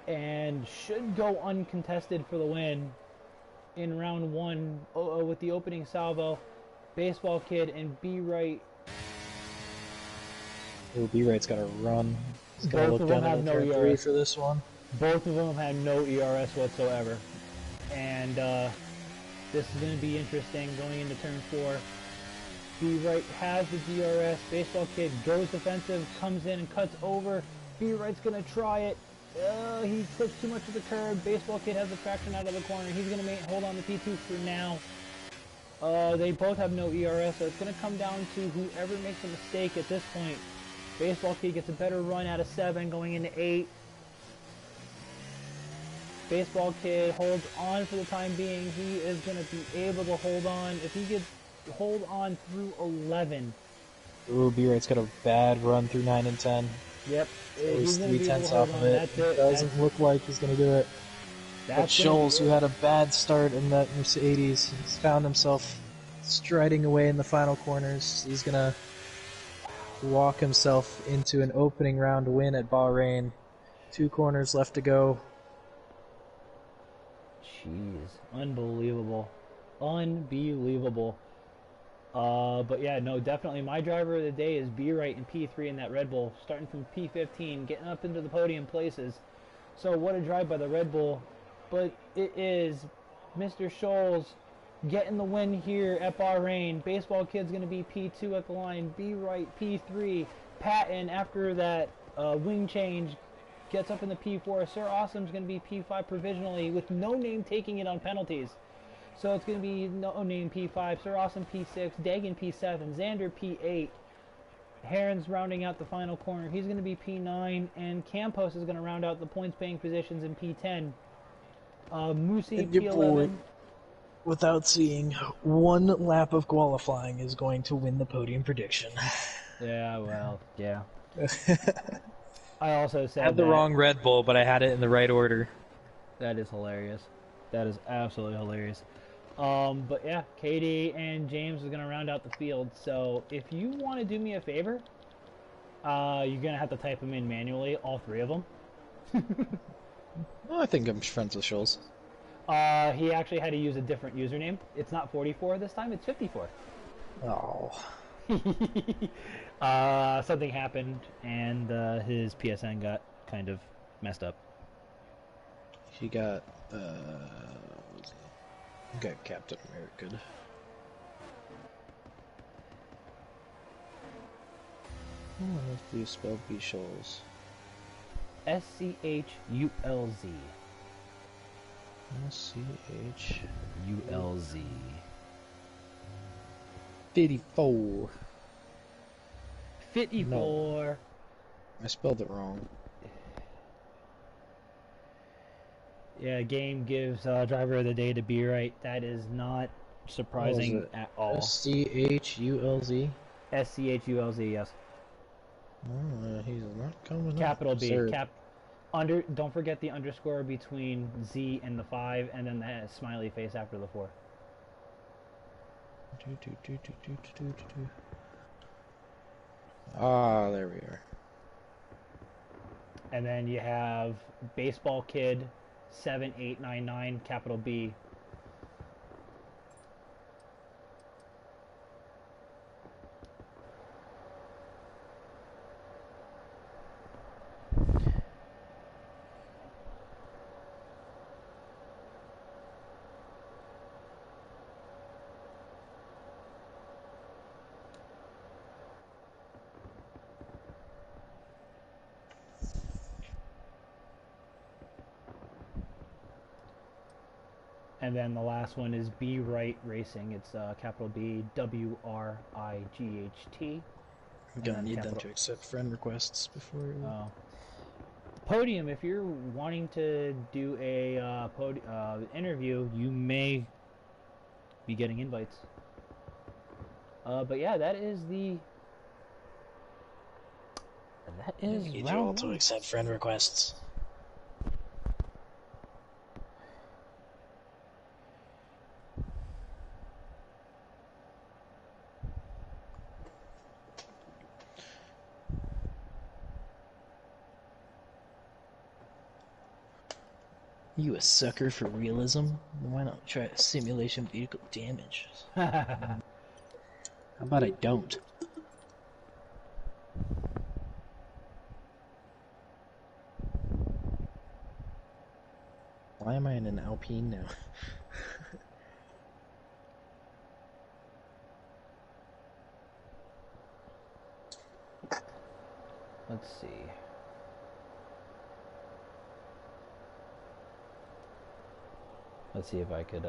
And should go uncontested for the win in round 1 with the opening salvo. Baseball Kid and B-Right. B-Right's got to run. He's got to look down at no ERS for this one. Both of them had no ERS whatsoever. And this is going to be interesting going into turn 4. B Right has the DRS. Baseball Kid goes defensive, comes in and cuts over. B Right's gonna try it. He clips too much of the curb. Baseball Kid has the traction out of the corner. He's gonna hold on to P2 for now. They both have no ERS, so it's gonna come down to whoever makes a mistake at this point. Baseball Kid gets a better run out of 7 going into 8. Baseball Kid holds on for the time being. He is going to be able to hold on. If he gets hold on through 11. Ooh, B-Right's got a bad run through 9 and 10. Yep. He's 3/10 off of it. Doesn't look like he's going to do it. But Scholes, who had a bad start in that Mercedes, he's found himself striding away in the final corners. He's going to walk himself into an opening round win at Bahrain. 2 corners left to go. Jeez, unbelievable. Unbelievable. But yeah, no, definitely my driver of the day is B Right in P3 in that Red Bull, starting from P15, getting up into the podium places. So what a drive by the Red Bull. But it is Mr. Scholes getting the win here at Bahrain. Baseball Kid's going to be P2 at the line. B Right P3. Patton, after that wing change, gets up in the P4. Sir Awesome's going to be P5 provisionally with no name taking it on penalties. So it's going to be no name P5, Sir Awesome P6, Dagan P7, Xander P8. Heron's rounding out the final corner. He's going to be P9, and Campos is going to round out the points paying positions in P10. Musi P11. Without seeing one lap of qualifying, is going to win the podium prediction. Yeah, well, yeah. I also said I had the wrong Red Bull, but I had it in the right order. That is hilarious. That is absolutely hilarious. But yeah, Katie and James is going to round out the field. So if you want to do me a favor, you're going to have to type them in manually, all 3 of them. Well, I think I'm friends with Scholes. He actually had to use a different username. It's not 44 this time, it's 54. Oh. Something happened, and his PSN got kind of messed up. He got, Captain America. How do you spell B. Scholes? SCHULZ. SCHULZ. 54. 54. No. I spelled it wrong. Yeah, game gives driver of the day to B Right. That is not surprising at all. SCHULZ? SCHULZ, yes. Oh, he's not coming Capital up. B. Sir. Don't forget the underscore between Z and the 5, and then the smiley face after the 4. Ah, there we are. And then you have Baseball Kid 7899, capital B. And then the last one is B Right Racing. It's capital B WRIGHT. I'm gonna need them to accept friend requests before. Podium. If you're wanting to do a interview, you may be getting invites. But yeah, that is I need you all to accept friend requests. You a sucker for realism? Why not try simulation vehicle damage? How about I don't? Why am I in an Alpine now? Let's see. Let's see if I could,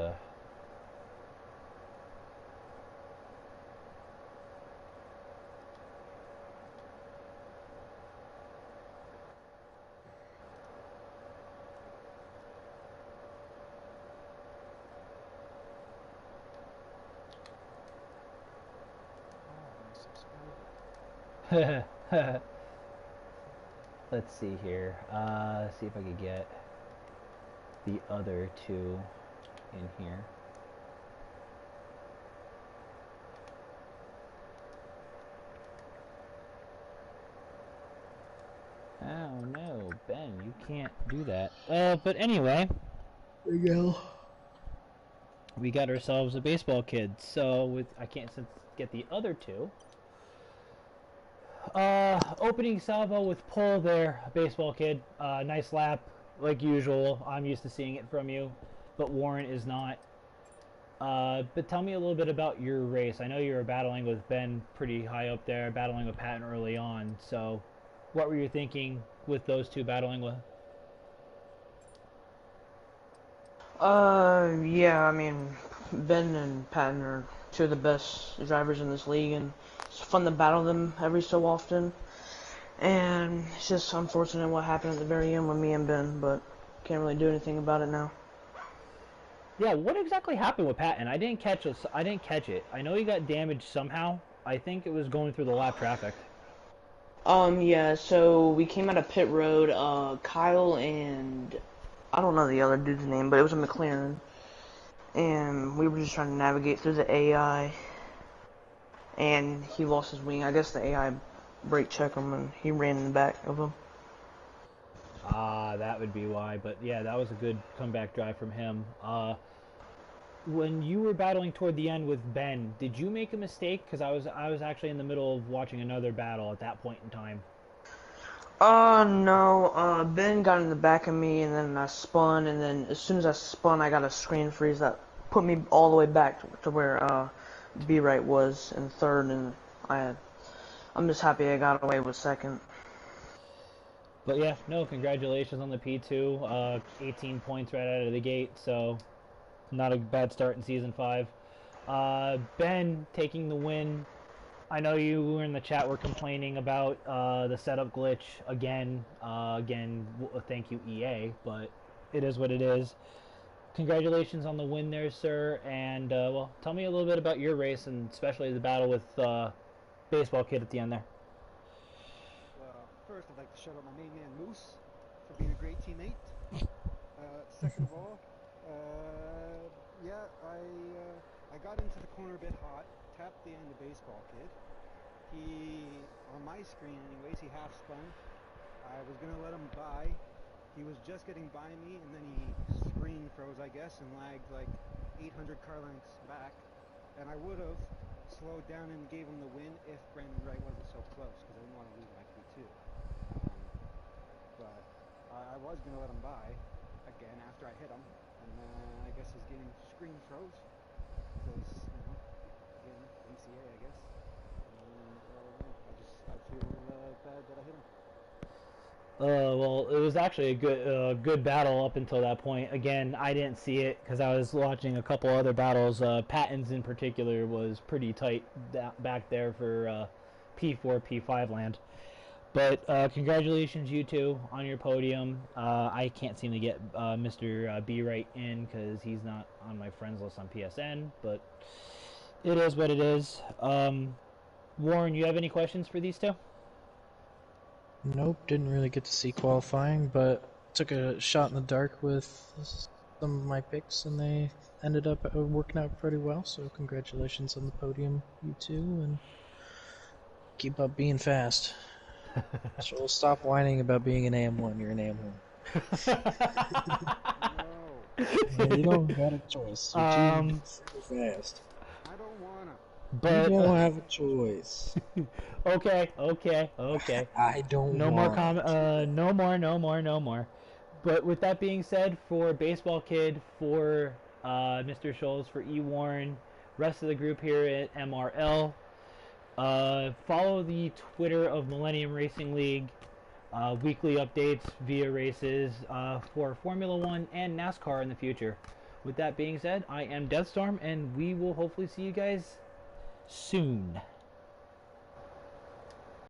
let's see here. See if I could get the other two in here. Oh no, Ben, you can't do that. But anyway, There you go. we got ourselves a baseball kid. So I can't get the other two. Opening salvo with pull there, baseball kid. Nice lap, like usual. I'm used to seeing it from you, but Warren is not. But tell me a little bit about your race. I know you were battling with Ben pretty high up there, battling with Patton early on. So, what were you thinking with those two battling with? Yeah, I mean, Ben and Patton are two of the best drivers in this league, and it's fun to battle them every so often. And it's just unfortunate what happened at the very end with me and Ben, but can't really do anything about it now. Yeah, what exactly happened with Patton? I didn't catch it. I know he got damaged somehow. I think it was going through the lap traffic. Yeah, so we came out of pit road, Kyle and I don't know the other dude's name, but it was a McLaren. And we were just trying to navigate through the AI, and he lost his wing. I guess the AI brake checked him, and he ran in the back of him. Ah, that would be why. But yeah, that was a good comeback drive from him. When you were battling toward the end with Ben, did you make a mistake? Because I was actually in the middle of watching another battle at that point in time. No, Ben got in the back of me, and then I spun, and then as soon as I spun, I got a screen freeze that put me all the way back to where, B-Right was in third, and I'm just happy I got away with second. But yeah, no, congratulations on the P2. 18 points right out of the gate, so not a bad start in season 5. Ben taking the win. I know you were in the chat were complaining about the setup glitch again. Thank you EA, but it is what it is. Congratulations on the win there, sir. And well, tell me a little bit about your race and especially the battle with baseball kid at the end there. First, I'd like to shout out my main man Moose for being a great teammate. Second of all, yeah, I got into the corner a bit hot, tapped the end of baseball kid. He, on my screen anyways, he half spun. I was gonna let him by. He was just getting by me, and then he screen froze, I guess, and lagged like 800 car lengths back. And I would have slowed down and gave him the win if Brandon Wright wasn't so close, because I didn't want to lose my P2. But I was going to let him by again after I hit him, and I guess his game screen froze, because, again, ACA, I guess. And I feel bad that I hit him. Well, it was actually a good battle up until that point. Again, I didn't see it because I was watching a couple other battles. Patton's in particular was pretty tight back there for P4, P5 land. But congratulations, you two, on your podium. I can't seem to get Mr. B right in because he's not on my friends list on PSN, but it is what it is. Warren, you have any questions for these two? Nope, didn't really get to see qualifying, but took a shot in the dark with some of my picks, and they ended up working out pretty well, so congratulations on the podium, you two, and keep up being fast. So we'll stop whining about being an AM1, you're an AM1. No. You don't got a choice, you're too fast. I don't wanna. But you don't have a choice. okay. I don't No more want no more. But with that being said, for Baseball Kid, for Mr. Scholes, for E. Warren, rest of the group here at MRL, Follow the Twitter of Millennium Racing League. Weekly updates via races for Formula 1 and NASCAR in the future. With that being said, I am Deathstorm, and we will hopefully see you guys soon.